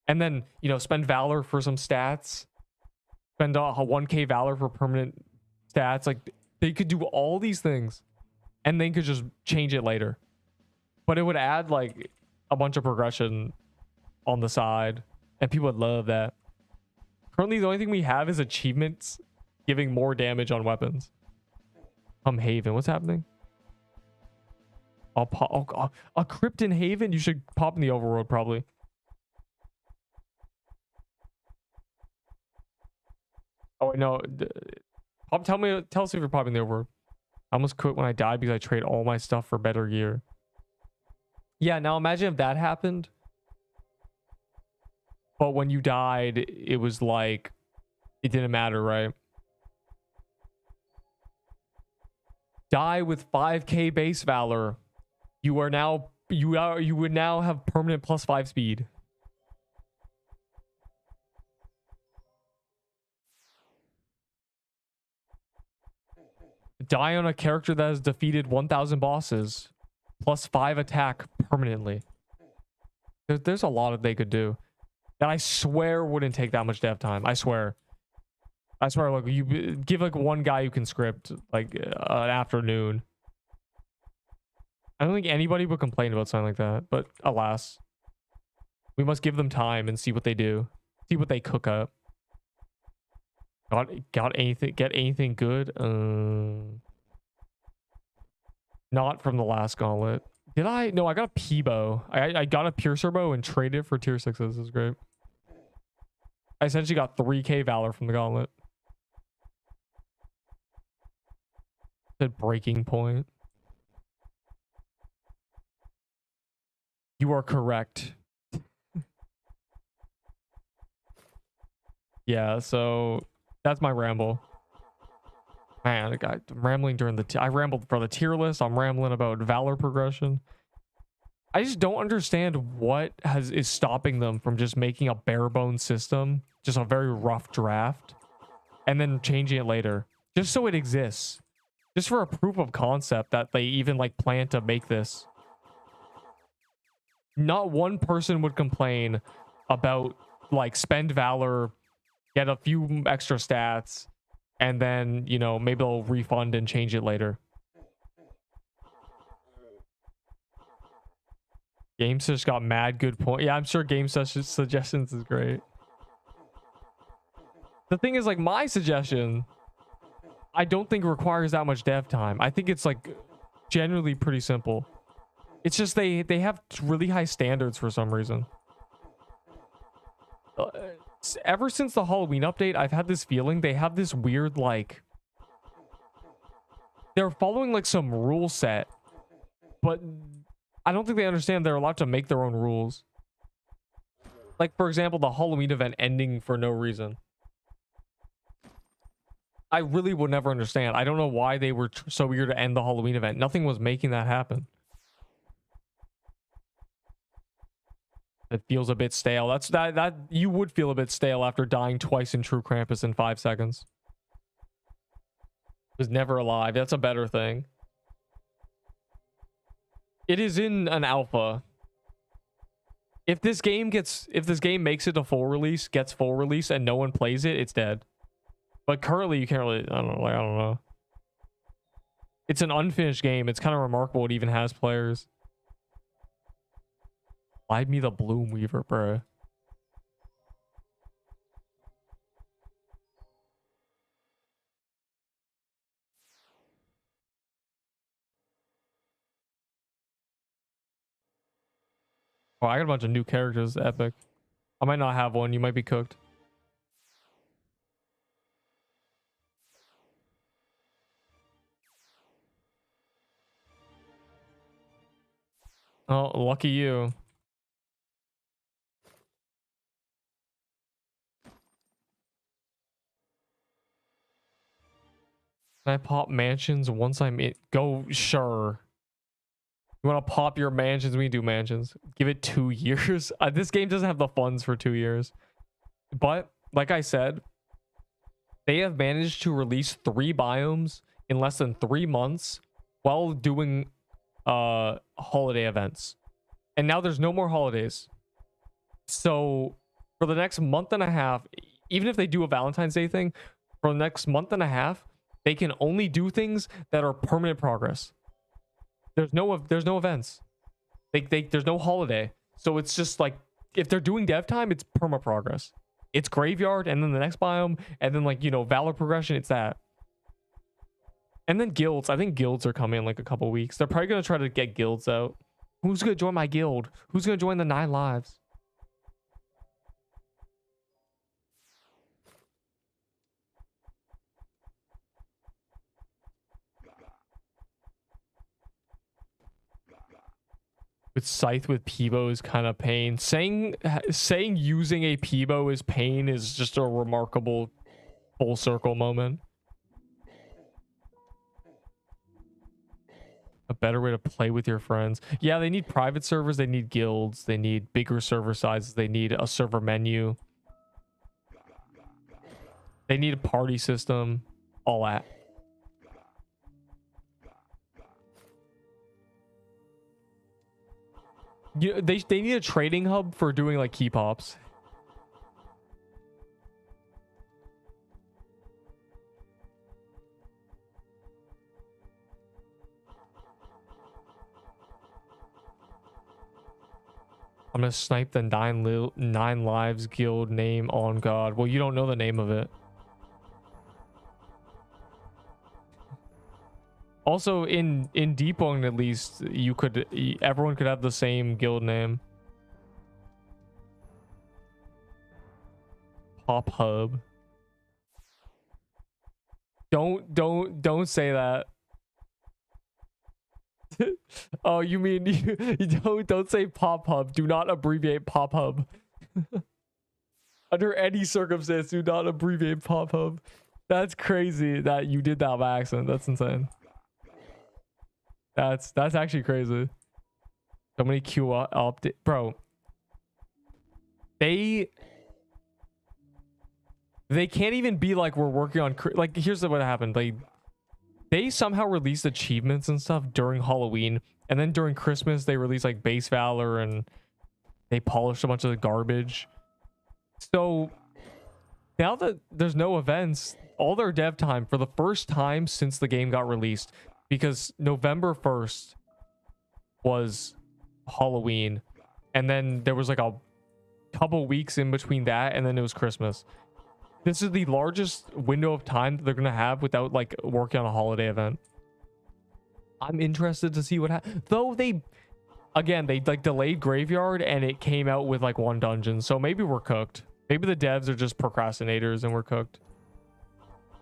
And then, you know, spend valor for some stats. Spend a 1k valor for permanent stats. Like, they could do all these things and they could just change it later. But it would add like a bunch of progression on the side, and people would love that. Currently, the only thing we have is achievements giving more damage on weapons. Haven, what's happening? I'll pop a crypt in Haven. You should pop in the overworld probably. Oh wait, no. Tell us if you're popping the overworld. I almost quit when I died because I trade all my stuff for better gear. Yeah, now imagine if that happened, but when you died, it was like it didn't matter, right? Die with 5k base valor. You would now have permanent +5 speed. Die on a character that has defeated 1000 bosses. +5 attack permanently. There's a lot that they could do. That I swear wouldn't take that much dev time. I swear. I swear, look, you give like one guy who can script like an afternoon. I don't think anybody would complain about something like that, but alas. We must give them time and see what they do. See what they cook up. Got anything? Get anything good? Not from the last gauntlet. Did I? No, I got a P-bow. I got a piercer bow and traded it for tier 6s. This is great. I essentially got 3k valor from the gauntlet. At breaking point. You are correct. Yeah, so that's my ramble. Man, I'm rambling during the... I rambled for the tier list. I'm rambling about valor progression. I just don't understand what is stopping them from just making a bare bones system, just a very rough draft, and then changing it later, just so it exists, just for a proof of concept that they even like plan to make this. Not one person would complain about like spend valor, get a few extra stats, and then, you know, maybe they'll refund and change it later. Game just got mad good point. Yeah, I'm sure game suggestions is great. The thing is, like, my suggestion, I don't think requires that much dev time. I think it's like generally pretty simple. It's just they have really high standards for some reason. Ever since the Halloween update, I've had this feeling they have this weird, like, they're following like some rule set, but I don't think they understand they're allowed to make their own rules. Like, for example, the Halloween event ending for no reason. I really would never understand. I don't know why they were so weird to end the Halloween event. Nothing was making that happen. It feels a bit stale. That you would feel a bit stale after dying twice in True Krampus in 5 seconds. Was never alive. That's a better thing. It is in an alpha. If this game makes it to full release, gets full release, and no one plays it, it's dead. But currently, you can't really. I don't know. It's an unfinished game. It's kind of remarkable it even has players. Slide me the Bloom Weaver, bro. Oh, I got a bunch of new characters. Epic. I might not have one. You might be cooked. Oh, lucky you. Can I pop mansions once I'm in? Go, sure. You want to pop your mansions? We do mansions. Give it 2 years. This game doesn't have the funds for 2 years. But, like I said, they have managed to release 3 biomes in less than 3 months while doing holiday events. And now there's no more holidays. So, for the next month and a half, even if they do a Valentine's Day thing, for the next month and a half, they can only do things that are permanent progress. There's no events. There's no holiday. So it's just like, if they're doing dev time, it's perma progress. It's graveyard, and then the next biome, and then, like, you know, valor progression, it's that. And then guilds. I think guilds are coming in like a couple weeks. They're probably gonna try to get guilds out. Who's gonna join my guild? Who's gonna join the 9 lives? with Scythe with Peebo is kind of pain. Saying using a Peebo is pain is just a remarkable full circle moment. A better way to play with your friends. Yeah, they need private servers, they need guilds, they need bigger server sizes, they need a server menu. They need a party system, all that. They need a trading hub for doing like key pops. I'm gonna snipe the nine lives guild name on God. Well, you don't know the name of it. Also, in Deepwoken, at least, everyone could have the same guild name. Pop hub. Don't say that. Oh, you mean you don't say pop hub. Do not abbreviate pop hub. Under any circumstance, do not abbreviate pop hub. That's crazy that you did that by accident. That's insane. That's actually crazy. So many Q update, bro. They can't even be like, we're working on like, here's what happened. Like, they somehow released achievements and stuff during Halloween, and then during Christmas they released like base valor and they polished a bunch of the garbage. So now that there's no events, all their dev time for the first time since the game got released, because November 1st was Halloween, and then there was like a couple weeks in between that, and then it was Christmas. This is the largest window of time that they're gonna have without like working on a holiday event. I'm interested to see what happens. Though they like delayed Graveyard and it came out with like one dungeon, so maybe we're cooked. Maybe the devs are just procrastinators and we're cooked.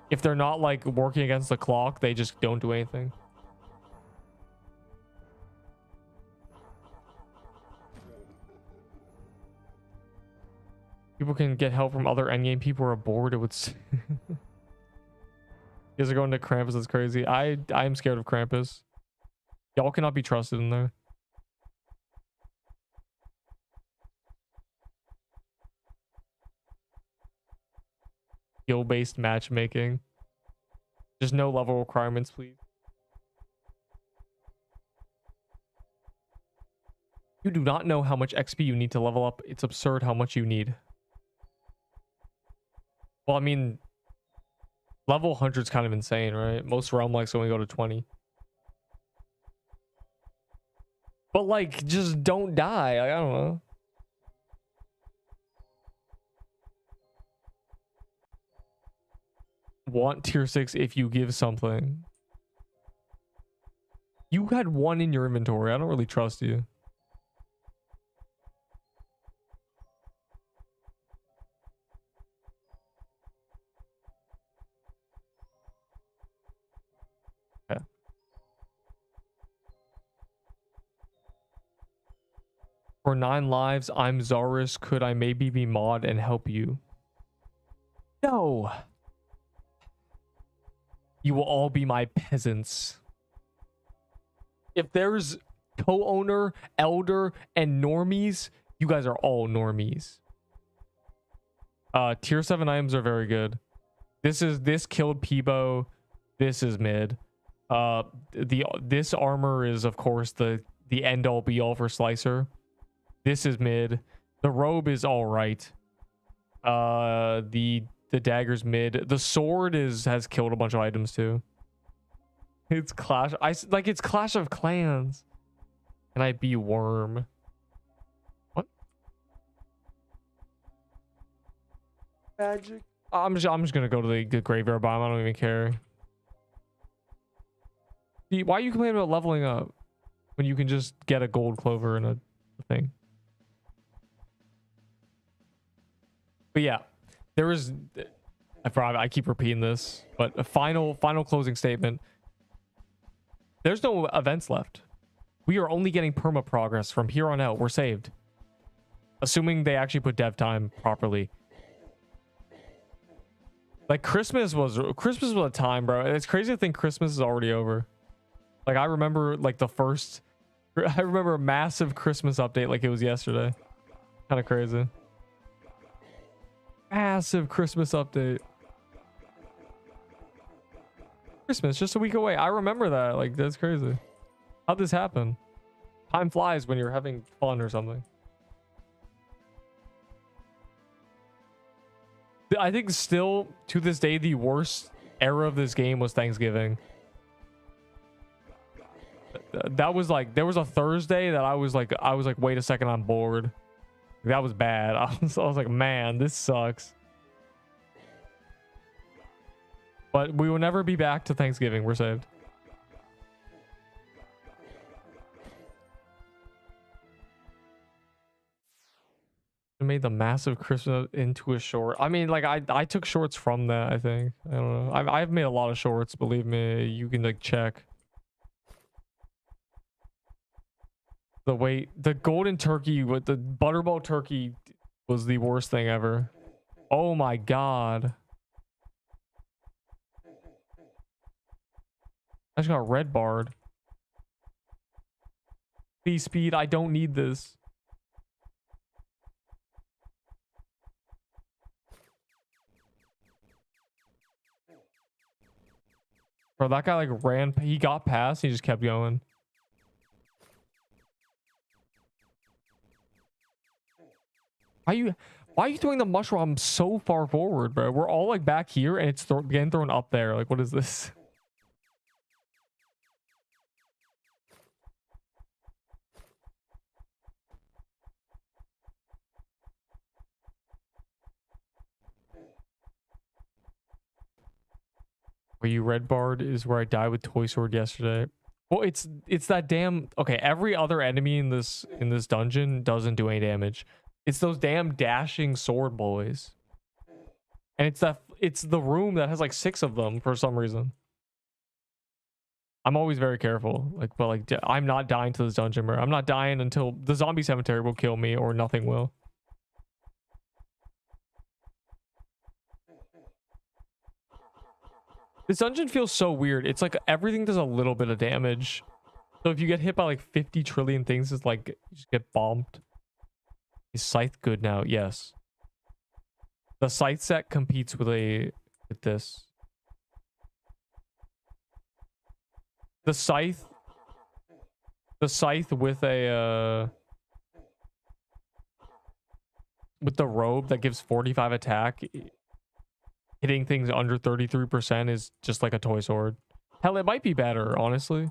If they're not like working against the clock, they just don't do anything. People can get help from other endgame people who are bored. It would. You guys are going to Krampus. That's crazy. I'm scared of Krampus. Y'all cannot be trusted in there. Skill-based matchmaking. Just no level requirements, please. You do not know how much XP you need to level up. It's absurd how much you need. Well, I mean, level 100 is kind of insane, right? Most realm likes only go to 20. But like, just don't die. Like, I don't know. Want tier 6 if you give something. You had one in your inventory. I don't really trust you. Okay. For 9 lives, I'm Zarus. Could I maybe be mod and help you? No. You will all be my peasants. If there's co-owner, elder, and normies, you guys are all normies. Tier 7 items are very good. This killed Peebo. This is mid. This armor is of course the end all be all for Slicer. This is mid. The robe is all right. The dagger's mid. The sword has killed a bunch of items too. It's it's Clash of Clans. Can I be worm? What? Magic. I'm just gonna go to the graveyard biome. I don't even care. Why are you complaining about leveling up when you can just get a gold clover and a thing? But yeah, there is. I keep repeating this, but a final closing statement. There's no events left. We are only getting perma progress from here on out. We're saved. Assuming they actually put dev time properly. Like Christmas was a time, bro. It's crazy to think Christmas is already over. Like I remember like I remember a massive Christmas update like it was yesterday. Kind of crazy. Massive Christmas update. Christmas just a week away. I remember that. Like that's crazy. How'd this happen? Time flies when you're having fun or something. I think still to this day the worst era of this game was Thanksgiving. That was like there was a Thursday that I was like wait a second, I'm bored. That was bad. I was like, man, this sucks. But we will never be back to Thanksgiving. We're saved. Made the massive Christmas into a short. I mean, like I took shorts from that. I think I don't know. I've made a lot of shorts. Believe me, you can like check. The golden turkey with the butterball turkey was the worst thing ever. Oh my god! I just got red barred. Please speed. I don't need this. Bro, that guy like ran. He got past. He just kept going. Why are you throwing the mushroom so far forward, bro? We're all like back here, and it's getting thrown up there. Like, what is this? Where you red barred is where I died with Toy Sword yesterday. Well, it's that damn okay. Every other enemy in this dungeon doesn't do any damage. It's those damn dashing sword boys, and it's the room that has like 6 of them for some reason. I'm always very careful, but I'm not dying to this dungeon, bro. I'm not dying until the zombie cemetery will kill me or nothing will. This dungeon feels so weird. It's like everything does a little bit of damage. So if you get hit by like 50 trillion things, it's like you just get bombed. Is Scythe good now? Yes. The Scythe set competes with this. The Scythe with a with the robe that gives 45 attack. Hitting things under 33% is just like a toy sword. Hell, it might be better, honestly.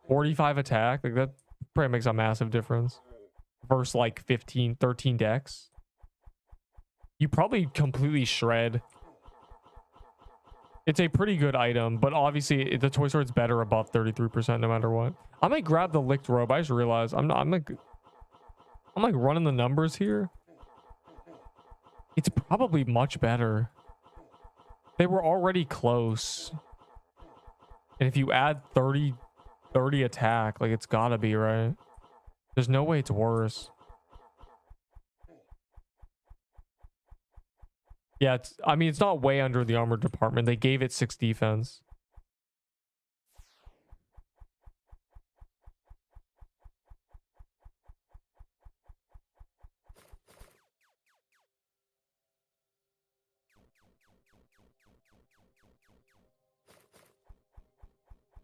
45 attack, like that probably makes a massive difference. Versus like 13 decks. You probably completely shred. It's a pretty good item, but obviously the toy sword's better above 33% no matter what. I might grab the licked robe. I just realized I'm like running the numbers here. It's probably much better. They were already close. And if you add 30 attack, like it's gotta be, right? There's no way it's worse. Yeah, I mean, it's not way under the armor department. They gave it 6 defense.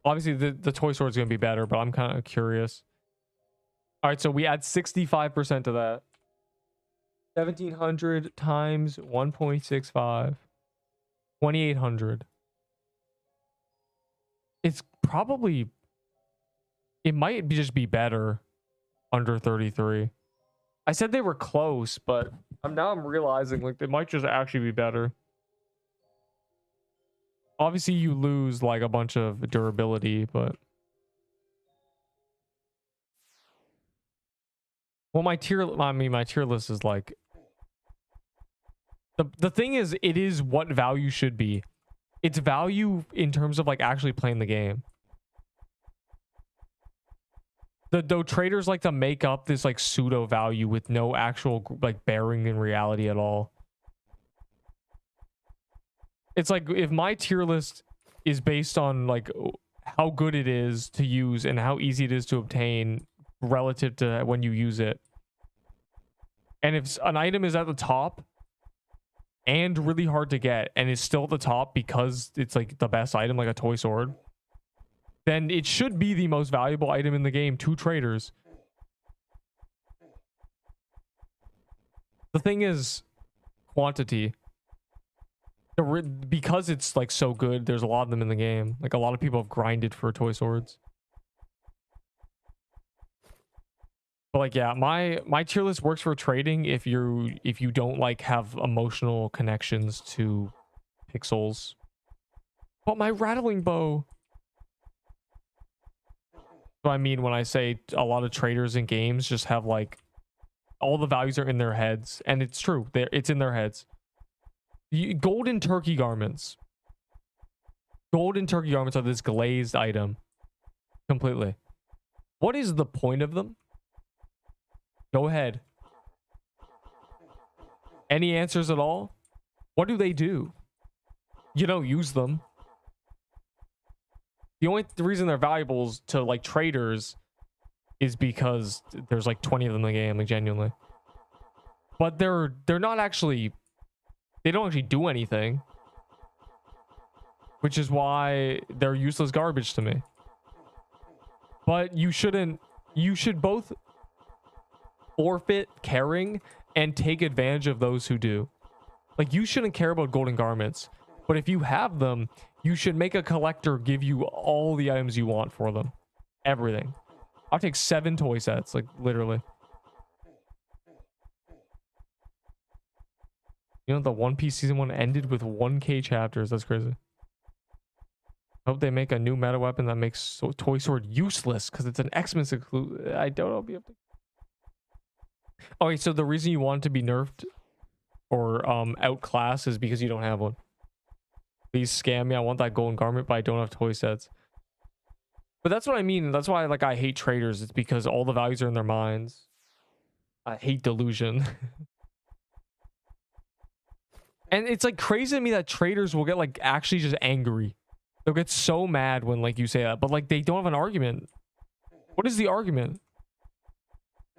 Obviously, the toy sword is going to be better, but I'm kind of curious. All right, so we add 65% to that. 1,700 times 1.65. 2,800. It's probably... It might just be better under 33. I said they were close, but now I'm realizing like they might just actually be better. Obviously, you lose like a bunch of durability, but well, my tier list is like the thing is, it is what value should be. It's value in terms of like actually playing the game. Though traders like to make up this like pseudo value with no actual like bearing in reality at all. It's like if my tier list is based on like how good it is to use and how easy it is to obtain relative to when you use it. And if an item is at the top and really hard to get and is still at the top because it's like the best item, like a toy sword, then it should be the most valuable item in the game to traders. The thing is quantity. Because it's like so good, there's a lot of them in the game. Like a lot of people have grinded for toy swords. But like, yeah, my tier list works for trading if you don't like have emotional connections to pixels. But my rattling bow. So I mean when I say a lot of traders in games just have like all the values are in their heads, and it's true. It's in their heads. Golden turkey garments. Golden turkey garments are this glazed item. Completely. What is the point of them? Go ahead. Any answers at all? What do they do? You don't use them. The only reason they're valuable to like traders is because there's like 20 of them in the game, like genuinely. But they're not actually, they don't actually do anything, which is why they're useless garbage to me. But you should both forfeit caring and take advantage of those who do. Like, you shouldn't care about golden garments, but if you have them, you should make a collector give you all the items you want for them. Everything. I'll take 7 toy sets, like literally. You know, the One Piece season 1 ended with 1K chapters. That's crazy. I hope they make a new meta weapon that makes toy sword useless because it's an X-Men exclusive. I don't know if you have to. Okay, so the reason you want it to be nerfed or outclassed is because you don't have one. Please scam me. I want that golden garment, but I don't have toy sets. But that's what I mean. That's why like I hate traders. It's because all the values are in their minds. I hate delusion. And it's like crazy to me that traders will get like actually just angry. They'll get so mad when like you say that, but like they don't have an argument. What is the argument?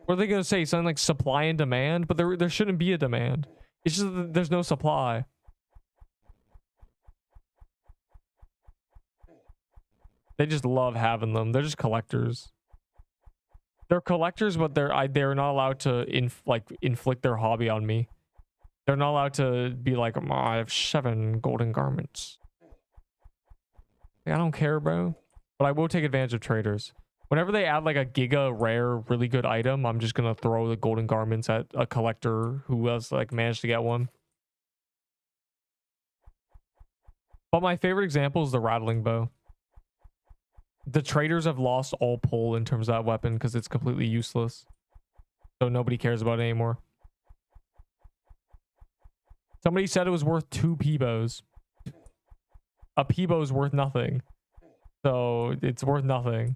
What are they gonna say? Something like supply and demand? But there shouldn't be a demand. It's just that there's no supply. They just love having them. They're just collectors. They're collectors, but they're not allowed to inflict their hobby on me. They're not allowed to be like, oh, I have 7 golden garments. Like, I don't care, bro. But I will take advantage of traders. Whenever they add like a giga rare, really good item, I'm just gonna throw the golden garments at a collector who has like managed to get one. But my favorite example is the rattling bow. The traders have lost all pull in terms of that weapon because it's completely useless. So nobody cares about it anymore. Somebody said it was worth 2 P-bows. A P-bow is worth nothing. So it's worth nothing.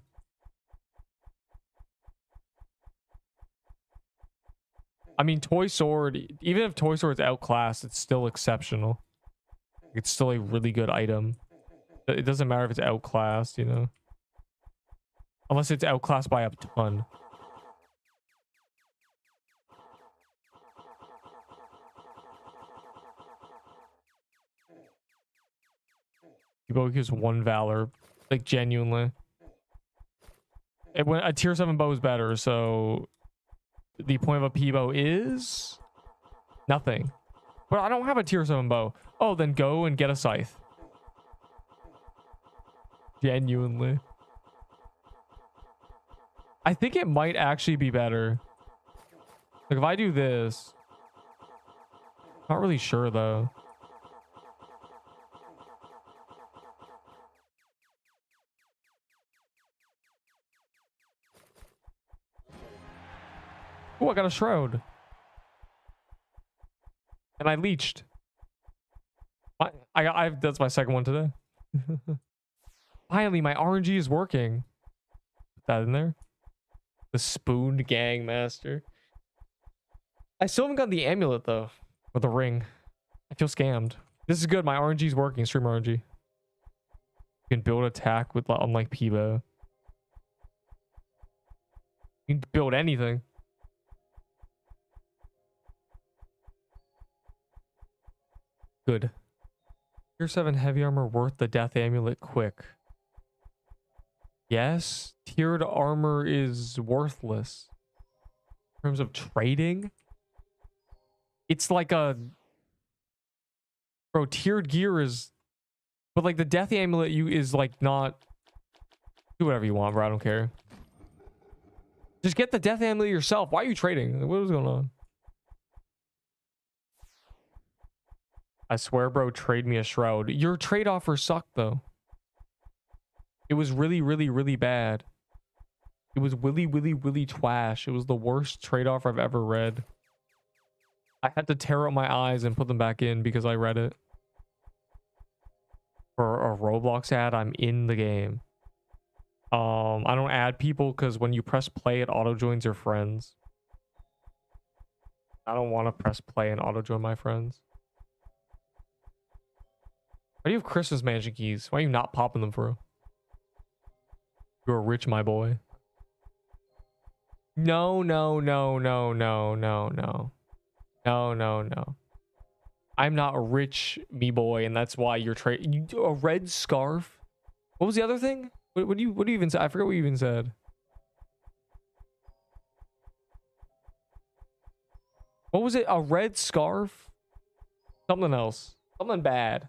I mean, toy sword, even if toy sword's outclassed, it's still exceptional. It's still a really good item. It doesn't matter if it's outclassed, you know? Unless it's outclassed by a ton. People gives 1 valor, like genuinely. A tier 7 bow is better, so the point of a P-bow is nothing. But I don't have a tier 7 bow. Oh, then go and get a scythe. Genuinely. I think it might actually be better. Like if I do this. Not really sure though. Oh, I got a shroud. And I leeched. That's my second one today. Finally, my RNG is working. Put that in there. The spooned gang master. I still haven't got the amulet though. Or the ring. I feel scammed. This is good. My RNG is working. Stream RNG. You can build attack with unlike Peebo. You can build anything. Good. Tier 7 heavy armor worth the death amulet quick. Yes. Tiered armor is worthless. In terms of trading, it's like a... Bro, tiered gear is... But like the death amulet is like not... Do whatever you want, bro. I don't care. Just get the death amulet yourself. Why are you trading? What is going on? I swear, bro, trade me a shroud. Your trade offer sucked, though. It was really, really, really bad. It was really, really, really twash. It was the worst trade offer I've ever read. I had to tear out my eyes and put them back in because I read it. For a Roblox ad, I'm in the game. I don't add people because when you press play, it auto joins your friends. I don't want to press play and auto join my friends. Why do you have Christmas magic keys? Why are you not popping them through? You're rich, my boy. No, no, no, no, no, no, no. No, no, no. I'm not rich, me boy, and that's why you're trading. A red scarf? What was the other thing? What do you even say? I forget what you even said. What was it? A red scarf? Something else. Something bad.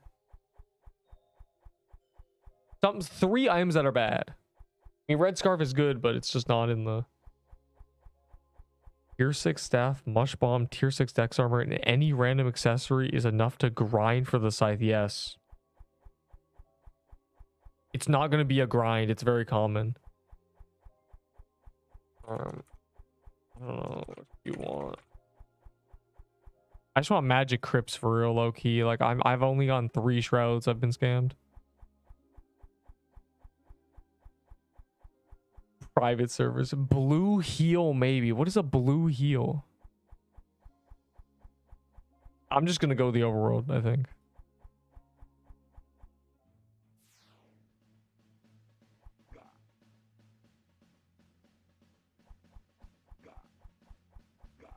Three items that are bad. I mean, red scarf is good, but it's just not in the... Tier 6 staff, mush bomb, tier 6 dex armor, and any random accessory is enough to grind for the scythe. Yes. It's not going to be a grind. It's very common. I don't know what you want. I just want magic crypts for real, low key. Like I've only gotten 3 shrouds. I've been scammed. Private servers. Blue heal, maybe. What is a blue heal? I'm just gonna go the overworld, I think.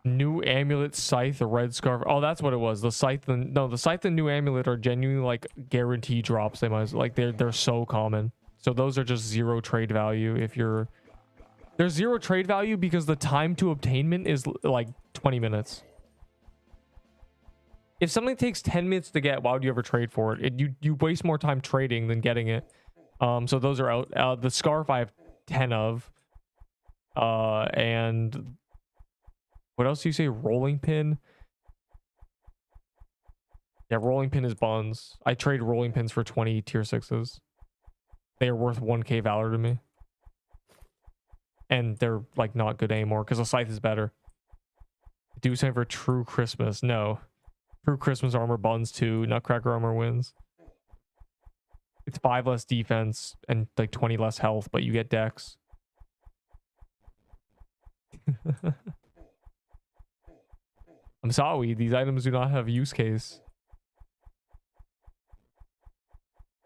New amulet, scythe, a red scarf. Oh, that's what it was. The scythe and no, the scythe and new amulet are genuinely like guarantee drops. They might like they're so common. So those are just 0 trade value if you're... There's 0 trade value because the time to obtainment is like 20 minutes. If something takes 10 minutes to get, why would you ever trade for it? You waste more time trading than getting it. So those are out. The scarf I have 10 of. And what else do you say? Rolling pin? Yeah, rolling pin is buns. I trade rolling pins for 20 tier 6s. They are worth 1k valor to me. And they're like not good anymore because the scythe is better. Do something for true Christmas. No. True Christmas armor buns 2. Nutcracker armor wins. It's 5 less defense and like 20 less health, but you get dex. I'm sorry, these items do not have use case.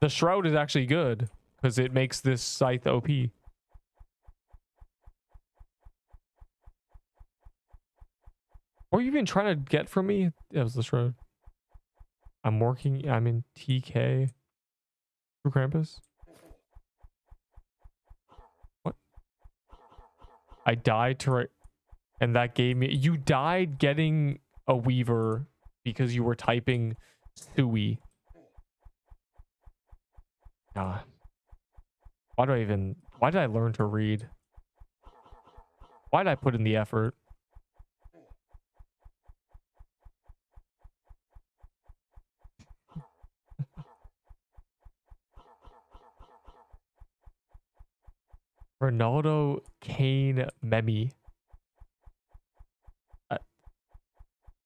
The shroud is actually good because it makes this scythe OP. What are you even trying to get from me? That was the shroud. I'm in TK. True Krampus? What? I died to write, and that gave me... You died getting a weaver because you were typing Sui. Ah. Why did I learn to read? Why did I put in the effort? Ronaldo, Kane, Memi.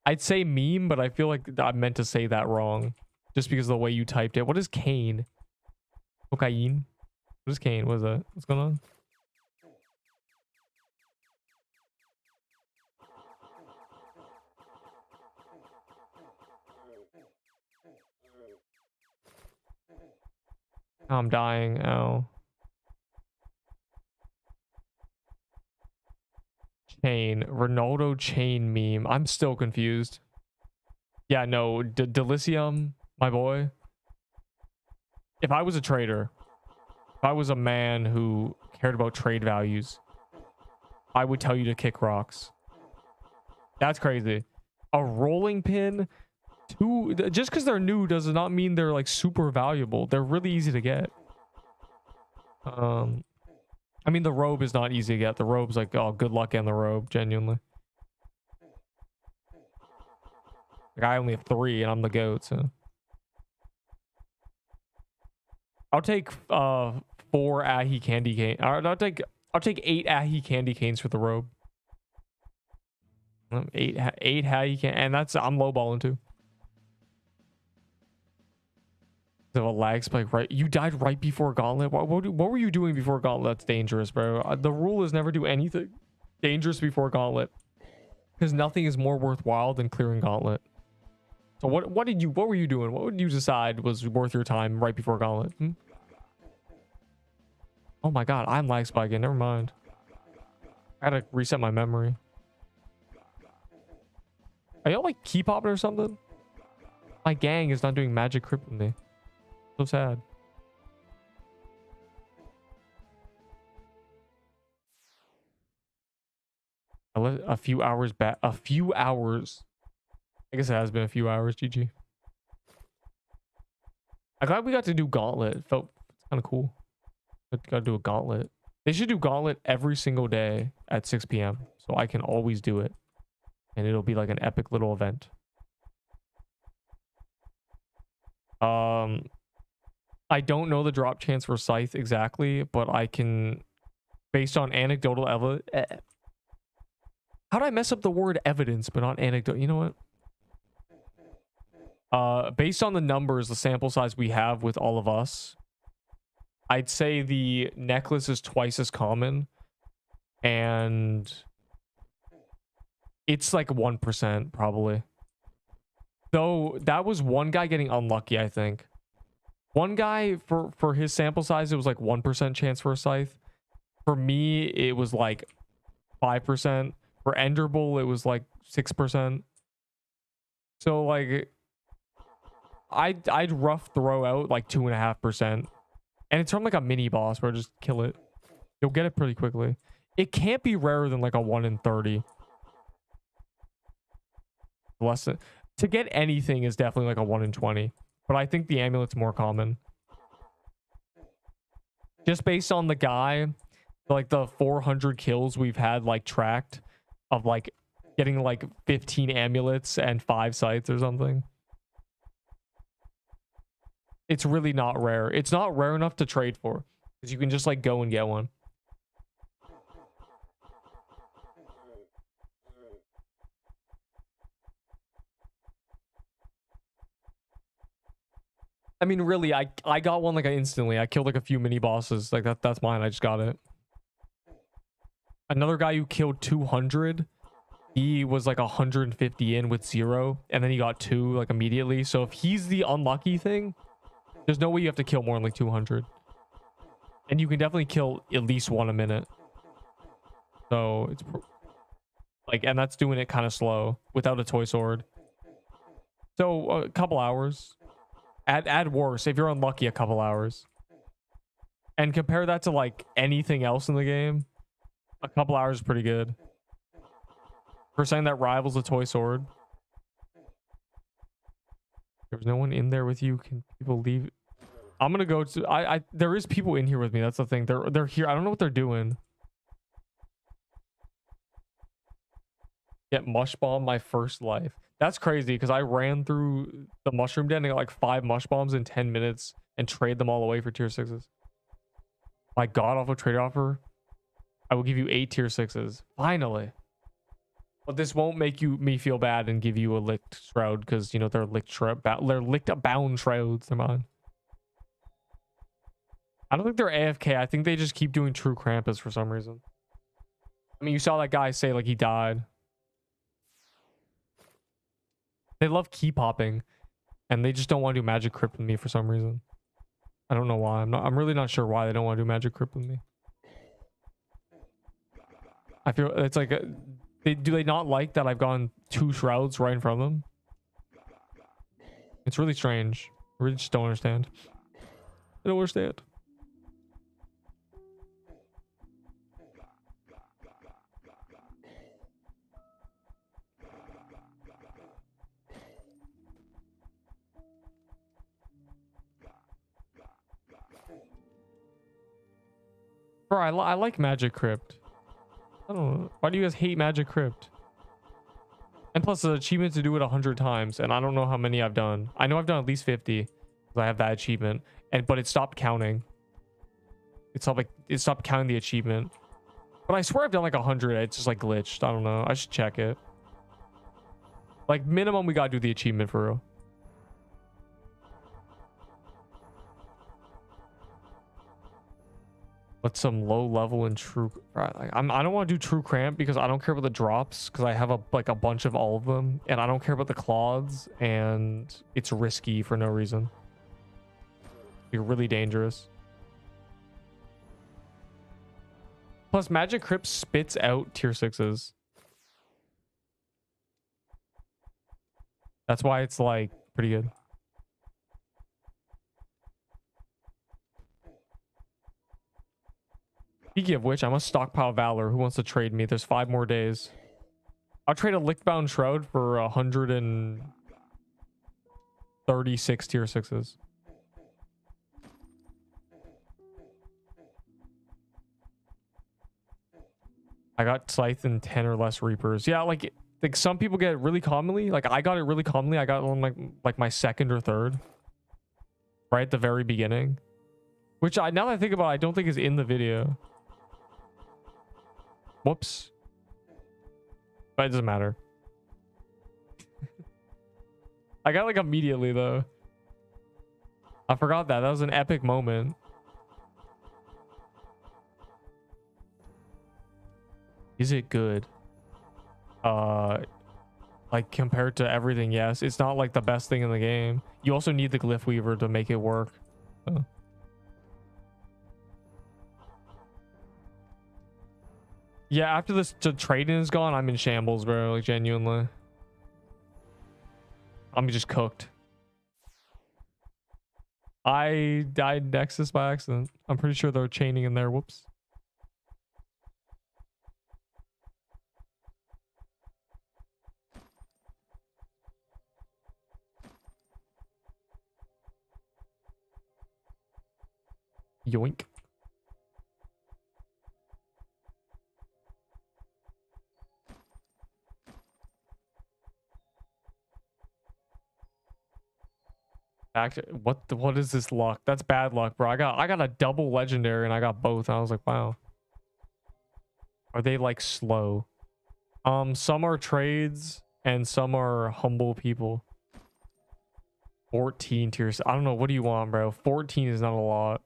I'd say meme, but I feel like I meant to say that wrong. Just because of the way you typed it. What is Kane? Cocaine? What is Kane? What is that? What's going on? I'm dying. Oh. Chain. Ronaldo chain meme. I'm still confused. Yeah, no. Delicium, my boy. If I was a trader, if I was a man who cared about trade values, I would tell you to kick rocks. That's crazy. A rolling pin, just because they're new does not mean they're like super valuable. They're really easy to get. I mean, the robe is not easy to get. The robe's like, oh, good luck getting the robe, genuinely. Like, I only have 3 and I'm the goat, so. I'll take 4 ahi candy cane. I'll take 8 ahi candy canes for the robe. 8 ahi can, and that's, I'm lowballing too. So a lag spike, right? You died right before gauntlet. What were you doing before gauntlet? That's dangerous, bro. The rule is never do anything dangerous before gauntlet, because nothing is more worthwhile than clearing gauntlet. So what were you doing? What would you decide was worth your time right before gauntlet? Oh my god, I'm lag spiking. Never mind. I gotta reset my memory. Are y'all like key popping or something? My gang is not doing magic crypt with me. So sad. A few hours back. A few hours. I guess it has been a few hours. GG. I'm glad we got to do gauntlet. It felt kind of cool. Got to do a gauntlet. They should do gauntlet every single day at 6 p.m. so I can always do it. And it'll be like an epic little event. I don't know the drop chance for Scythe exactly, but I can, based on anecdotal evidence. How'd I mess up the word evidence, but not anecdote? You know what? Based on the numbers, the sample size we have with all of us, I'd say the necklace is twice as common, and it's like 1% probably. Though that was one guy getting unlucky, I think. One guy, for his sample size, it was like 1% chance for a Scythe. For me, it was like 5%. For Enderbull, it was like 6%. So like, I'd rough throw out like 2.5%. And it's from like a mini boss where just kill it. You'll get it pretty quickly. It can't be rarer than like a 1 in 30. Less than, to get anything is definitely like a 1 in 20. But I think the amulet's more common. Just based on the guy, like the 400 kills we've had like tracked of like getting like 15 amulets and 5 sites or something. It's really not rare. It's not rare enough to trade for, because you can just like go and get one. I mean, really, I got one like instantly. I killed like a few mini bosses. Like that's mine. I just got it. Another guy who killed 200, he was like 150 in with 0, and then he got 2 like immediately. So if he's the unlucky thing, there's no way you have to kill more than like 200. And you can definitely kill at least 1 a minute. So it's like, and that's doing it kind of slow without a toy sword. So a couple hours. Add worse if you're unlucky, a couple hours. And compare that to like anything else in the game. A couple hours is pretty good. For something that rivals a toy sword. There's no one in there with you. Can people leave? I'm gonna go to there is people in here with me. That's the thing. They're here. I don't know what they're doing. Get mush bomb my first life. That's crazy, because I ran through the mushroom den and got like 5 mush bombs in 10 minutes and trade them all away for tier 6s. My god awful trade offer. I will give you 8 tier 6s. Finally. But this won't make me feel bad and give you a licked shroud, because you know they're licked bound shrouds. They're mine. I don't think they're AFK. I think they just keep doing true Krampus for some reason. I mean, you saw that guy say like he died. They love key popping, and they just don't want to do magic crypt with me for some reason. I don't know why. I'm really not sure why they don't want to do magic crypt with me. I feel it's like do they not like that I've gone 2 shrouds right in front of them? It's really strange. I really just don't understand. I don't understand. Bro, I like Magic Crypt. I don't know. Why do you guys hate Magic Crypt? And plus, the achievement to do it 100 times, and I don't know how many I've done. I know I've done at least 50 because I have that achievement, but it stopped counting. It stopped counting the achievement. But I swear I've done like 100. It's just like glitched. I don't know. I should check it. Like minimum, we gotta do the achievement for real. But some low level and true. Right, like I don't want to do true cramp because I don't care about the drops because I have a bunch of all of them, and I don't care about the cloths, and it's risky for no reason. You're really dangerous. Plus, Magic Crypt spits out tier 6s. That's why it's like pretty good. Speaking of which, I must stockpile Valor. Who wants to trade me? There's 5 more days. I'll trade a Lickbound Shroud for 136 tier 6s. I got Scythe and 10 or less Reapers. Yeah, like some people get it really commonly. Like I got it really commonly. I got on like my 2nd or 3rd. Right at the very beginning. Which now that I think about it, I don't think is in the video. Whoops. But it doesn't matter. I got like immediately though. I forgot that. That was an epic moment. Is it good? Like compared to everything, yes. It's not like the best thing in the game. You also need the Glyph Weaver to make it work. So. Yeah, after this trading is gone, I'm in shambles, bro. Like genuinely. I'm just cooked. I died Nexus by accident. I'm pretty sure they're chaining in there. Whoops. Yoink. What is this luck? That's bad luck, bro. I got a double legendary and I got both. And I was like, wow. Are they like slow? Some are trades and some are humble people. 14 tiers. I don't know. What do you want, bro? 14 is not a lot.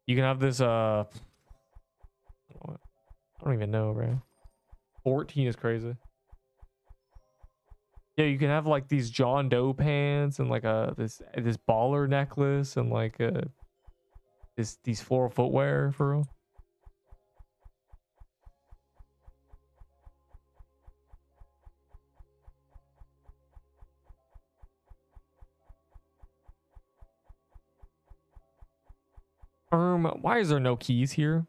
You can have this I don't even know, bro. 14 is crazy. Yeah, you can have like these John Doe pants and like this baller necklace and like these floral footwear for real. Why is there no keys here?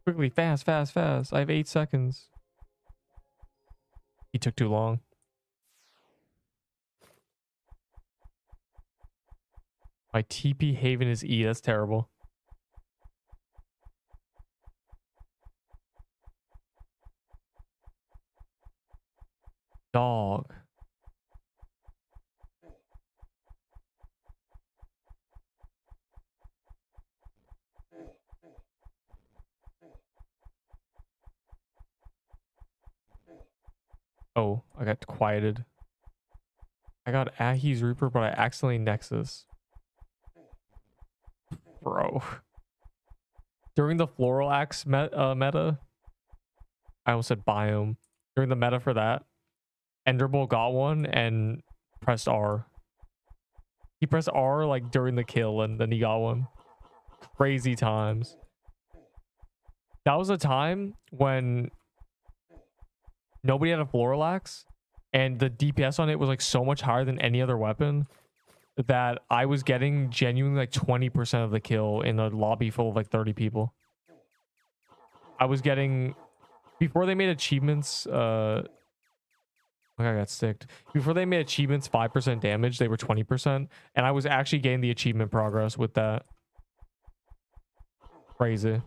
Quickly, fast. I have 8 seconds. He took too long. My TP Haven is E. That's terrible. Dog. Oh, I got quieted. I got Ahi's Reaper, but I accidentally Nexus. Bro. During the Floral Axe meta, I almost said Biome. During the meta for that, Enderbull got one and pressed R. He pressed R like during the kill and then he got one. Crazy times. That was a time when nobody had a Floral Axe and the DPS on it was like so much higher than any other weapon that I was getting genuinely like 20% of the kill in a lobby full of like 30 people. I was getting, before they made achievements, I got sticked. Before they made achievements 5% damage, they were 20%. And I was actually getting the achievement progress with that. Crazy.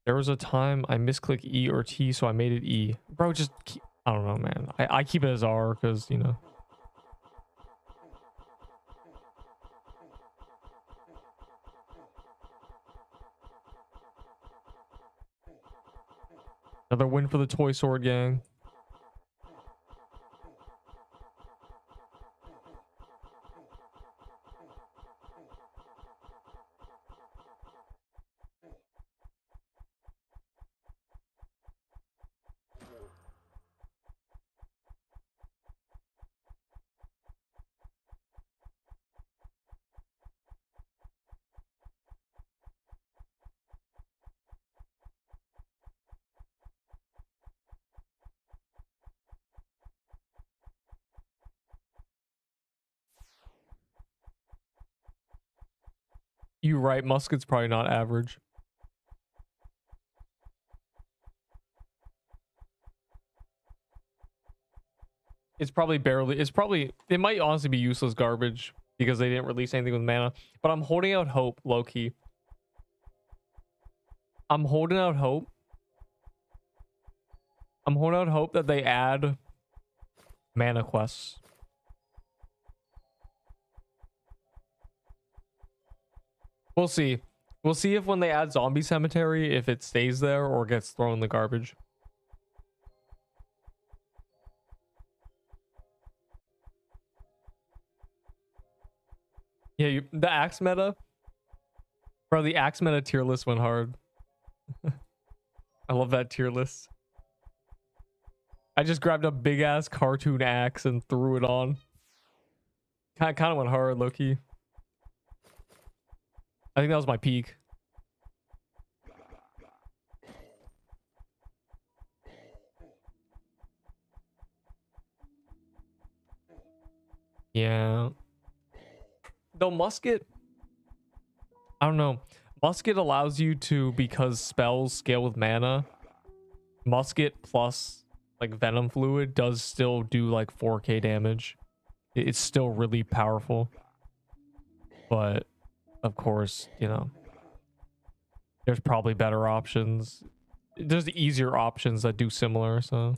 There was a time I misclick E or T, so I made it E. Bro, just keep, I don't know, man. I keep it as R because, you know. Another win for the Toy Sword Gang. You right, musket's probably not average. It's probably barely, it might honestly be useless garbage because they didn't release anything with mana. But I'm holding out hope, low-key. I'm holding out hope. I'm holding out hope that they add mana quests. We'll see. We'll see if when they add Zombie Cemetery, if it stays there or gets thrown in the garbage. Yeah, the axe meta. Bro, the axe meta tier list went hard. I love that tier list. I just grabbed a big ass cartoon axe and threw it on. Kind of went hard, low-key. I think that was my peak. Yeah. Though musket, I don't know. Musket allows you to, because spells scale with mana, musket plus like venom fluid does still do like 4k damage. It's still really powerful. But of course, you know, there's probably better options. There's easier options that do similar, so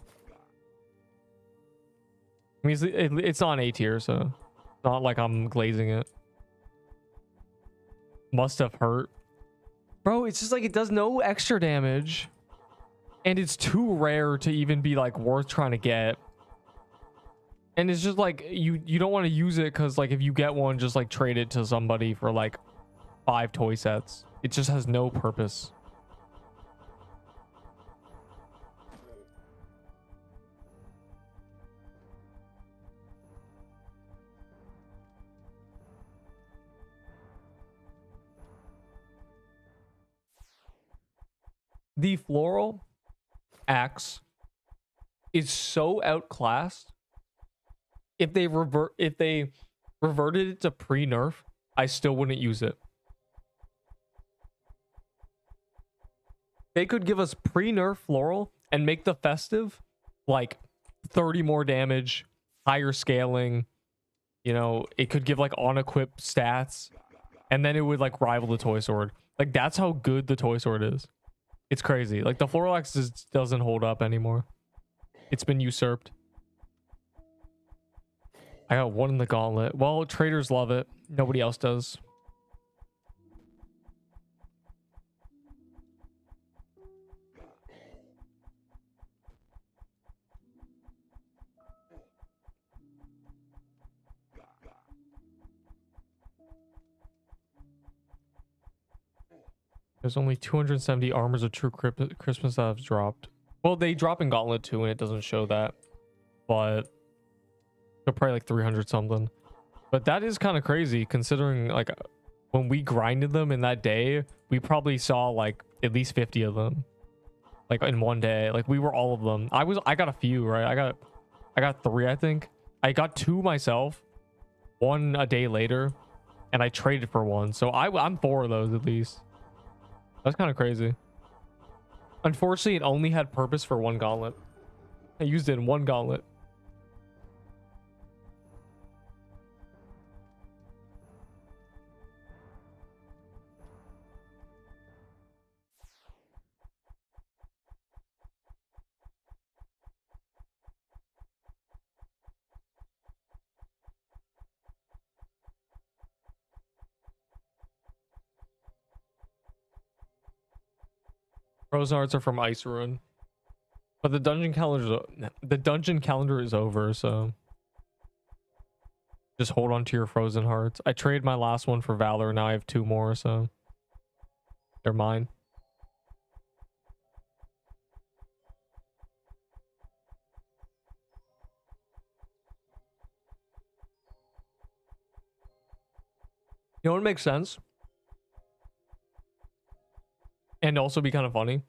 I mean it's not an A tier, so it's not like I'm glazing it. Must have hurt. Bro, it's just like it does no extra damage. And it's too rare to even be like worth trying to get. And it's just like you don't want to use it because like if you get one, just like trade it to somebody for like 5 toy sets. It just has no purpose. The floral axe is so outclassed. If they reverted it to pre-nerf, I still wouldn't use it. They could give us pre-nerf floral and make the festive like 30 more damage, higher scaling. You know, it could give like on equip stats, and then it would like rival the toy sword. Like that's how good the toy sword is. It's crazy. Like the floral axe doesn't hold up anymore. It's been usurped. I got one in the gauntlet. Well, traders love it. Nobody else does. There's only 270 armors of true Christmas that have dropped. Well, they drop in Gauntlet too, and it doesn't show that. But they're probably like 300 something. But that is kind of crazy considering like when we grinded them in that day, we probably saw like at least 50 of them. Like in one day. Like we were all of them. I got a few, right? I got 3, I think. I got 2 myself. 1 a day later. And I traded for 1. So I'm 4 of those at least. That's kind of crazy. Unfortunately, it only had purpose for 1 gauntlet. I used it in 1 gauntlet. Frozen Hearts are from Ice Ruin. But the dungeon calendar is over, so just hold on to your Frozen Hearts. I traded my last one for Valor, now I have 2 more, so they're mine. You know what makes sense? And also be kind of funny.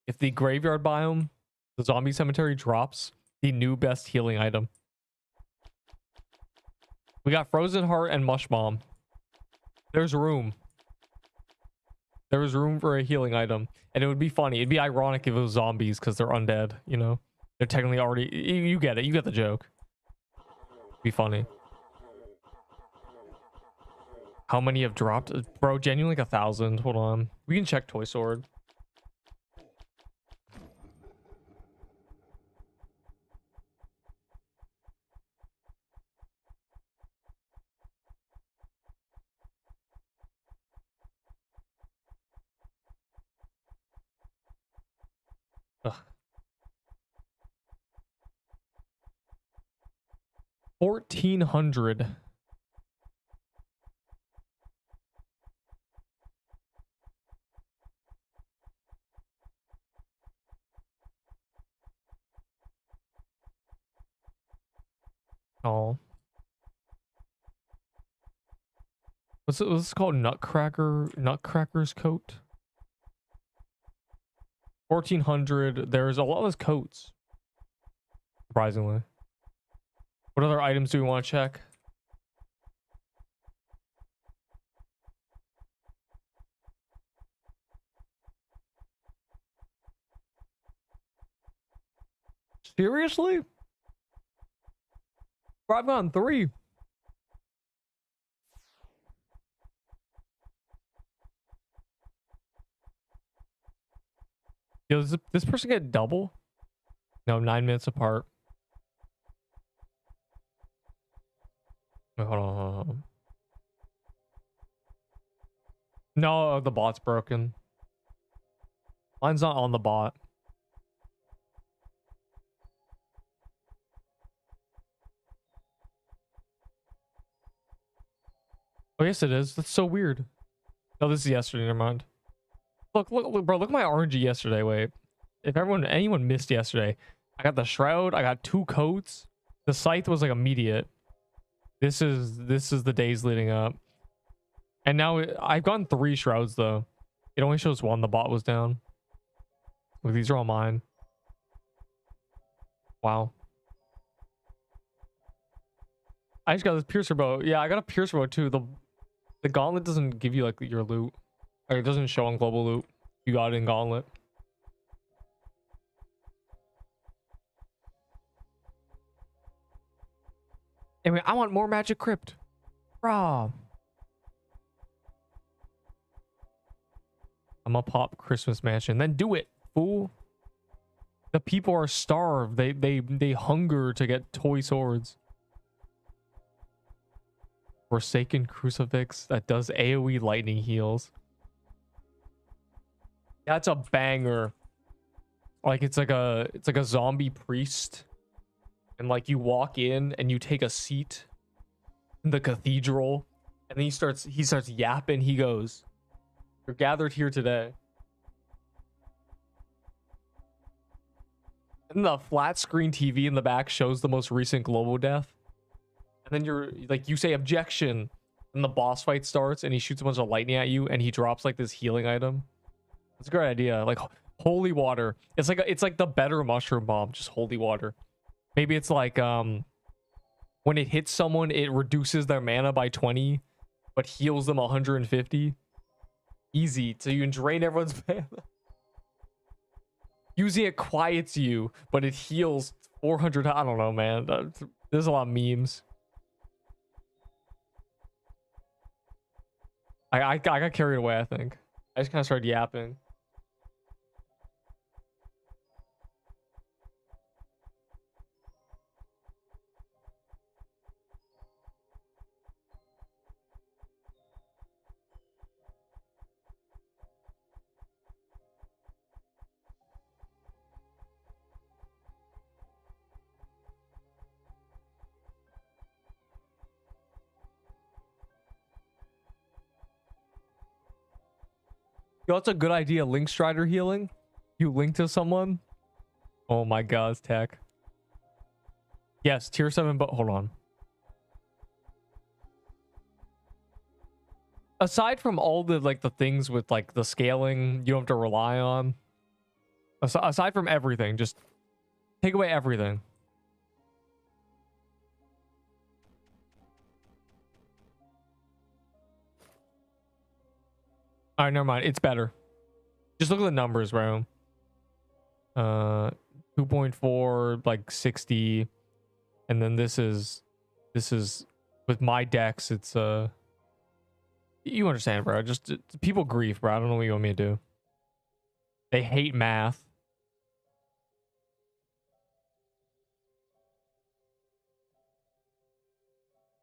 If the graveyard biome, the zombie cemetery drops the new best healing item. We got Frozen Heart and Mush Bomb. There's room. There is room for a healing item. And it would be funny. It'd be ironic if it was zombies because they're undead, you know? They're technically already... You get it. You get the joke. It'd be funny. How many have dropped? Bro, genuinely like 1,000. Hold on. We can check Toy Sword. Ugh. 1,400. Oh. What's it called? Nutcracker's coat? 1,400. There's a lot of those coats. Surprisingly. What other items do we want to check? Seriously? Bro, I've gotten 3. Yo, does this person get double? No, 9 minutes apart. Wait, hold on. No, the bot's broken. Mine's not on the bot. Oh, yes, it is. That's so weird. No, this is yesterday. Never mind. Look, bro. Look at my RNG yesterday. Wait. If anyone missed yesterday, I got the Shroud. I got 2 coats. The Scythe was like immediate. This is the days leading up. And now I've gotten 3 Shrouds, though. It only shows 1. The bot was down. Look, these are all mine. Wow. I just got this Piercer Bow. Yeah, I got a Piercer Bow, too. The Gauntlet doesn't give you, like, your loot. Or it doesn't show on Global Loot. You got it in Gauntlet. Anyway, I want more magic crypt. Bruh. I'm gonna pop Christmas Mansion. Then do it, fool. The people are starved. They hunger to get toy swords. Forsaken Crucifix that does AoE lightning heals. That's a banger. Like it's like a zombie priest. And like you walk in and you take a seat in the cathedral, and then he starts yapping. He goes, "You're gathered here today." And the flat screen TV in the back shows the most recent global death. And then you're like, you say objection, and the boss fight starts, and he shoots a bunch of lightning at you, and he drops like this healing item. It's a great idea. Like holy water. It's like the better mushroom bomb, just holy water. Maybe it's like when it hits someone, it reduces their mana by 20, but heals them 150. Easy. So you can drain everyone's mana. Using it quiets you, but it heals 400. I don't know, man. There's a lot of memes. I got carried away, I think. I just kind of started yapping. Yo, that's a good idea. Link Strider healing. You link to someone. Oh my god, it's tech. Yes, tier 7, but hold on. Aside from all the like the things with like the scaling you don't have to rely on. Aside from everything, just take away everything. All right, never mind. It's better. Just look at the numbers, bro. 2.4, like 60, and then this is with my decks. It's you understand, bro? Just people grief, bro. I don't know what you want me to do. They hate math.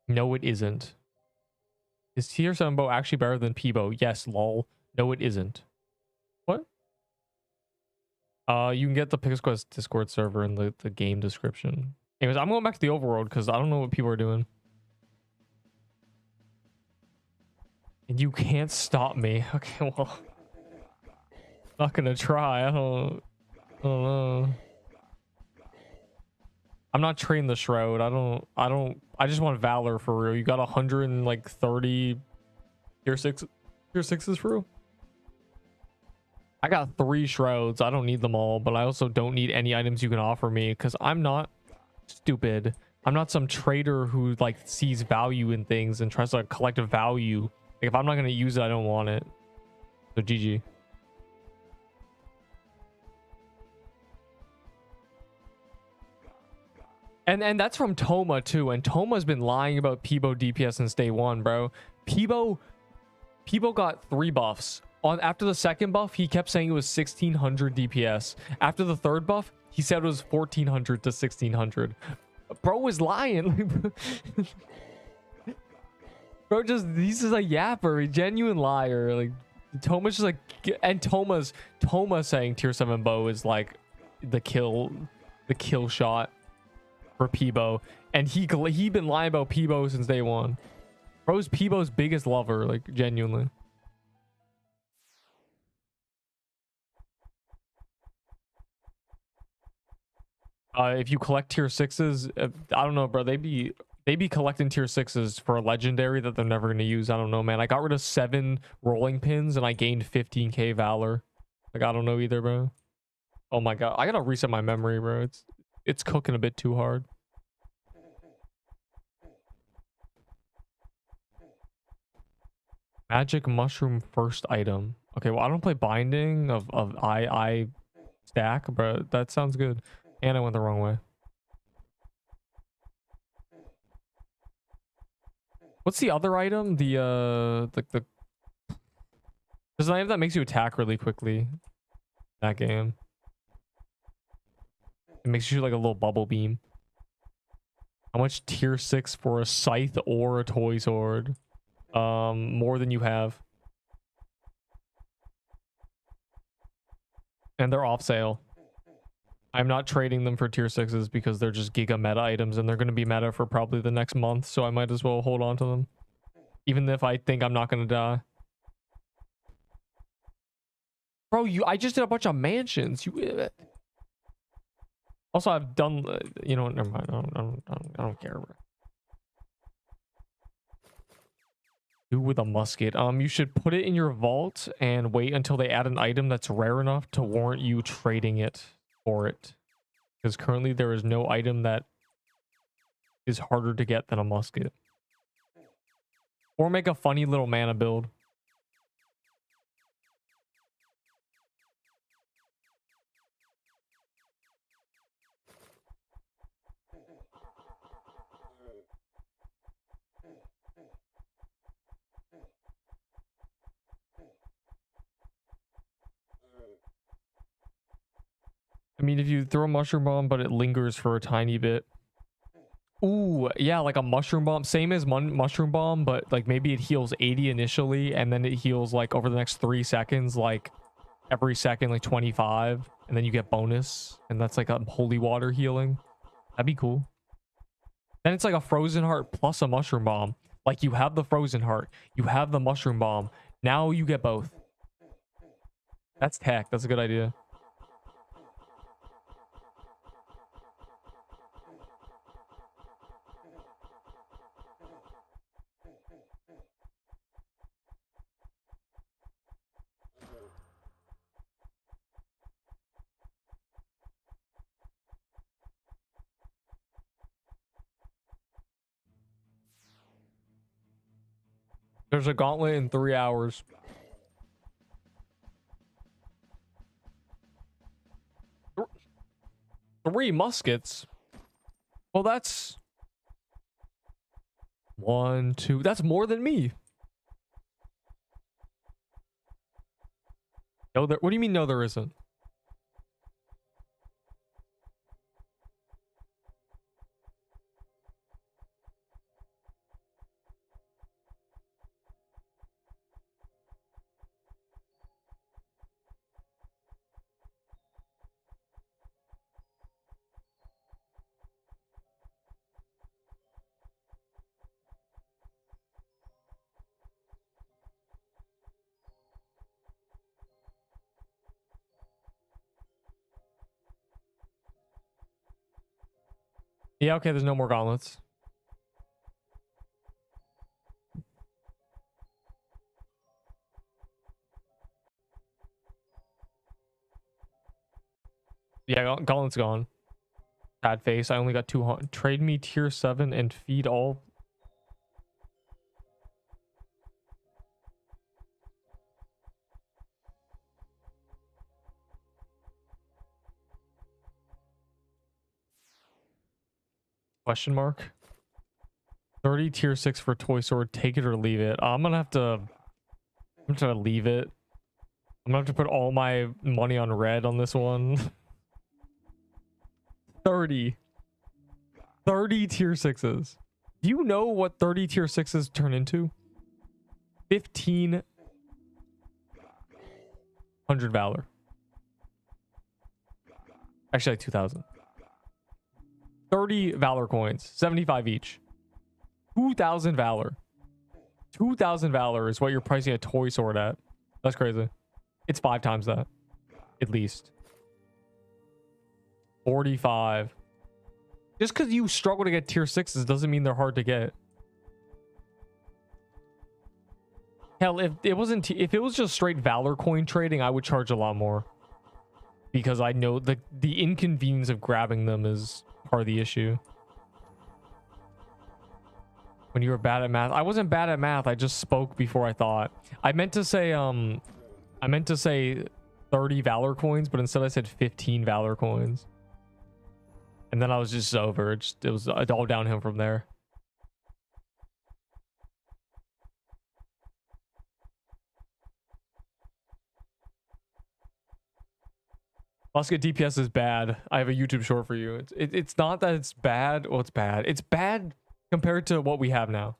No, it isn't. Is tier 7 bow actually better than P-bow? Yes, lol. No, it isn't. What? You can get the PixQuest Discord server in the game description. Anyways, I'm going back to the overworld because I don't know what people are doing. And you can't stop me. Okay, well. Not gonna try. I don't know. I'm not trading the Shroud. I just want Valor for real. You got 130 tier 6s for real? I got 3 Shrouds. I don't need them all, but I also don't need any items you can offer me because I'm not stupid. I'm not some trader who like sees value in things and tries to collect a value. Like, if I'm not gonna use it, I don't want it. So GG. And that's from Toma too, and Toma's been lying about P-bow DPS since day one, bro. P-bow got 3 buffs. After the second buff, he kept saying it was 1600 DPS. After the third buff, he said it was 1400 to 1600. Bro was lying. Bro, he's just a yapper, a genuine liar. Like, Toma's just like, and Toma saying tier 7 bow is like the kill shot for P-bow, and he been lying about P-bow since day one. Bro's P-bow's biggest lover, like, genuinely. If you collect tier 6s, I don't know, bro. They be collecting tier 6s for a legendary that they're never gonna use. I don't know, man. I got rid of 7 rolling pins and I gained 15k valor. Like, I don't know either, bro. Oh my god, I gotta reset my memory, bro. It's cooking a bit too hard. Magic mushroom first item. Okay, well, I don't play binding of I stack, but that sounds good. And I went the wrong way. What's the other item? The there's an item that makes you attack really quickly. That game. It makes you shoot like a little bubble beam. How much tier 6 for a scythe or a toy sword? More than you have. And they're off sale. I'm not trading them for tier 6s because they're just giga meta items and they're going to be meta for probably the next month, so I might as well hold on to them. Even if I think I'm not going to die. Bro, I just did a bunch of mansions. Also, I've done, you know, never mind. I don't care. Bro. Do with a musket. You should put it in your vault and wait until they add an item that's rare enough to warrant you trading it for it. Because currently there is no item that is harder to get than a musket. Or make a funny little mana build. I mean, if you throw a mushroom bomb, but it lingers for a tiny bit. Ooh, yeah, like a mushroom bomb. Same as mushroom bomb, but like maybe it heals 80 initially, and then it heals like over the next 3 seconds, like every second, like 25. And then you get bonus. And that's like a holy water healing. That'd be cool. Then it's like a frozen heart plus a mushroom bomb. Like you have the frozen heart. You have the mushroom bomb. Now you get both. That's tech. That's a good idea. There's a gauntlet in 3 hours. Three muskets? Well, that's... 1, 2... That's more than me. No, what do you mean, no, there isn't? Yeah, okay, there's no more gauntlets. Yeah, gauntlet's gone. Sad face. I only got 200. Trade me tier 7 and feed all. Question mark. 30 tier 6 for toy sword. Take it or leave it. I'm gonna have to leave it. I'm gonna have to put all my money on red on this one. 30 tier 6s. Do you know what 30 tier 6s turn into? 1,500 valor. Actually, like 2,000. 30 valor coins, 75 each. 2,000 valor. 2,000 valor is what you're pricing a toy sword at. That's crazy. It's 5 times that, at least. 45. Just because you struggle to get tier 6s doesn't mean they're hard to get. Hell, if it was just straight valor coin trading, I would charge a lot more. Because I know the inconvenience of grabbing them is part of the issue. When you were bad at math. I wasn't bad at math. I just spoke before I thought. I meant to say 30 valor coins, but instead I said 15 valor coins. And then I was just over. It was all downhill from there. Musket DPS is bad. I have a YouTube short for you. It's not that it's bad. Well, it's bad. It's bad compared to what we have now.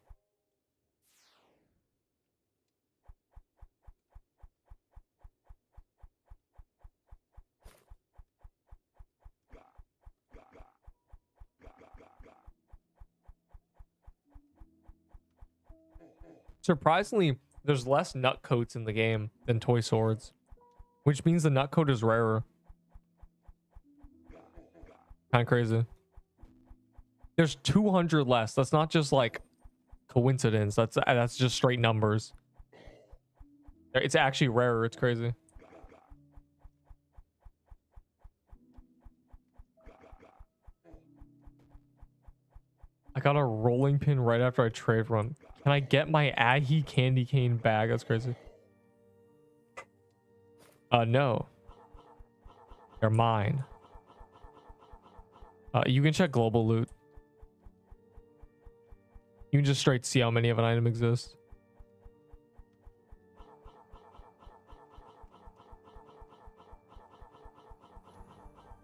Surprisingly, there's less nut coats in the game than toy swords, which means the nut coat is rarer. Kind of crazy. There's 200 less. That's not just like coincidence. That's just straight numbers. It's actually rarer. It's crazy. I got a rolling pin right after I trade from him. Can I get my Ahi candy cane bag? That's crazy. No. They're mine. You can check global loot. You can just straight see how many of an item exists.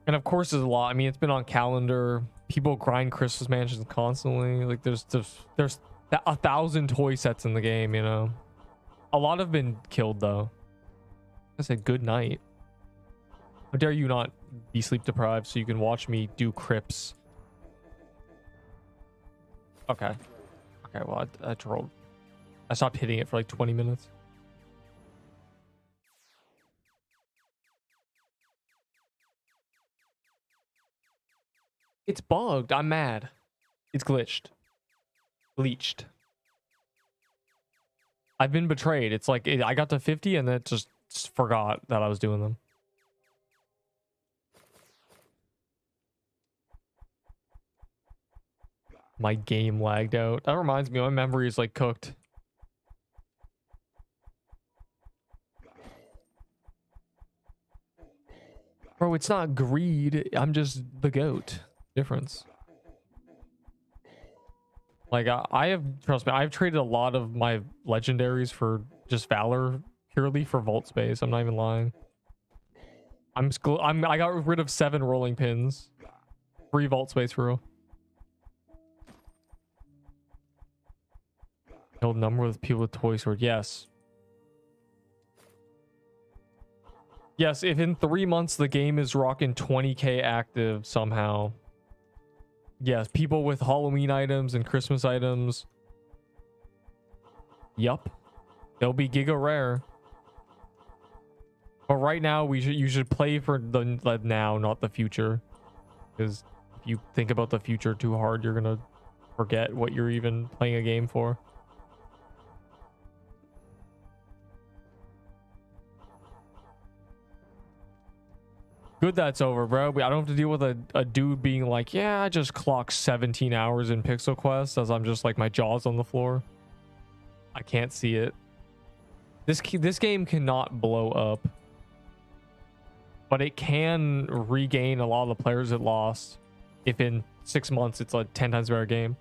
And of course there's a lot. I mean, it's been on calendar. People grind Christmas mansions constantly. Like there's 1,000 toy sets in the game, you know. A lot have been killed though. I said good night. How dare you not be sleep deprived so you can watch me do crypts. Okay. Okay, well I trolled. I stopped hitting it for like 20 minutes. It's bugged. I'm mad. It's glitched. Bleached. I've been betrayed. It's like I got to 50 and then it just forgot that I was doing them. My game lagged out. That reminds me, my memory is like cooked. Bro, it's not greed. I'm just the goat. Difference. Like I have, trust me, I've traded a lot of my legendaries for just valor purely for vault space. I'm not even lying. I got rid of 7 rolling pins. 3 vault space for real. Killed number with people with toy sword. Yes. Yes, if in 3 months the game is rocking 20k active somehow. Yes, people with Halloween items and Christmas items. Yup. They'll be giga rare. But right now you should play for the now, not the future. Because if you think about the future too hard, you're gonna forget what you're even playing a game for. Good that's over, bro. I don't have to deal with a dude being like, yeah, I just clocked 17 hours in Pixel Quest as I'm just like my jaw's on the floor. I can't see it. This game cannot blow up. But it can regain a lot of the players it lost if in 6 months it's a 10 times better game.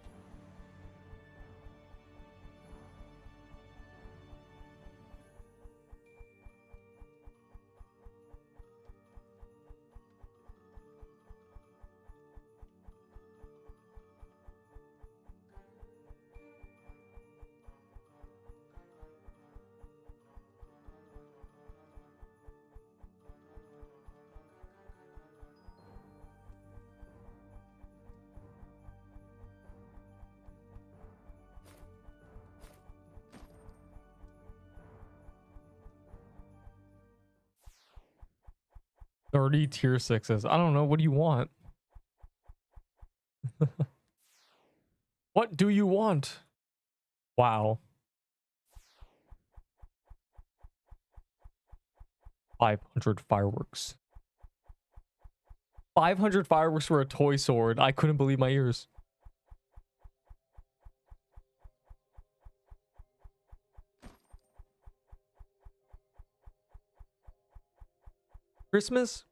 $30 tier 6s. I don't know. What do you want? What do you want? Wow. 500 fireworks. 500 fireworks for a toy sword. I couldn't believe my ears. Christmas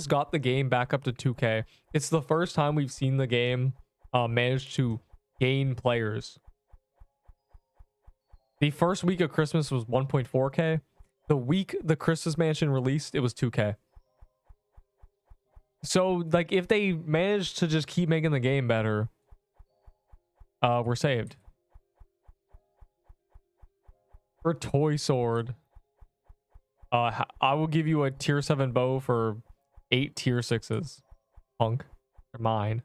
got the game back up to 2K. It's the first time we've seen the game manage to gain players. The first week of Christmas was 1.4K. The week the Christmas Mansion released, it was 2K. So like if they manage to just keep making the game better, we're saved. For toy sword, I will give you a tier 7 bow for 8 tier 6s. Punk. They're mine.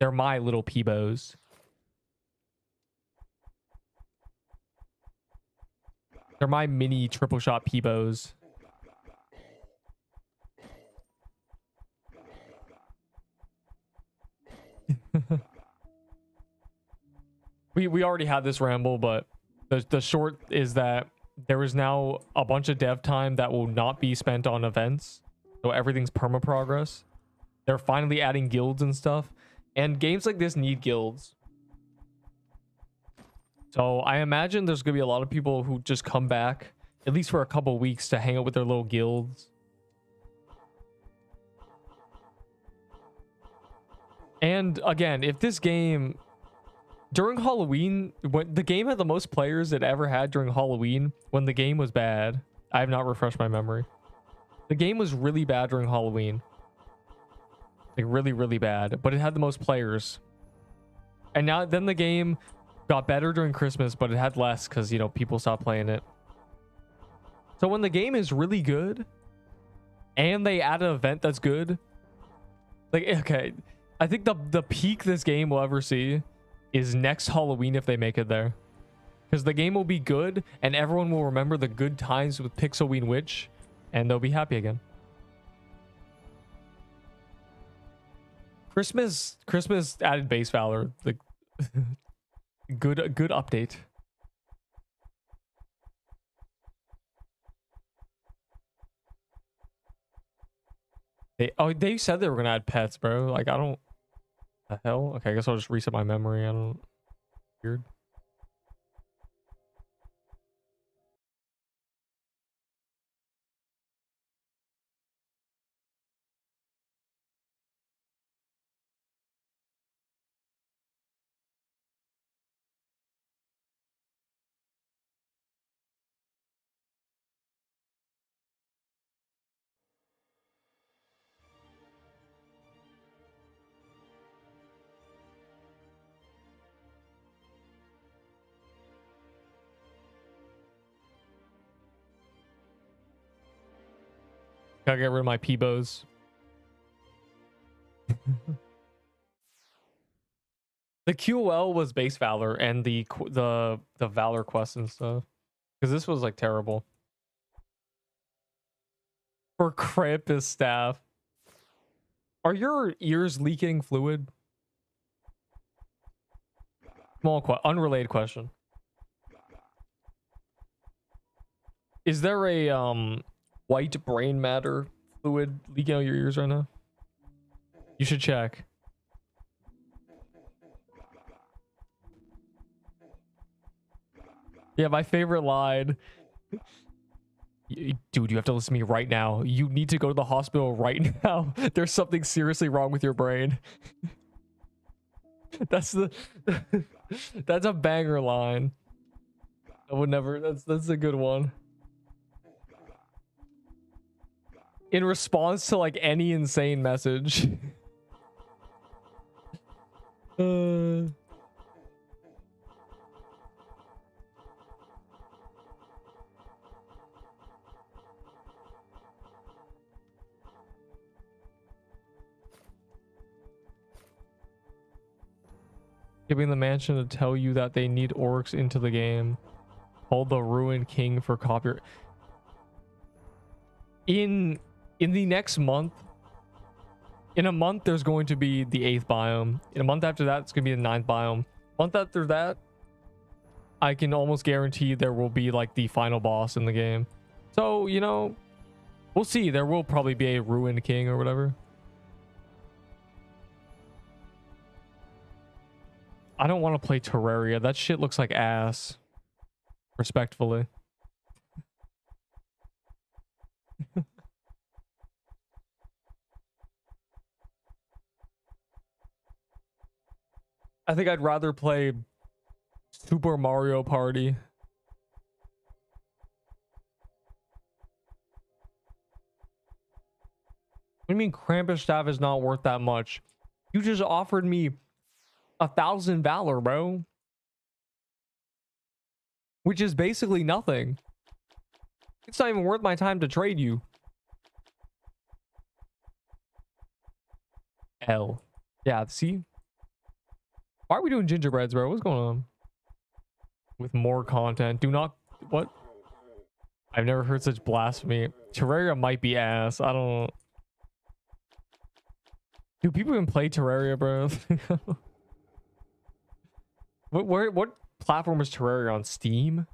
They're my little P-bows. They're my mini triple shot P-bows. we already had this ramble, but the short is that there is now a bunch of dev time that will not be spent on events. So everything's perma progress. They're finally adding guilds and stuff. And games like this need guilds. So I imagine there's going to be a lot of people who just come back, at least for a couple weeks, to hang out with their little guilds. And again, if this game... During Halloween, when the game had the most players it ever had during Halloween, when the game was bad. I have not refreshed my memory. The game was really bad during Halloween. Like really, really bad. But it had the most players. And now then the game got better during Christmas, but it had less because, you know, people stopped playing it. So when the game is really good and they add an event that's good, like, okay, I think the peak this game will ever see is next Halloween if they make it there. Because the game will be good and everyone will remember the good times with Pixelween Witch and they'll be happy again. Christmas added base valor. Like good update. They said they were gonna add pets, bro. Like I don't. The hell? Okay, I guess I'll just reset my memory. I don't. Weird. Gotta get rid of my P-bows. The QOL was base valor and the valor quest and stuff. Because this was like terrible. For Krampus staff. Are your ears leaking fluid? Unrelated question. Is there a white brain matter fluid leaking out your ears right now? You should check. Yeah, my favorite line. Dude, you have to listen to me right now. You need to go to the hospital right now. There's something seriously wrong with your brain. That's a banger line. I would never. That's a good one. In response to like any insane message. Giving the mansion to tell you that they need orcs into the game. Hold the Ruined King for copyright. In the next month, in a month, there's going to be the 8th biome. In a month after that, it's going to be the 9th biome. Month after that, I can almost guarantee there will be like the final boss in the game. So, you know, we'll see. There will probably be a Ruined King or whatever. I don't want to play Terraria. That shit looks like ass. Respectfully. I think I'd rather play Super Mario Party. do you mean Krampus staff is not worth that much? You just offered me 1,000 valor, bro. Which is basically nothing. It's not even worth my time to trade you. L. Yeah, see? Why are we doing gingerbreads, bro? What's going on? With more content. Do not... What? I've never heard such blasphemy. Terraria might be ass. I don't... Do people even play Terraria, bro? What platform is Terraria on? Steam?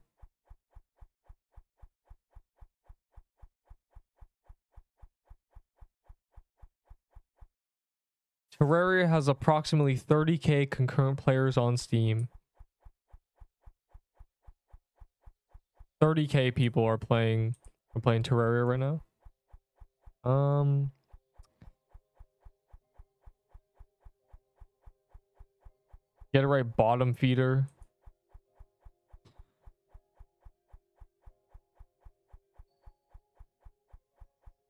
Terraria has approximately 30k concurrent players on Steam. 30k people are playing Terraria right now. Get it right, bottom feeder.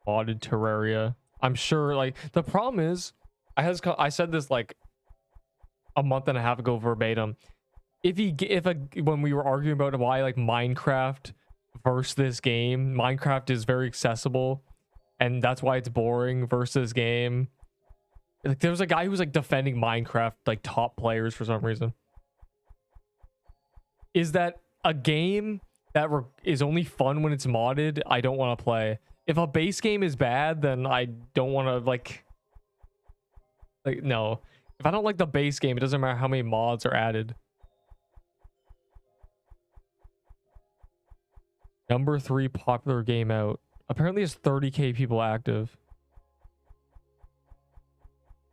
Modded Terraria. I'm sure, like, the problem is, I said this like a month and a half ago verbatim. When we were arguing about why like Minecraft versus this game, Minecraft is very accessible, and that's why it's boring versus this game. Like, there was a guy who was like defending Minecraft, like top players for some reason. Is that a game that is only fun when it's modded? I don't want to play. If a base game is bad, then I don't want to like no. If I don't like the base game, it doesn't matter how many mods are added. Number 3 popular game out. Apparently it's 30k people active.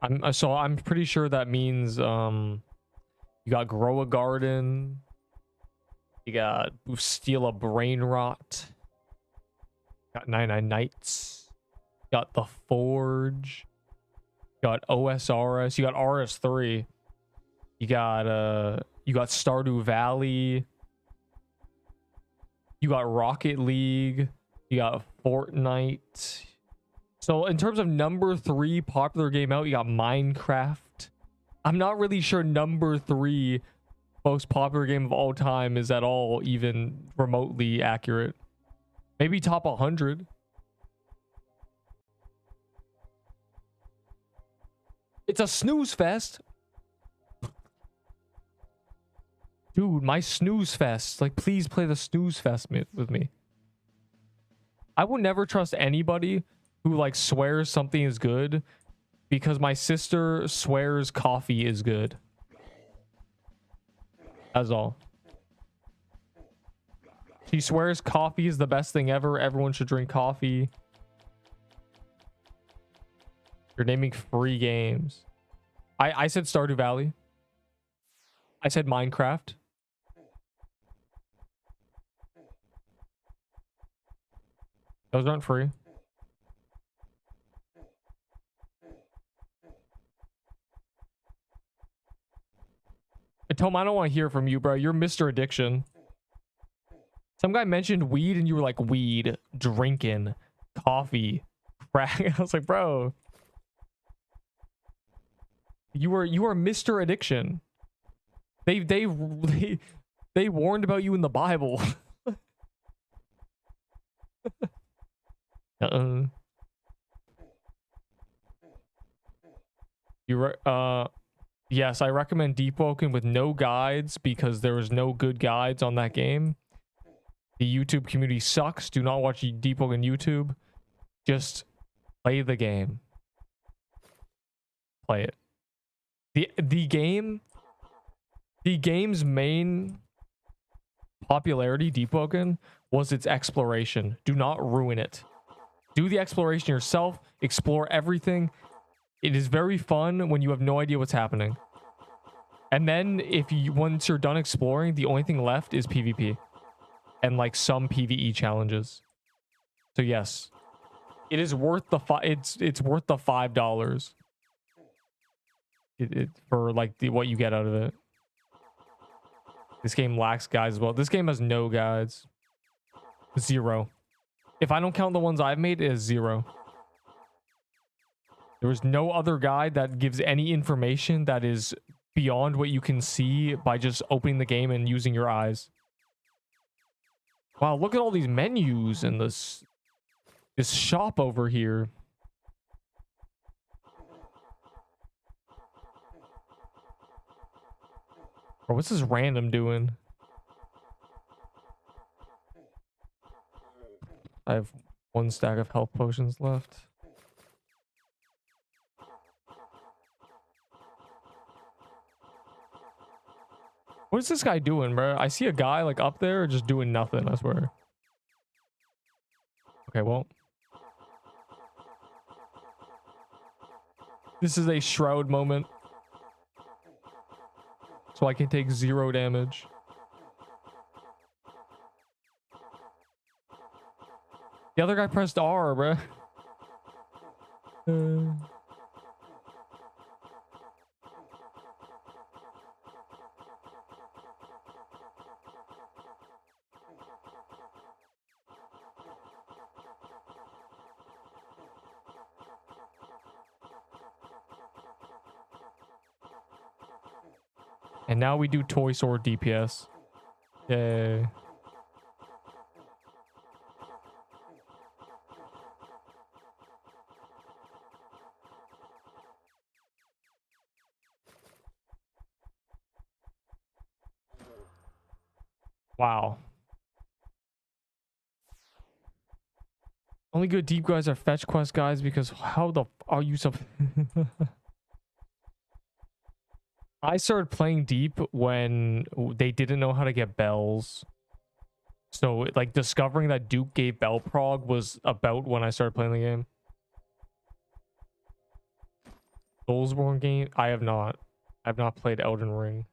I'm pretty sure that means you got Grow a Garden, you got Steal a Brain Rot, got 99 Nights, got The Forge, got OSRS, you got RS3, you got Stardew Valley, you got Rocket League, you got Fortnite. So in terms of number 3 popular game out, you got Minecraft. I'm not really sure number 3 most popular game of all time is at all even remotely accurate. Maybe top 100. It's a snooze fest. Dude, my snooze fest. Like, please play the snooze fest with me. I will never trust anybody who like swears something is good, because my sister swears coffee is good. That's all. She swears coffee is the best thing ever. Everyone should drink coffee. You're naming free games. I said Stardew Valley. I said Minecraft. Those aren't free. Tom, I don't want to hear from you, bro. You're Mr. Addiction. Some guy mentioned weed and you were like, weed, drinking, coffee, crack. I was like, bro. You are Mr. Addiction. They warned about you in the Bible. Yes, I recommend Deepwoken with no guides, because there was no good guides on that game. The YouTube community sucks. Do not watch Deepwoken YouTube. Just play the game. Play it. The game's main popularity, Deepwoken, was its exploration. Do not ruin it. Do the exploration yourself. Explore everything. It is very fun when you have no idea what's happening. And then once you're done exploring, the only thing left is PvP. And like some PvE challenges. So yes. It is worth the it's worth the $5. For like what you get out of it. This game lacks guides as well. This game has no guides. 0. If I don't count the ones I've made, it is 0. There was no other guide that gives any information that is beyond what you can see by just opening the game and using your eyes. Wow, look at all these menus and this shop over here. Or what's this random doing? I have 1 stack of health potions left. What is this guy doing, bro? I see a guy like up there just doing nothing, I swear. Okay, well. This is a shroud moment. So I can take 0 damage. The other guy pressed R, bro. And now we do toy sword DPS. Yay. Wow. Only good deep guys are fetch quest guys because how the are you so I started playing deep when they didn't know how to get bells. So like discovering that Duke gave bell prog was about when I started playing the game. Soulsborne game? I have not. I've not played Elden Ring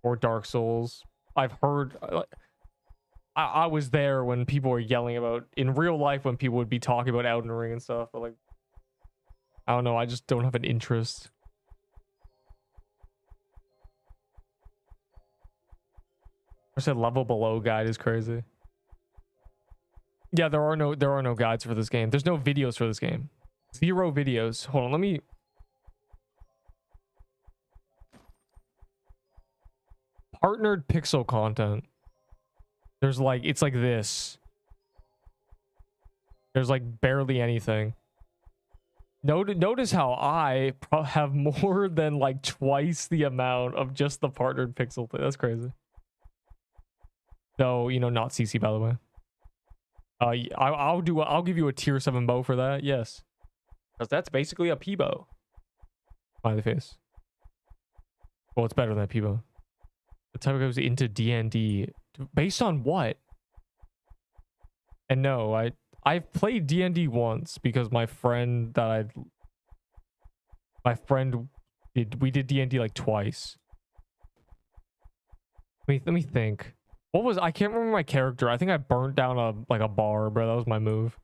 or Dark Souls. I've heard I was there when people were yelling about in real life when people would be talking about Elden Ring and stuff, but like I don't know, I just don't have an interest. I said level below guide is crazy. Yeah, there are no guides for this game. There's no videos for this game. 0 videos. Hold on, let me partnered pixel content. There's like it's like this. There's like barely anything. Notice how I have more than like twice the amount of just the partnered pixel thing. That's crazy. No, you know, not CC by the way. I'll give you a tier 7 bow for that. Yes, because that's basically a P bow. Smiley face. Well, it's better than a P bow. The type goes into D&D based on what? And no, I've played D&D once because my friend we did D&D like twice. Let me think. What was I can't remember my character. I think I burnt down a bar, bro. That was my move.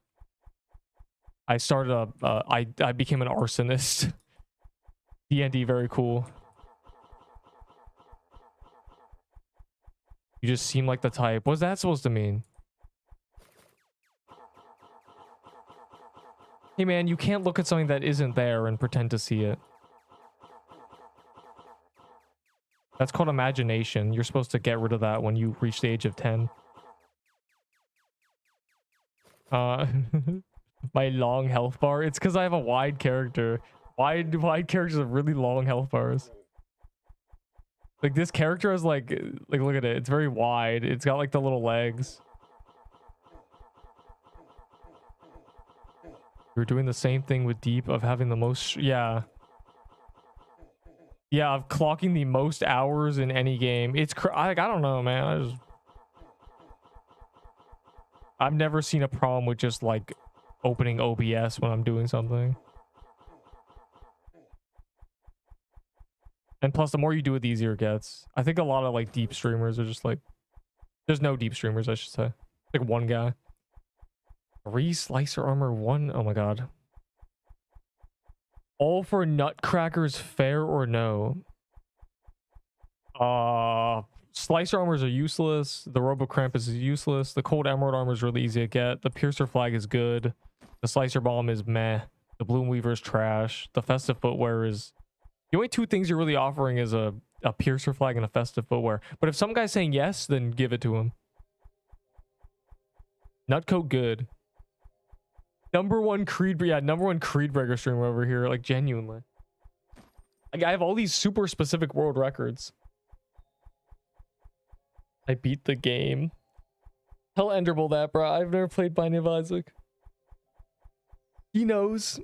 I started I became an arsonist. D&D very cool. You just seem like the type. What's that supposed to mean? Hey man, you can't look at something that isn't there and pretend to see it. That's called imagination. You're supposed to get rid of that when you reach the age of 10. My long health bar. It's because I have a wide character. Wide characters have really long health bars. Like this character is like look at it. It's very wide. It's got like the little legs. We're doing the same thing with deep of having the most. Yeah, of clocking the most hours in any game. It's I don't know, man. I've never seen a problem with just like opening OBS when I'm doing something. And plus, the more you do it, the easier it gets. I think a lot of like deep streamers are just like, there's no deep streamers, I should say. Like one guy. 3 slicer armor, 1. Oh my god. All for nutcrackers, fair or no? Slicer armors are useless. The Robo Krampus is useless. The cold emerald armor is really easy to get. The piercer flag is good. The slicer bomb is meh. The Bloom Weaver is trash. The Festive Footwear is... The only two things you're really offering is a Piercer Flag and a Festive Footwear. But if some guy's saying yes, then give it to him. Nutcoat good. Number one Creedbreaker streamer over here, like genuinely. Like I have all these super specific world records. I beat the game. Tell Enderbull that, bro. I've never played Binding of Isaac. He knows.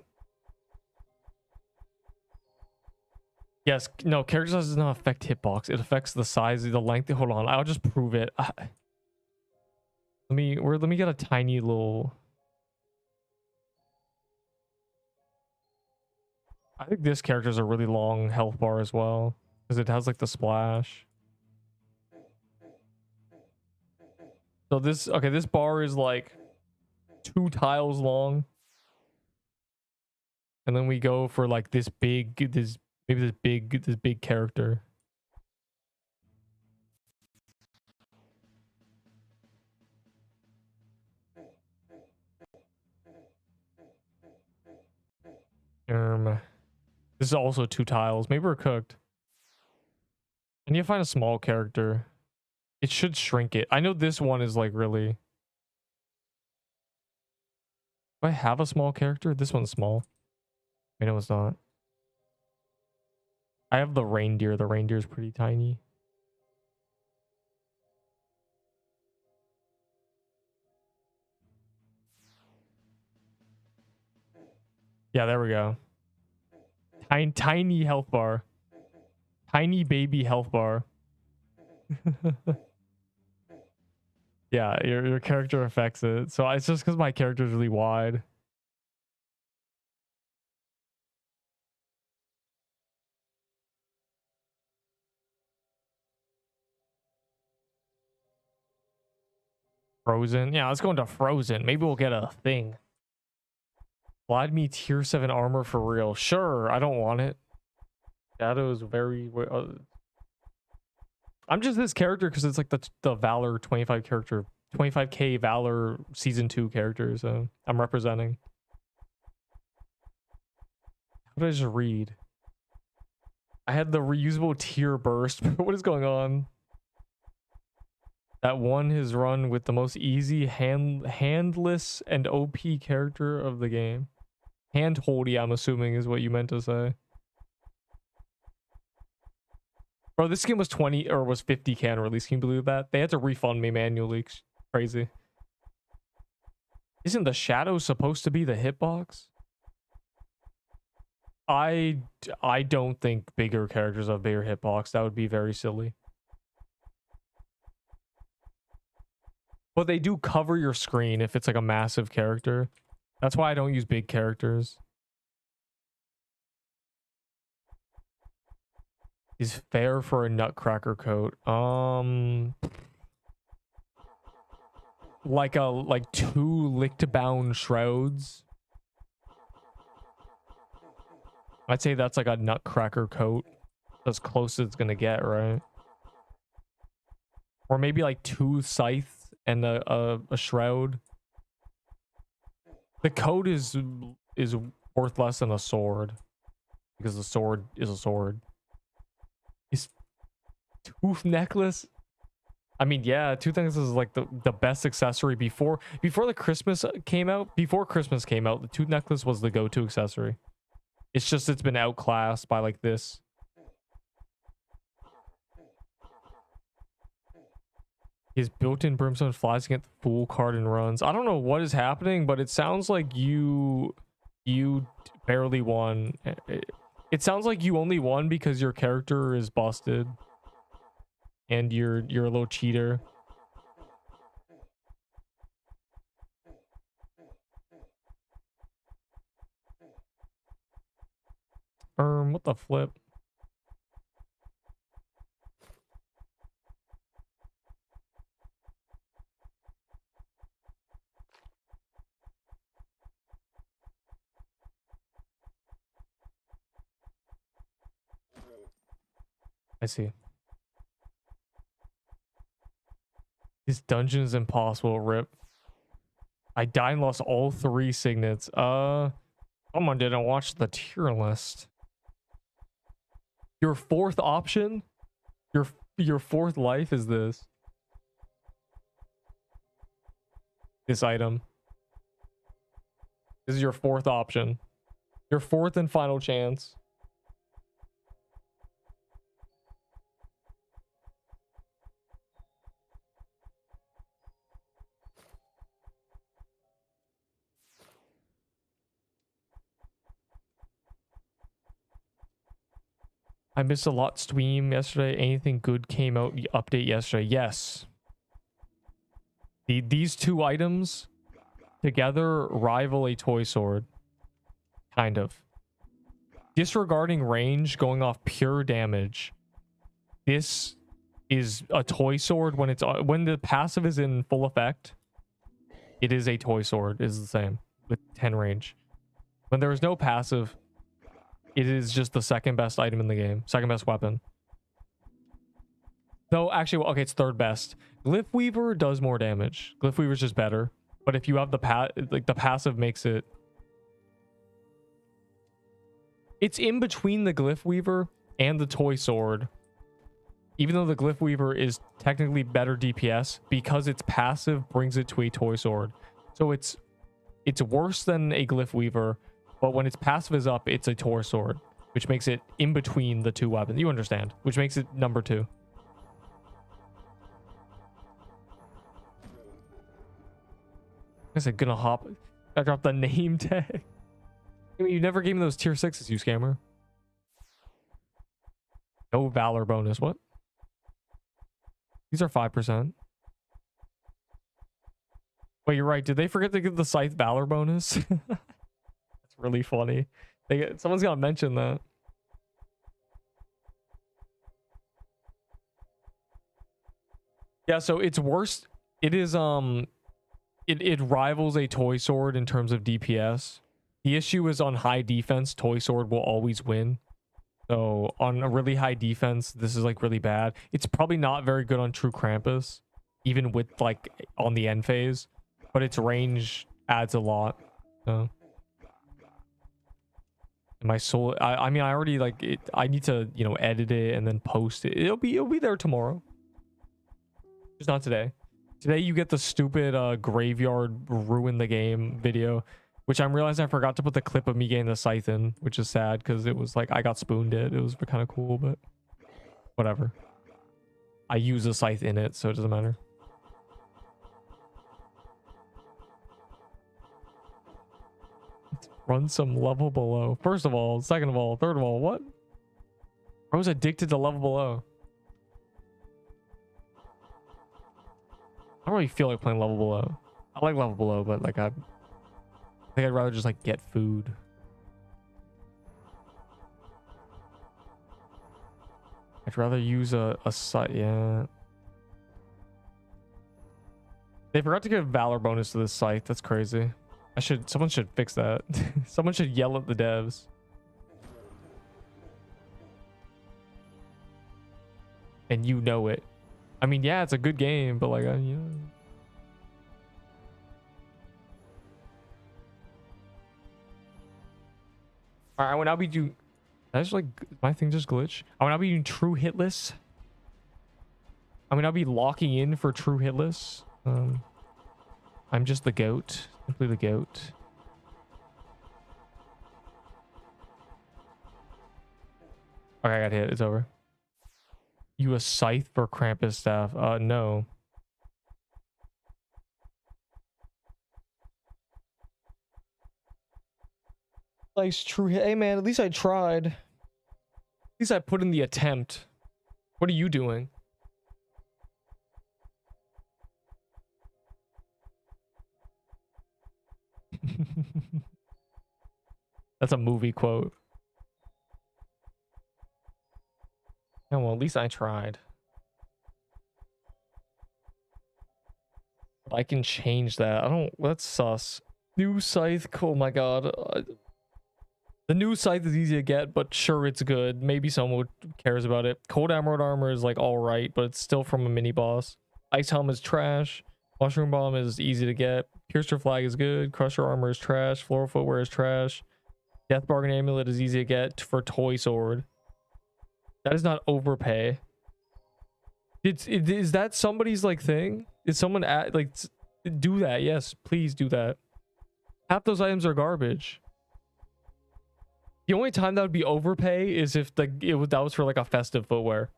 Yes, no, character size does not affect hitbox. It affects the size, the length. Hold on, I'll just prove it. Let me get a tiny little... I think this character's a really long health bar as well, because it has like the splash. So this, okay, this bar is like 2 tiles long. And then we go for like this big character. This is also 2 tiles. Maybe we're cooked. I need to find a small character. It should shrink it. I know this one is like really... Do I have a small character? This one's small. I know it's not. I have the reindeer. The reindeer is pretty tiny. Yeah, there we go. Tiny health bar. Tiny baby health bar. Yeah, your character affects it. So it's just because my character is really wide. Frozen. Yeah, let's go into Frozen. Maybe we'll get a thing. Slide me tier 7 armor for real. Sure, I don't want it. Shadow is very... I'm just this character because it's like the Valor 25 character. 25k Valor Season 2 character, so I'm representing. How did I just read? I had the reusable tier burst. What is going on? That won his run with the most easy handless and OP character of the game. Handholdy, I'm assuming, is what you meant to say. Bro, this game was 20 or was 50k on release. Can you believe that? They had to refund me manually. Crazy. Isn't the shadow supposed to be the hitbox? I don't think bigger characters have bigger hitbox. That would be very silly. But they do cover your screen if it's like a massive character. That's why I don't use big characters. Is fair for a nutcracker coat. Like 2 licked bound shrouds. I'd say that's like a nutcracker coat. As close as it's gonna get, right? Or maybe like 2 scythes and a shroud. The coat is worth less than a sword, because the sword is a sword. Is tooth necklace? I mean, yeah, tooth necklace is like the best accessory before the Christmas came out. Before Christmas came out, the tooth necklace was the go-to accessory. It's just it's been outclassed by like this. His built-in brimstone flies to get the full card and runs. I don't know what is happening, but it sounds like you barely won. It sounds like you only won because your character is busted. And you're a little cheater. What the flip? I see. This dungeon is impossible, rip. I died and lost all 3 signets. Someone didn't watch the tier list. Your fourth option? Your fourth life is this. This item. This is your fourth option. Your fourth and final chance. I missed a lot stream yesterday. Anything good came out update yesterday? Yes. These two items together rival a toy sword. Kind of. Disregarding range, going off pure damage. This is a toy sword when the passive is in full effect. It is a toy sword. It is the same with 10 range. When there is no passive, it is just the second best item in the game. Second best weapon. Though, actually, well, okay, it's third best. Glyph Weaver does more damage. Glyph Weaver's just better. But if you have the passive makes it... It's in between the Glyph Weaver and the toy sword. Even though the Glyph Weaver is technically better DPS, because its passive brings it to a toy sword. So it's worse than a Glyph Weaver, but when its passive is up, it's a toy sword, which makes it in between the two weapons. You understand? Which makes it number 2. I guess I'm gonna hop. I dropped the name tag. I mean, you never gave me those tier 6s, you scammer. No valor bonus. What? These are 5%. Wait, you're right. Did they forget to give the Scythe valor bonus? That's really funny. Someone's gonna mention that. Yeah, so it's worse. It is it rivals a toy sword in terms of DPS. The issue is on high defense, toy sword will always win. So on a really high defense, this is like really bad. It's probably not very good on true Krampus, even with like on the end phase, but its range adds a lot. So my soul, I mean, I already like it. I need to, you know, edit it and then post it. It'll be there tomorrow. Just not today. Today you get the stupid graveyard ruin the game video, which I'm realizing I forgot to put the clip of me getting the scythe in, which is sad because it was like I got spooned it. It was kind of cool, but whatever. I use a scythe in it, so it doesn't matter. Let's run some level below. First of all, second of all, third of all, what? I was addicted to level below. I don't really feel like playing level below. I like level below, but like I think I'd rather just like get food. I'd rather use a site. Yeah. They forgot to give valor bonus to this site. That's crazy. Someone should fix that. Someone should yell at the devs. And you know it. I mean, yeah, it's a good game, but like, you know. Alright, I will now be doing... That's like... My thing just glitch. I will now be doing true hitless. I will now be locking in for true hitless. I'm just the goat. Simply the goat. Okay, I got hit. It's over. You a scythe for Krampus staff? No. Nice true hit. Hey man, at least I tried. At least I put in the attempt. What are you doing? That's a movie quote. Yeah, well, at least I tried. I can change that. I don't... That's sus. New scythe. Oh my god. The new scythe is easy to get, but sure, it's good. Maybe someone cares about it. Cold Emerald Armor is like alright, but it's still from a mini boss. Ice Helm is trash. Mushroom Bomb is easy to get. Piercer Flag is good. Crusher Armor is trash. Floral Footwear is trash. Death Bargain Amulet is easy to get for Toy Sword. That is not overpay. Is that somebody's like thing? Is someone like do that? Yes, please do that. Half those items are garbage. The only time that would be overpay is if that was for like a festive footwear.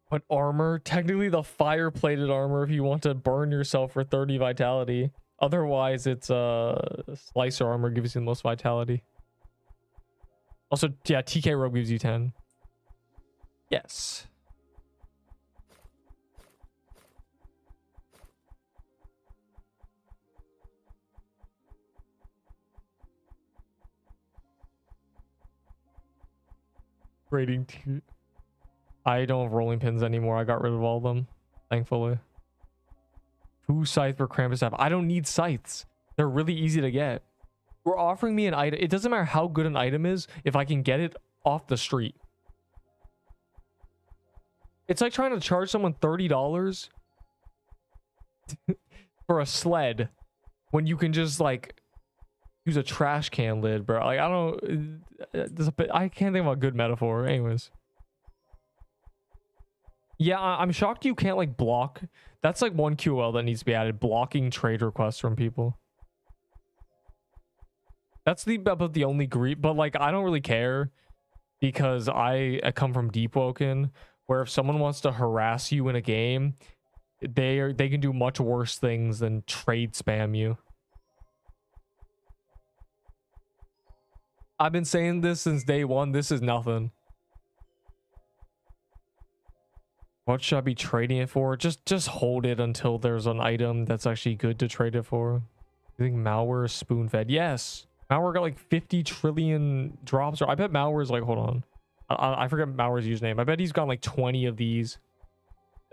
But armor, technically the fire plated armor if you want to burn yourself for 30 vitality. Otherwise it's slicer armor gives you the most vitality. Also, yeah, TK robe gives you 10. Yes. Rating 2. I don't have rolling pins anymore. I got rid of all of them, thankfully. 2 scythe for Krampus staff. I don't need scythes. They're really easy to get. We're offering me an item. It doesn't matter how good an item is if I can get it off the street. It's like trying to charge someone $30 for a sled when you can just like use a trash can lid, bro. Like, I don't. I can't think of a good metaphor. Anyways. Yeah, I'm shocked you can't like block. That's like one QL that needs to be added. Blocking trade requests from people. That's about the only grief. But like, I don't really care because I come from Deepwoken, where if someone wants to harass you in a game, they can do much worse things than trade spam you. I've been saying this since day one. This is nothing. What should I be trading it for? Just hold it until there's an item that's actually good to trade it for. You think malware is spoon fed? Yes. Malware got like 50 trillion drops. Or I bet malware is like, hold on. I forget malware's username. I bet he's gotten like 20 of these.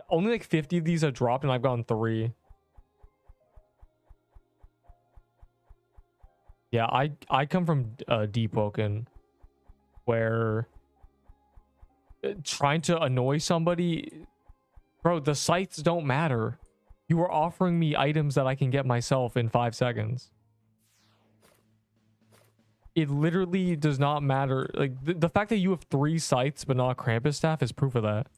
Only like 50 of these have dropped and I've gotten 3. Yeah, I come from Deepwoken, where trying to annoy somebody, bro, the sites don't matter. You are offering me items that I can get myself in 5 seconds. It literally does not matter. Like the fact that you have 3 sites but not Krampus staff is proof of that.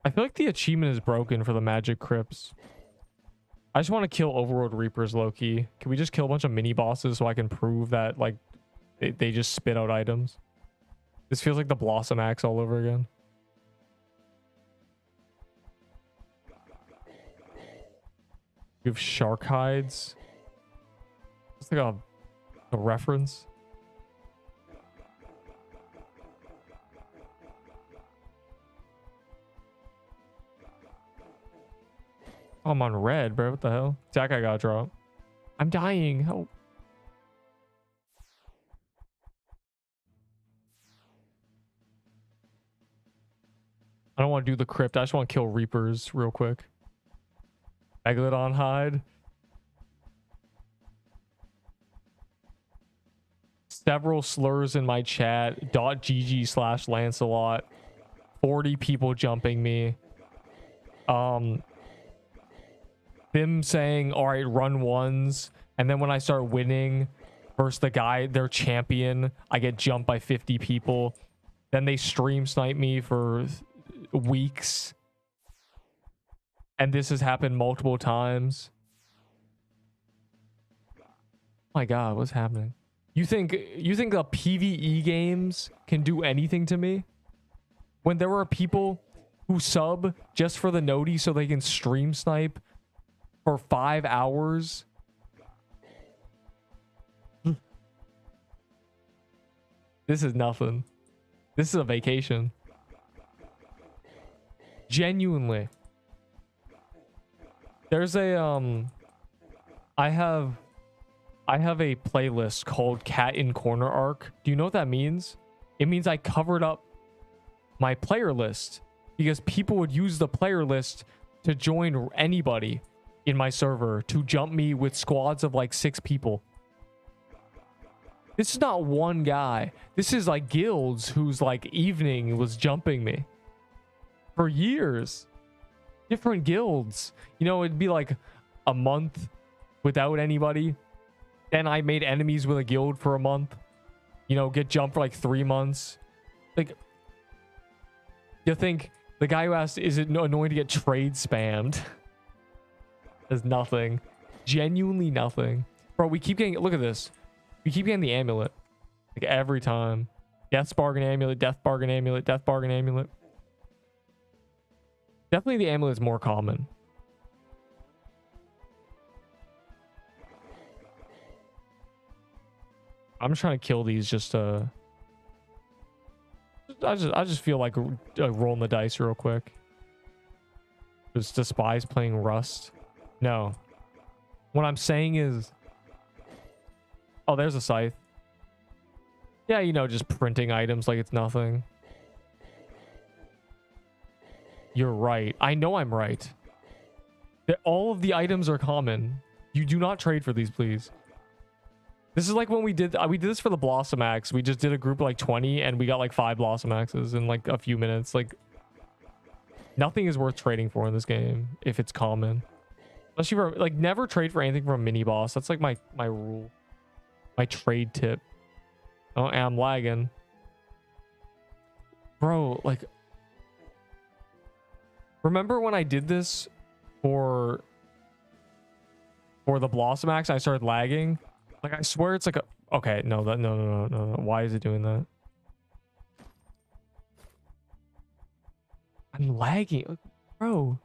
I feel like the achievement is broken for the magic crypts. I just want to kill Overworld Reapers low-key. Can we just kill a bunch of mini bosses so I can prove that like they just spit out items? This feels like the Blossom Axe all over again. You have shark hides. It's like a reference. Oh, I'm on red, bro. What the hell? That guy got dropped. I'm dying. Help. I don't want to do the crypt. I just want to kill Reapers real quick. Megalodon hide. Several slurs in my chat. .gg/Lancelot. 40 people jumping me. Them saying, all right, run ones. And then when I start winning versus the guy, their champion, I get jumped by 50 people. Then they stream snipe me for weeks. And this has happened multiple times. Oh my God, what's happening? You think the PvE games can do anything to me? When there are people who sub just for the noti so they can stream snipe for 5 hours. This is nothing. This is a vacation. Genuinely. There's a I have a playlist called Cat in Corner Arc. Do you know what that means? It means I covered up my player list because people would use the player list to join anybody in my server to jump me with squads of like 6 people. This is not one guy. This is like guilds whose like evening was jumping me for years. different guilds. You know, it'd be like a month without anybody. Then I made enemies with a guild for a month. You know, get jumped for like 3 months. Like, you think the guy who asked, is it annoying to get trade spammed? There's nothing. Genuinely nothing. Bro, we keep getting, look at this. We keep getting the amulet. Like every time. Death bargain amulet, death bargain amulet, death bargain amulet. Definitely the amulet is more common. I'm just trying to kill these just I just feel like rolling the dice real quick. Just despise playing Rust. No. What I'm saying is, oh, there's a scythe. Yeah, you know, just printing items like it's nothing. You're right. I know I'm right. That all of the items are common. You do not trade for these, please. This is like when we did this for the Blossom Axe. We just did a group of like 20 and we got like 5 Blossom Axes in like a few minutes. Like, nothing is worth trading for in this game if it's common. Unless you like never trade for anything from a mini boss. That's like my rule. My trade tip. Oh, and I'm lagging. Bro, like, remember when I did this for the Blossom Axe, I started lagging? Like, I swear it's like a... Okay, no. Why is it doing that? I'm lagging. Bro.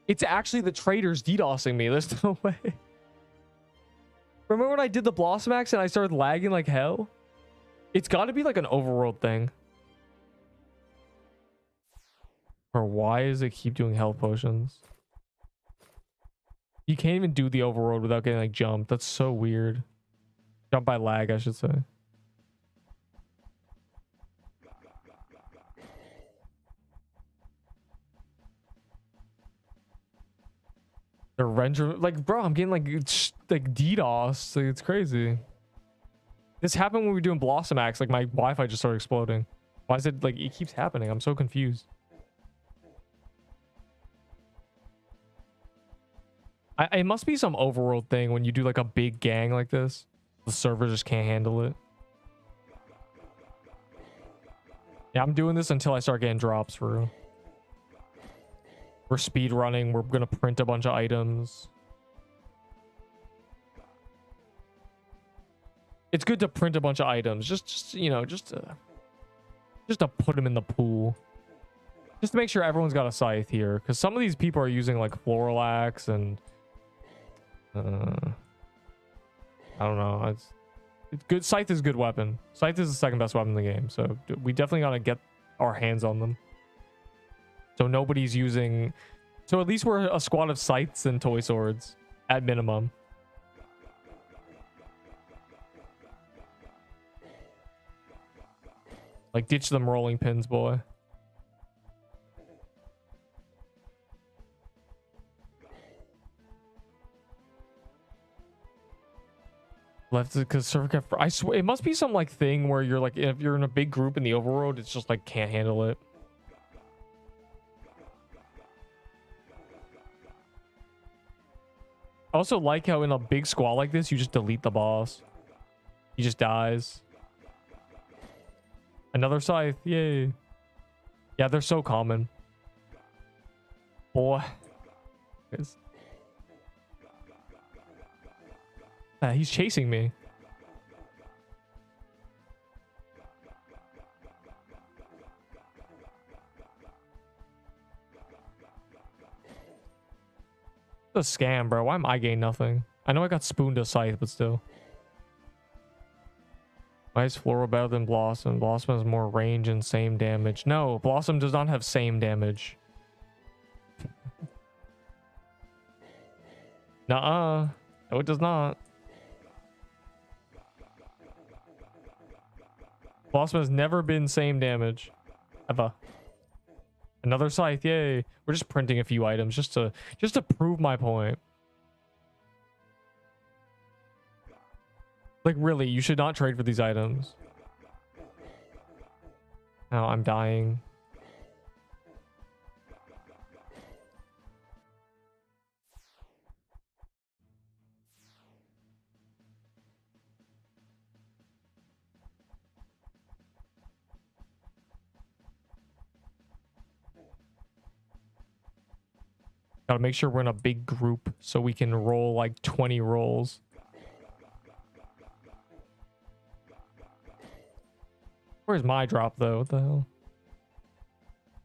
It's actually the traders DDoSing me. There's no way. Remember when I did the Blossom Axe and I started lagging like hell? It's got to be like an overworld thing. Or why does it keep doing health potions? You can't even do the overworld without getting like jumped. That's so weird. Jump by lag, I should say. The render, like, bro, I'm getting like DDoS. Like, it's crazy. This happened when we were doing Blossom Axe. Like, my Wi-Fi just started exploding. Why is it like it keeps happening? I'm so confused. It must be some overworld thing when you do like a big gang like this. The server just can't handle it. Yeah, I'm doing this until I start getting drops for real. We're speed running. We're gonna print a bunch of items. It's good to print a bunch of items, just you know, just to put them in the pool, just to make sure everyone's got a scythe here. Because some of these people are using like floral axe and I don't know. It's good. Scythe is a good weapon. Scythe is the second best weapon in the game, so we definitely gotta get our hands on them. So nobody's using... So at least we're a squad of scythes and toy swords. At minimum. Like, ditch them rolling pins, boy. Left because server I swear it must be some like thing where you're like, if you're in a big group in the overworld, it's just like can't handle it. I also like how in a big squad like this, you just delete the boss. He just dies. Another scythe. Yay. Yeah, they're so common. Boy. He's chasing me. It's a scam, bro. Why am I getting nothing? I know I got spooned a scythe, but still. Why is Floral better than Blossom? Blossom has more range and same damage. No, Blossom does not have same damage. Nuh-uh. No, it does not. Blossom has never been same damage. Ever. Another scythe, yay. We're just printing a few items just to prove my point. Like, really, you should not trade for these items. Oh, I'm dying. Gotta make sure we're in a big group so we can roll like 20 rolls. Where's my drop though? What the hell?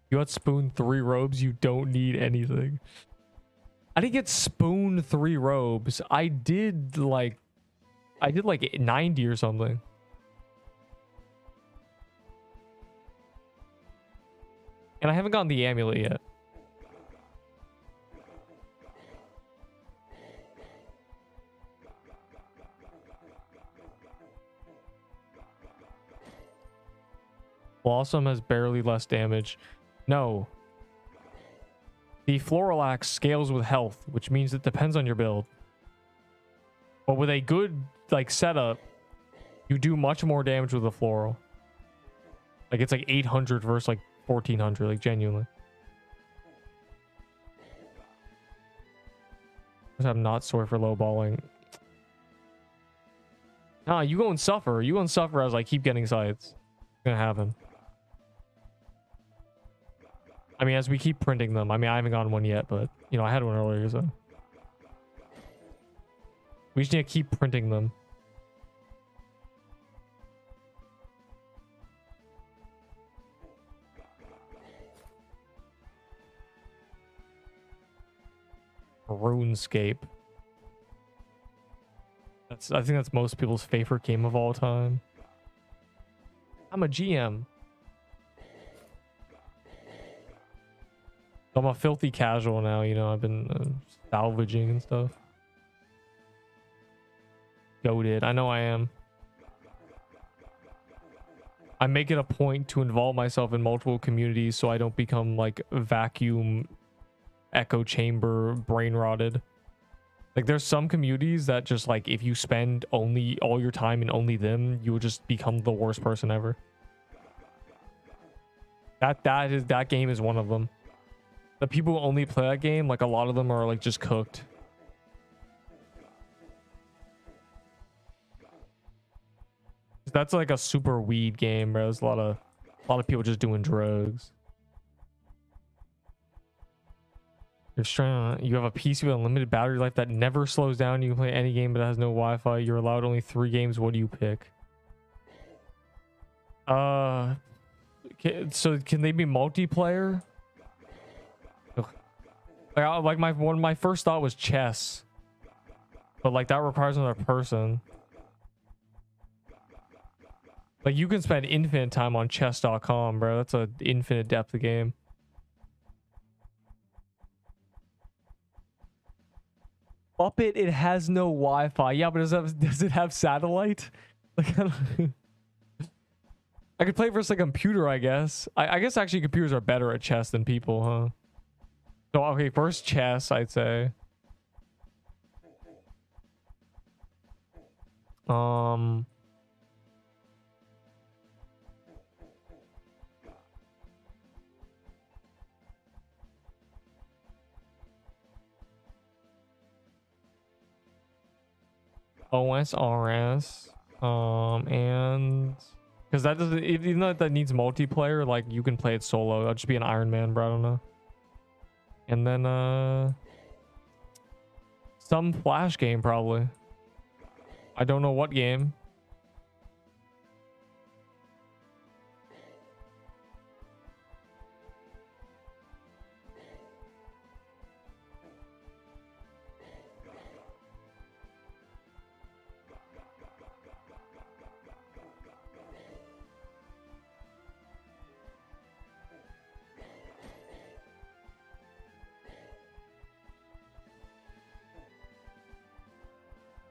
You got spoon 3 robes, you don't need anything. I didn't get spoon 3 robes. I did like 90 or something. And I haven't gotten the amulet yet. Blossom has barely less damage. No. The floral axe scales with health, which means it depends on your build. But with a good like setup, you do much more damage with the floral. Like it's like 800 versus like 1400, like genuinely. I'm not sore for low balling. Nah, you go and suffer. You go and suffer as I keep getting sides. It's gonna happen. I mean, as we keep printing them. I mean, I haven't gotten one yet, but you know, I had one earlier, so we just need to keep printing them. RuneScape. I think that's most people's favorite game of all time. I'm a GM. I'm a filthy casual now, you know. I've been salvaging and stuff. Goated. I know I am. I make it a point to involve myself in multiple communities so I don't become like vacuum echo chamber brain rotted. Like there's some communities that just like if you spend only all your time in only them, you will just become the worst person ever. That game is one of them. The people who only play that game, like a lot of them are like just cooked. That's like a super weed game, bro. There's a lot of people just doing drugs. You're trying. You have a PC with unlimited battery life that never slows down. You can play any game, but it has no Wi-Fi. You're allowed only 3 games. What do you pick? So can they be multiplayer? Like my first thought was chess, but like that requires another person. Like you can spend infinite time on chess.com, bro. That's an infinite depth of game. Puppet, it has no Wi-Fi. Yeah, but does it have satellite? Like I could play versus a computer, I guess. I guess actually computers are better at chess than people, huh? So okay, first chess, I'd say. OSRS, and because that doesn't, even though that needs multiplayer, like you can play it solo. I'll just be an Iron Man, bro. I don't know. And then some Flash game probably. I don't know what game.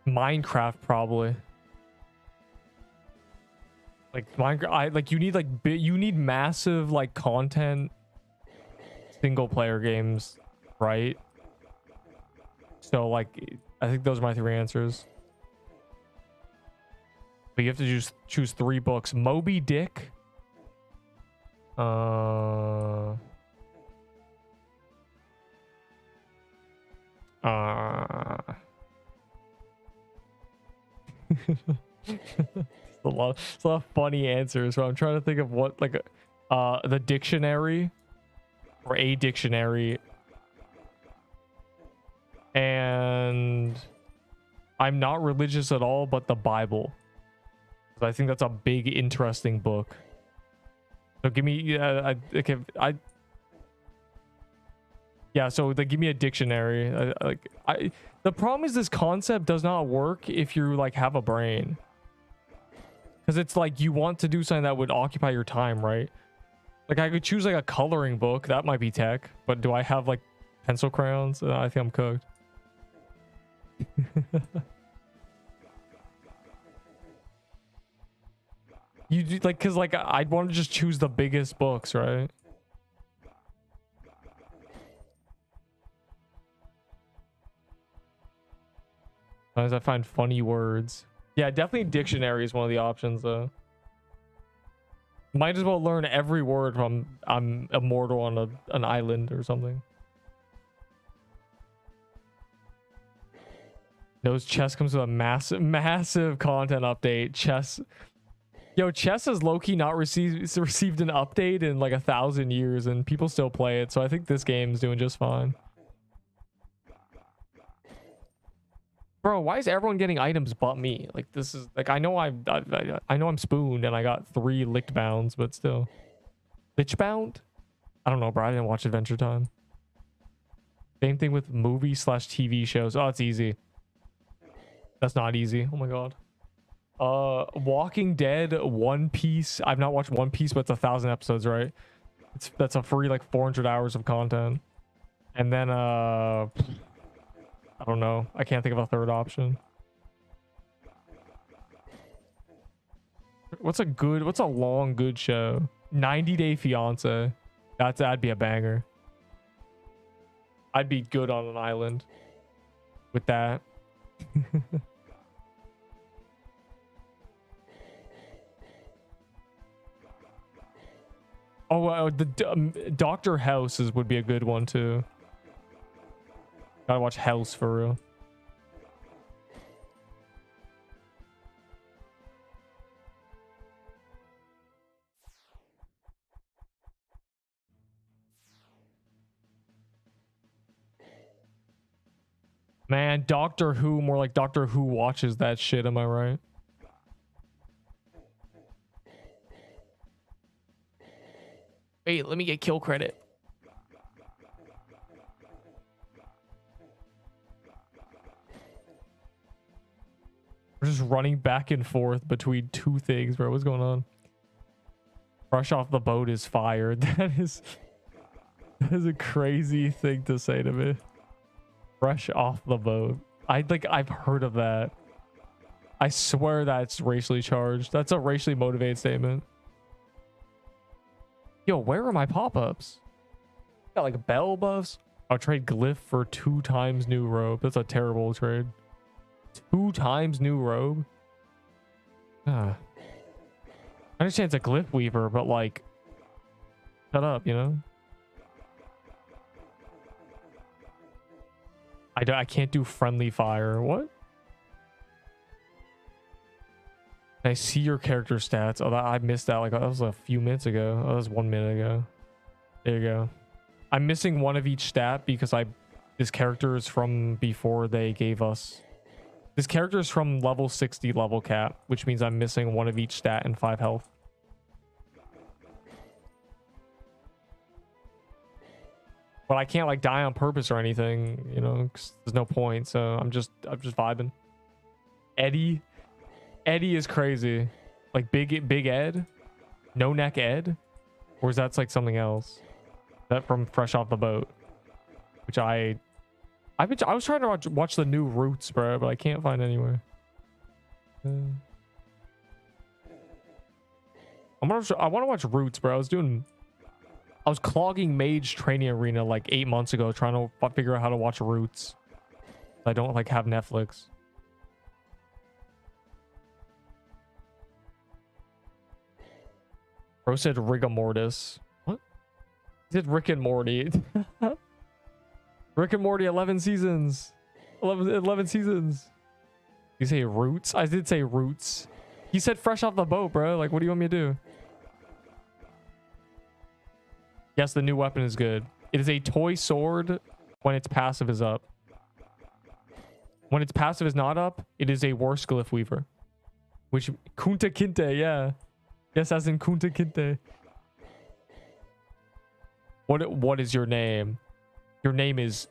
Minecraft probably. Like Minecraft, you need massive like content single player games, right? So like I think those are my 3 answers. But you have to just choose 3 books. Moby Dick. It's a lot of funny answers, so I'm trying to think of what like the dictionary or a dictionary. And I'm not religious at all, but the Bible. I think that's a big, interesting book. So give me, yeah, so like give me a dictionary. The problem is this concept does not work if you like have a brain. Because it's like you want to do something that would occupy your time, right? Like I could choose like a coloring book. That might be tech. But do I have like pencil crayons? I think I'm cooked. You do, like, because like I'd want to just choose the biggest books, right? Sometimes I find funny words. Yeah, definitely dictionary is one of the options though. Might as well learn every word from I'm immortal on an island or something. Knows chess comes with a massive content update. Chess, yo, chess has low-key not received an update in like 1,000 years, and people still play it. So I think this game's doing just fine. Bro, why is everyone getting items but me? Like this is like I know I'm spooned and I got 3 licked bounds, but still. Lich bound? I don't know, bro. I didn't watch Adventure Time. Same thing with movie/TV shows. Oh, it's easy. That's not easy. Oh my god. Walking Dead, One Piece. I've not watched One Piece, but it's 1,000 episodes, right? That's a free like 400 hours of content. And then I don't know. I can't think of a third option. What's a long good show? 90 Day Fiance. That'd be a banger. I'd be good on an island with that. Oh, Doctor House would be a good one too. Gotta watch House for real. Man, Doctor Who, more like Doctor Who watches that shit, am I right? Wait, let me get kill credit. We're just running back and forth between 2 things, bro. What's going on? Fresh off the boat is fired. That is a crazy thing to say to me. Fresh off the boat. I've heard of that. I swear that's racially charged. That's a racially motivated statement. Yo, where are my pop-ups? Got like bell buffs. I'll trade glyph for 2 times new robe. That's a terrible trade. 2 times new robe. I understand it's a glyph weaver, but like, shut up, you know. I can't do friendly fire. What? Can I see your character stats? Oh, I missed that. Like that was a few minutes ago. Oh, that was 1 minute ago. There you go. I'm missing one of each stat because this character is from before they gave us. This character is from level 60 level cap, which means I'm missing one of each stat and 5 health. But I can't like die on purpose or anything, you know, 'cause there's no point. So I'm just vibing. Eddie is crazy. Like big Ed, no neck Ed, or is that like something else? That from Fresh Off the Boat, which I was trying to watch the new Roots, bro, but I can't find anywhere. I want to watch Roots, bro. I was clogging Mage Training Arena like 8 months ago trying to figure out how to watch Roots. I don't like have Netflix. Bro said rigor mortis. What? He said Rick and Morty. Rick and Morty 11 seasons. 11 seasons. You say Roots? I did say Roots. He said Fresh Off the Boat, bro. Like, what do you want me to do? Yes, the new weapon is good. It is a toy sword when its passive is up. When its passive is not up, it is a worse Glyph Weaver. Which, Kunta Kinte, yeah. Yes, as in Kunta Kinte. What is your name? Your name is...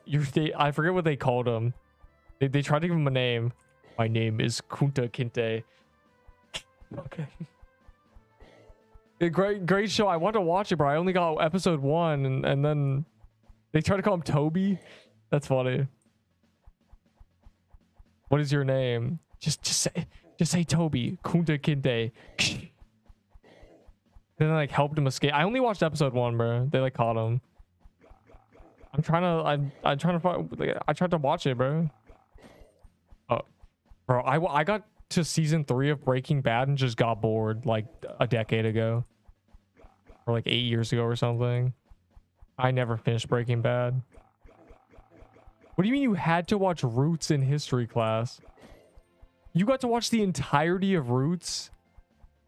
I forget what they called him. They tried to give him a name. My name is Kunta Kinte. Okay. Great show. I want to watch it, bro. I only got episode 1, and then they tried to call him Toby. That's funny. What is your name? Just say Toby. Kunta Kinte. Then they like helped him escape. I only watched episode 1, bro. They like caught him. I'm trying to I tried to watch it, bro. Oh, bro, I got to season 3 of Breaking Bad and just got bored like a decade ago, or like 8 years ago or something. I never finished Breaking Bad. What do you mean you had to watch Roots in history class? You got to watch the entirety of Roots?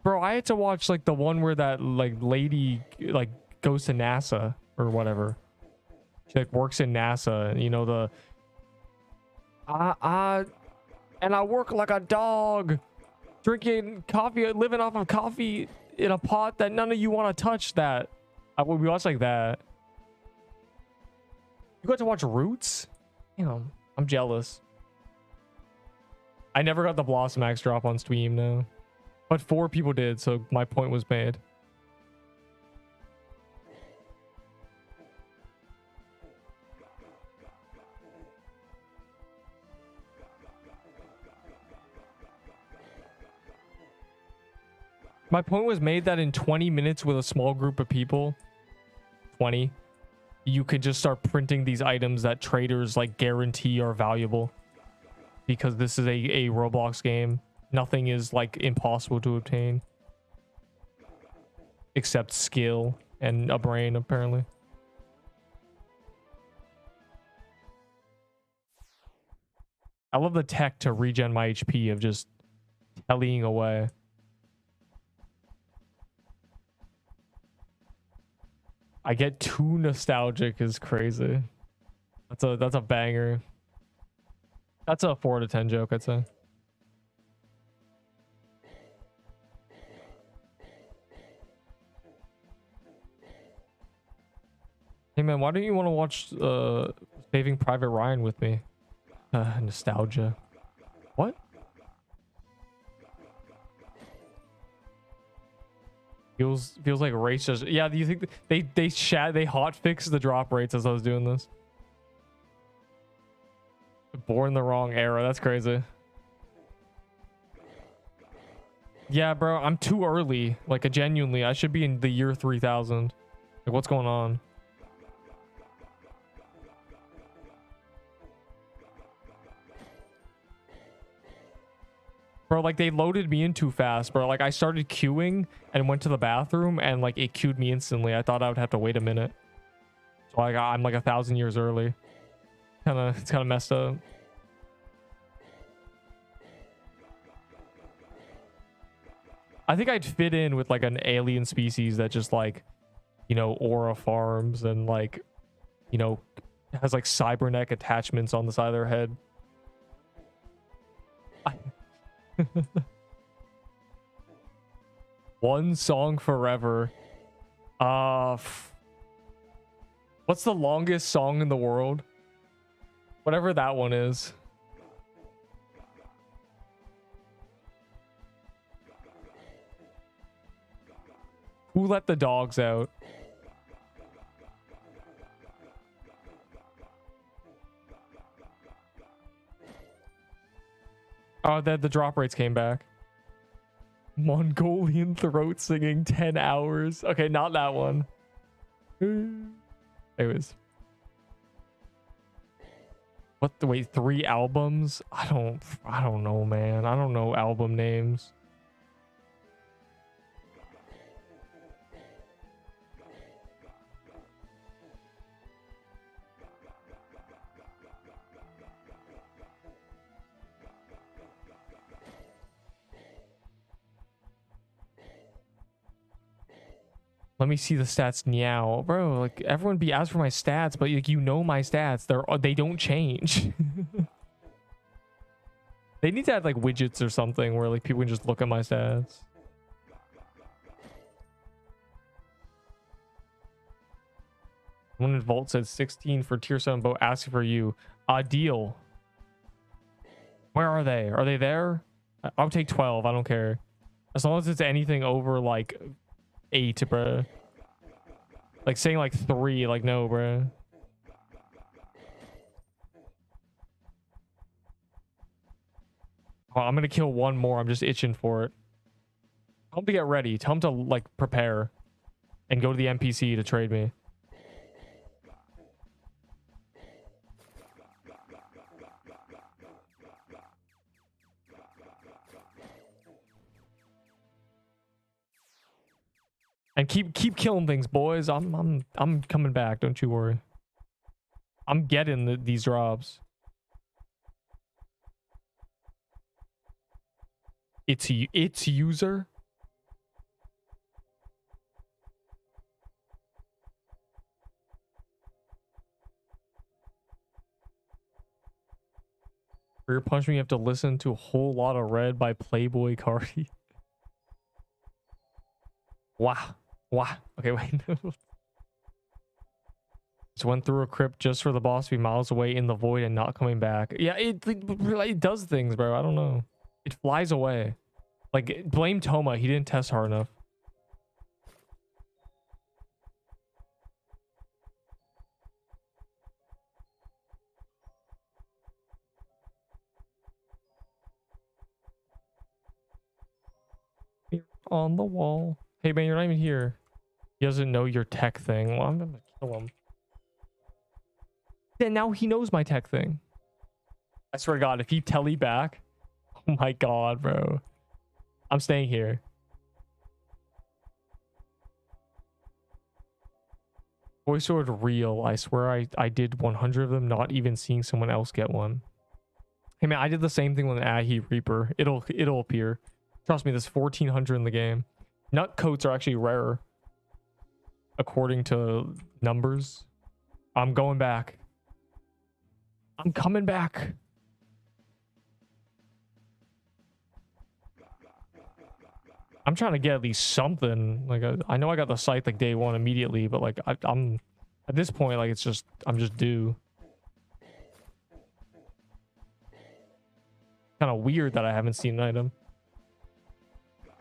Bro, I had to watch like the one where that like lady like goes to NASA or whatever. She like works in NASA, and you know the and I work like a dog, drinking coffee, living off of coffee in a pot that none of you want to touch. That we watch like that. You got to watch Roots? Damn, I'm jealous. I never got the Blossom Axe drop on Steam, no. But 4 people did, so my point was made. My point was made that in 20 minutes with a small group of people, 20, you could just start printing these items that traders like guarantee are valuable. Because this is a Roblox game. Nothing is like impossible to obtain. Except skill and a brain, apparently. I love the tech to regen my HP of just tellying away. I get too nostalgic is crazy. That's a banger. That's a 4 out of 10 joke, I'd say. Hey man, why don't you want to watch Saving Private Ryan with me? Nostalgia. What? Feels like race just... Yeah, do you think they hotfixed the drop rates as I was doing this? Born the wrong era. That's crazy. Yeah, bro, I'm too early. Like, genuinely, I should be in the year 3000. Like, what's going on? Bro, like, they loaded me in too fast, bro. Like, I started queuing and went to the bathroom, and, like, it queued me instantly. I thought I would have to wait a minute. So, like, I'm, like, 1,000 years early. It's kind of messed up. I think I'd fit in with like an alien species that just like, you know, aura farms and like, you know, has like cybernetic attachments on the side of their head. One song forever. What's the longest song in the world? Whatever that one is. Who let the dogs out? Oh, the drop rates came back. Mongolian throat singing 10 hours. Okay, not that one. Anyways. What the wait, 3 albums? I don't know, man. I don't know album names. Let me see the stats now, bro. Like everyone be asking for my stats, but like you know my stats, they don't change. They need to add like widgets or something where like people can just look at my stats. One in Vault said 16 for tier 7 boat asking for you. Deal. Where are they? Are they there? I'll take 12. I don't care. As long as it's anything over like 8, bruh. Like saying like 3, like no, bruh. Oh, I'm gonna kill one more. I'm just itching for it. Tell him to get ready. Tell him to like prepare and go to the NPC to trade me. And keep killing things, boys. I'm coming back. Don't you worry. I'm getting these drops. It's user. For your punch me, you have to listen to a whole lot of Red by Playboy Cardi. Wow. Wow. Okay, wait. Just went through a crypt just for the boss to be miles away in the void and not coming back. Yeah, it does things, bro. I don't know. It flies away. Like, blame Toma. He didn't test hard enough. You're on the wall. Hey, man, you're not even here. He doesn't know your tech thing. Well, I'm gonna kill him. Then now he knows my tech thing. I swear to God, if he telly back, oh my God, bro. I'm staying here. Voice sword real. I swear I did 100 of them, not even seeing someone else get one. Hey man, I did the same thing with an Ahi Reaper. It'll appear. Trust me, there's 1,400 in the game. Nut coats are actually rarer. According to numbers. I'm going back. I'm coming back. I'm trying to get at least something. Like I know I got the scythe like day 1 immediately, but like I'm at this point like I'm just due. Kind of weird that I haven't seen an item.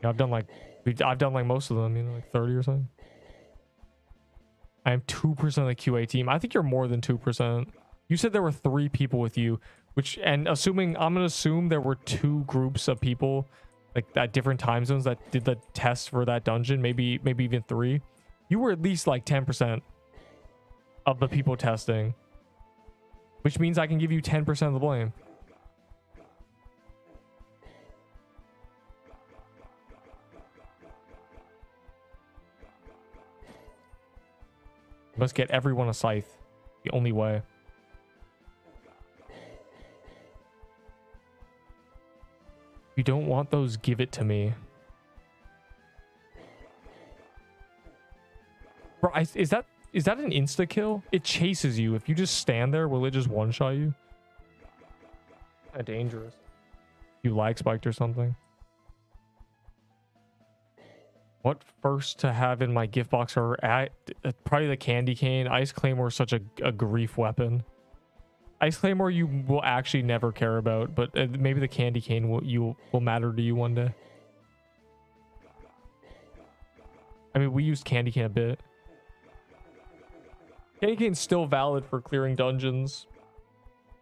Yeah, I've done like most of them, you know, like 30 or something. I am 2% of the QA team. I think you're more than 2%. You said there were 3 people with you, I'm gonna assume there were 2 groups of people like at different time zones that did the test for that dungeon, maybe even 3. You were at least like 10% of the people testing, which means I can give you 10% of the blame. You must get everyone a scythe. The only way. If you don't want those, give it to me. Bro, is that an insta kill? It chases you. If you just stand there, will it just one-shot you? Kind of dangerous. You lag spiked or something. What first to have in my gift box are probably the candy cane. Ice Claymore is such a grief weapon. Ice Claymore you will actually never care about, but maybe the candy cane will matter to you one day. I mean, we used candy cane a bit. Candy cane's still valid for clearing dungeons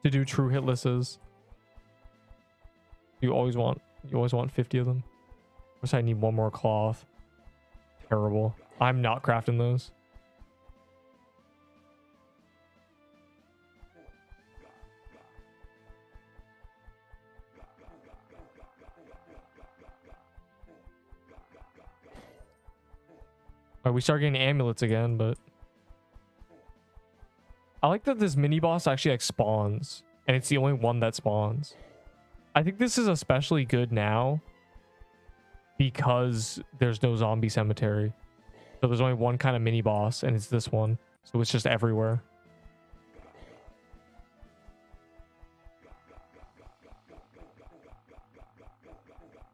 to do true hitlisses. You always want 50 of them. Of course, I need one more cloth. Terrible. I'm not crafting those. Alright, we start getting amulets again, but I like that this mini boss actually like spawns, and it's the only one that spawns. I think this is especially good now because there's no zombie cemetery. So there's only one kind of mini boss, and it's this one. So it's just everywhere.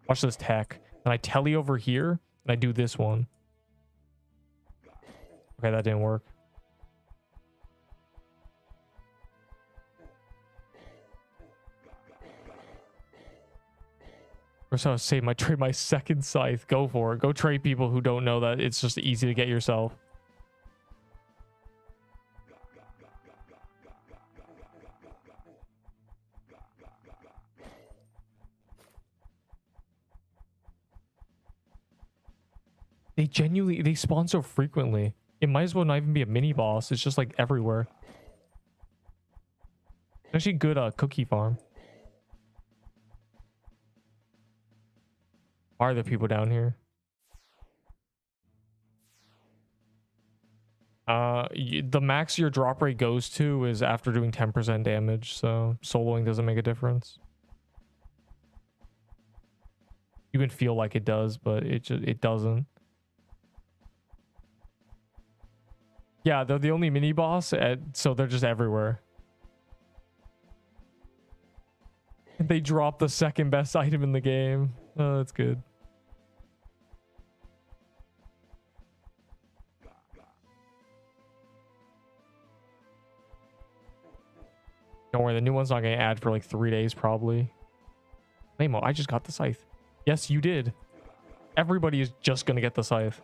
Watch this tech. And I telly over here, and I do this one. Okay, that didn't work. Or so I was saying, I trade my second scythe. Go for it. Go trade people who don't know that it's just easy to get yourself. They spawn so frequently. It might as well not even be a mini boss. It's just like everywhere. Actually good cookie farm. Why are there people down here? The max your drop rate goes to is after doing 10% damage, so soloing doesn't make a difference. You can feel like it does, but it doesn't. Yeah, they're the only mini boss, so they're just everywhere. They drop the second best item in the game. Oh, that's good. Don't worry, the new one's not going to add for like 3 days probably. Nemo, I just got the scythe. Yes, you did. Everybody is just going to get the scythe.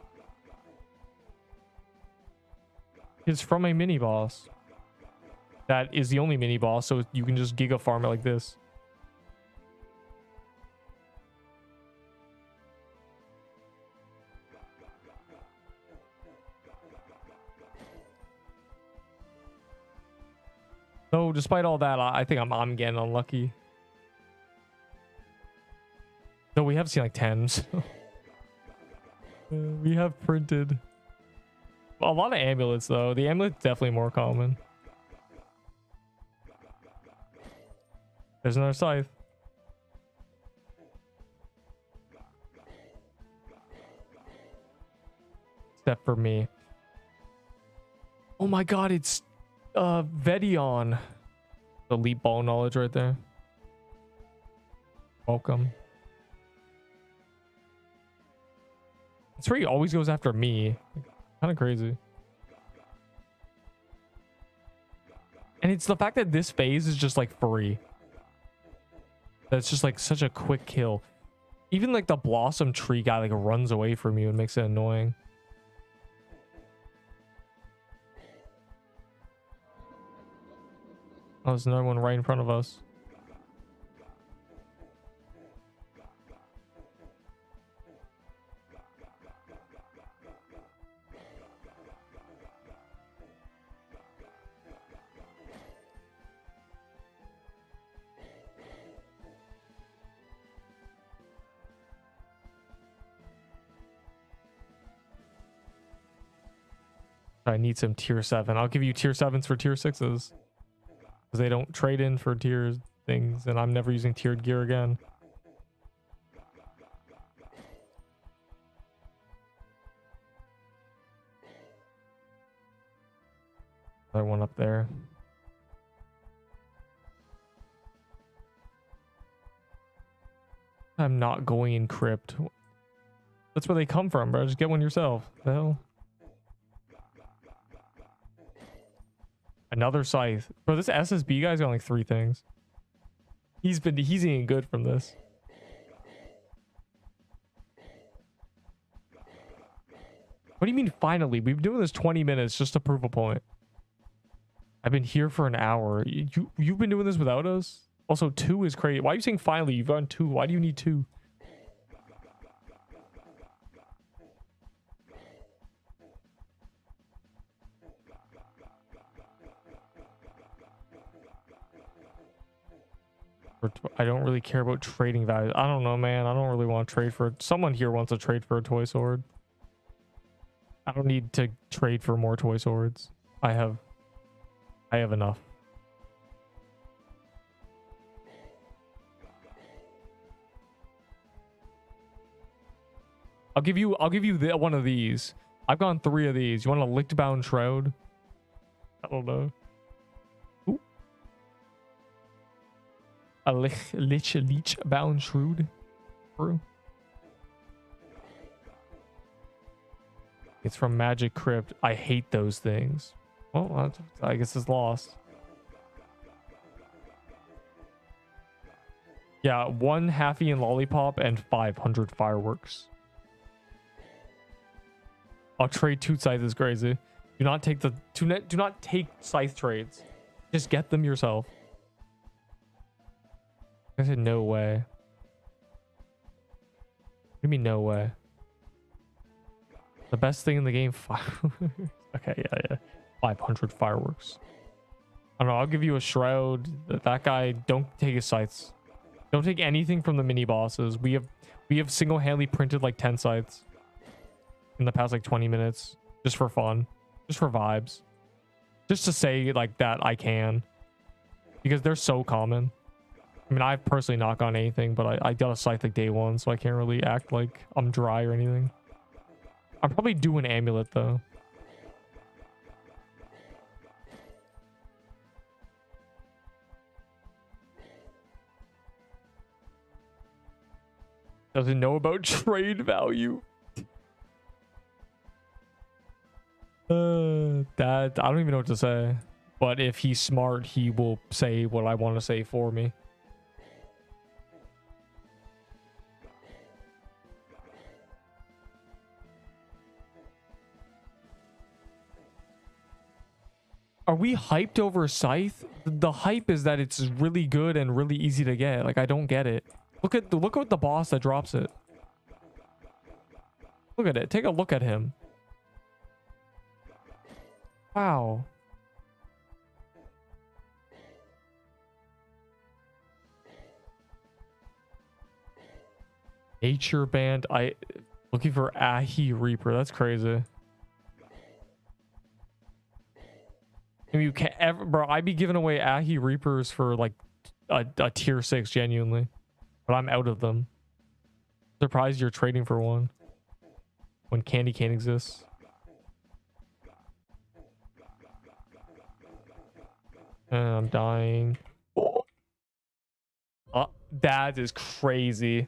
It's from a mini boss. That is the only mini boss, so you can just giga farm it like this. So despite all that, I think I'm getting unlucky. Though we have seen like 10s. We have printed a lot of amulets though. The amulet's definitely more common. There's another scythe. Except for me. Oh my god, it's Vedion. Elite ball knowledge right there. Welcome. That's where he always goes after me. Kind of crazy. And it's the fact that this phase is just like free. That's just like such a quick kill. Even like the blossom tree guy like runs away from you and makes it annoying. Oh, there's another one right in front of us. I need some tier 7. I'll give you tier 7s for tier 6s. Because they don't trade in for tier things, and I'm never using tiered gear again. Another one up there. I'm not going in crypt. That's where they come from, bro. Just get one yourself. The hell? Another scythe. Bro, this SSB guy's got like 3 things. He's eating good from this. What do you mean finally? We've been doing this 20 minutes just to prove a point. I've been here for an hour. You've been doing this without us? Also, 2 is crazy. Why are you saying finally? You've gone 2. Why do you need 2? I don't really care about trading values. I don't know, man. I don't really want to trade for... Someone here wants to trade for a toy sword. I don't need to trade for more toy swords. I have enough. I'll give you one of these. I've gone 3 of these. You want a licked-bound shroud? I don't know. Ooh. A leech-bound shroud? Bro. It's from Magic Crypt. I hate those things. Well, I guess it's lost. Yeah, 1 Happy and Lollipop and 500 fireworks. I'll trade 2 scythes is crazy. Do not take the do not take scythe trades. Just get them yourself. I said no way. What do you mean no way? The best thing in the game. Okay, yeah. 500 fireworks. I don't know. I'll give you a shroud. That guy. Don't take his scythes. Don't take anything from the mini bosses. We have single-handedly printed like 10 scythes in the past like 20 minutes, just for fun, just for vibes, just to say like that I can, because they're so common. I mean, I've personally not gone anything, but I got a scythe like day 1, so I can't really act like I'm dry or anything. I'm probably due an amulet though. Doesn't know about trade value. That I don't even know what to say. But if he's smart, he will say what I want to say for me. Are we hyped over Scythe? The hype is that it's really good and really easy to get. Like, I don't get it. Look at the boss that drops it. Look at it. Take a look at him. Wow. Nature Band. Looking for Ahi Reaper. That's crazy. I mean, you can't ever, bro. I'd be giving away Ahi Reapers for like a tier 6 genuinely, but I'm out of them. Surprised you're trading for one when candy can't exist. I'm dying. Oh, that is crazy.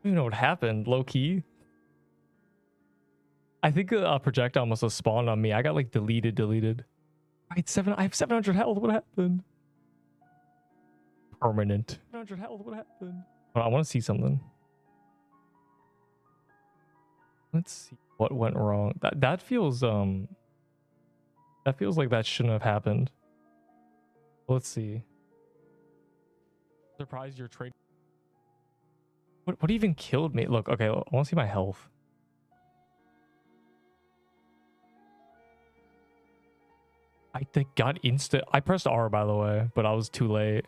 You know what happened, low key. I think a projectile must have spawned on me. I got like deleted. I have 700 health. What happened? Permanent. 700 health. What happened? Oh, I want to see something. Let's see what went wrong. That feels like that shouldn't have happened. Let's see. Surprised your trade. What even killed me? Look, okay, I want to see my health. I got instant. I pressed R, by the way, but I was too late.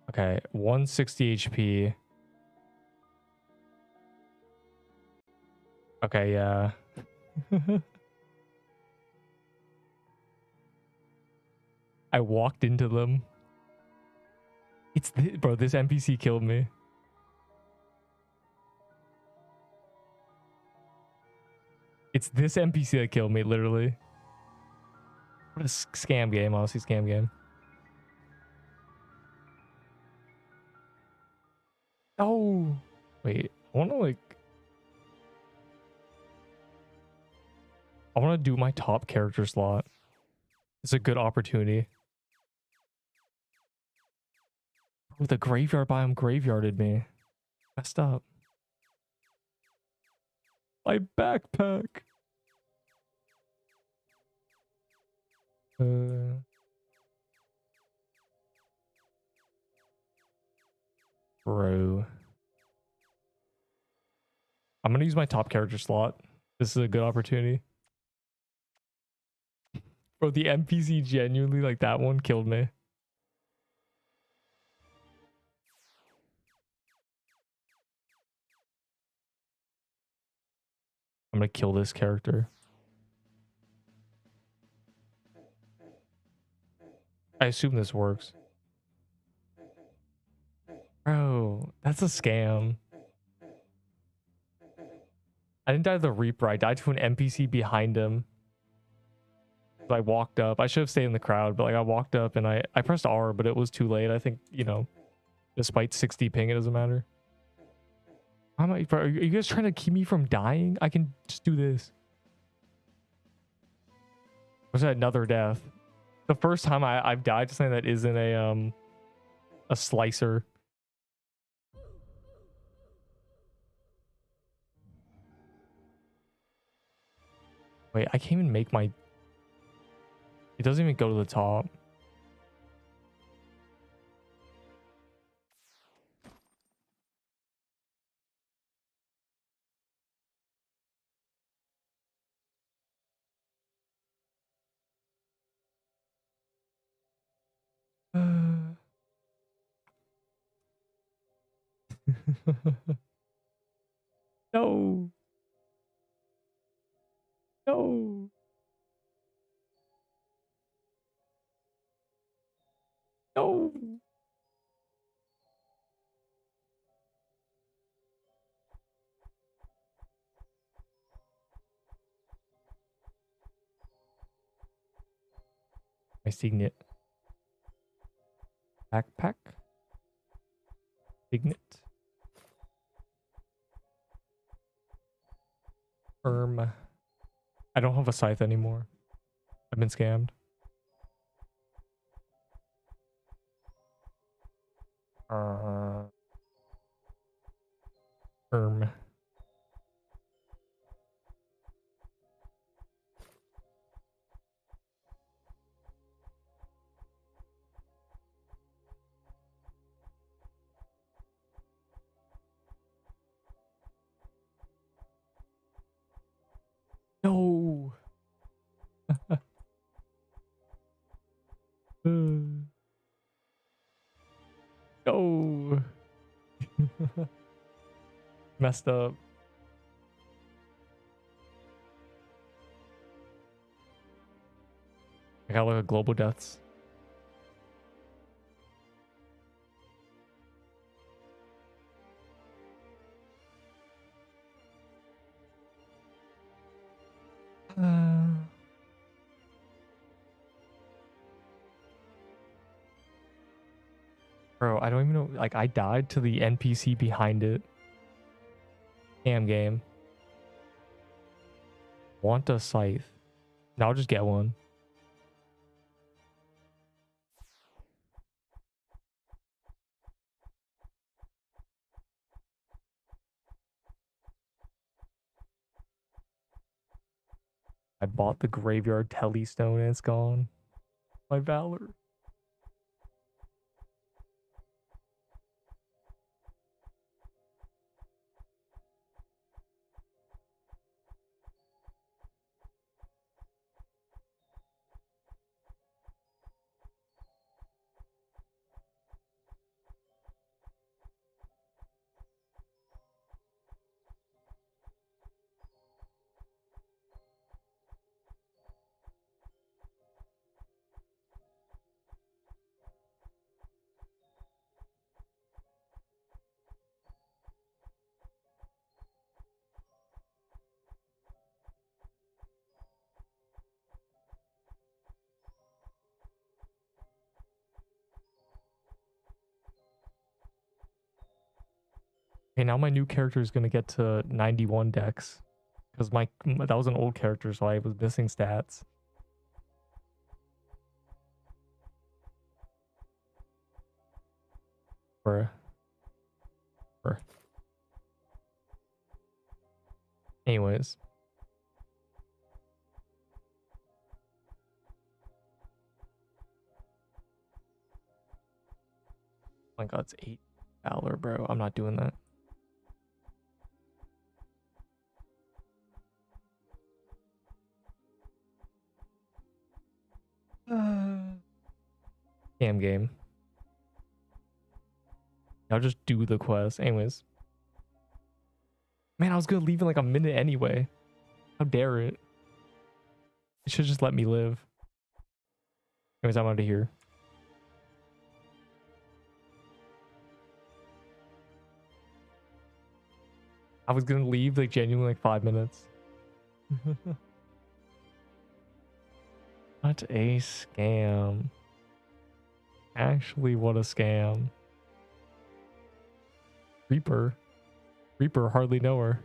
Okay, 160 HP. Okay, yeah. I walked into them. Bro, this NPC killed me. It's this NPC that killed me, literally. What a scam game, honestly, scam game. Oh, wait. I want to like. I want to do my top character slot. It's a good opportunity. Oh, the graveyard biome graveyarded me. Messed up. My backpack. Bro. I'm gonna use my top character slot. This is a good opportunity. Bro, the NPC genuinely, like, that one killed me. I'm gonna kill this character. I assume this works. Bro, that's a scam. I didn't die to the Reaper. I died to an NPC behind him. I walked up. I should have stayed in the crowd, but like I walked up and I pressed R, but it was too late. I think, you know, despite 60 ping, it doesn't matter. How am I, bro, are you guys trying to keep me from dying? I can just do this. Was that another death? The first time I've died to something that isn't a slicer. Wait, I can't even make my... It doesn't even go to the top. No. No. No. My signet. Backpack. Signet. I don't have a scythe anymore. I've been scammed. No. No. Messed up. I got like a global deaths. Bro, I don't even know. Like, I died to the NPC behind it. Damn game. Want a scythe. Now I'll just get one. I bought the graveyard telestone and it's gone. My valor. Okay, now my new character is gonna get to 91 dex. Because that was an old character, so I was missing stats. For anyways. Oh my god, it's 8 valor, bro. I'm not doing that. Damn game. I'll just do the quest. Anyways. Man, I was gonna leave in like a minute anyway. How dare it? It should just let me live. Anyways, I'm out of here. I was gonna leave like genuinely like 5 minutes. What a scam. Actually, what a scam. Reaper. Hardly know her.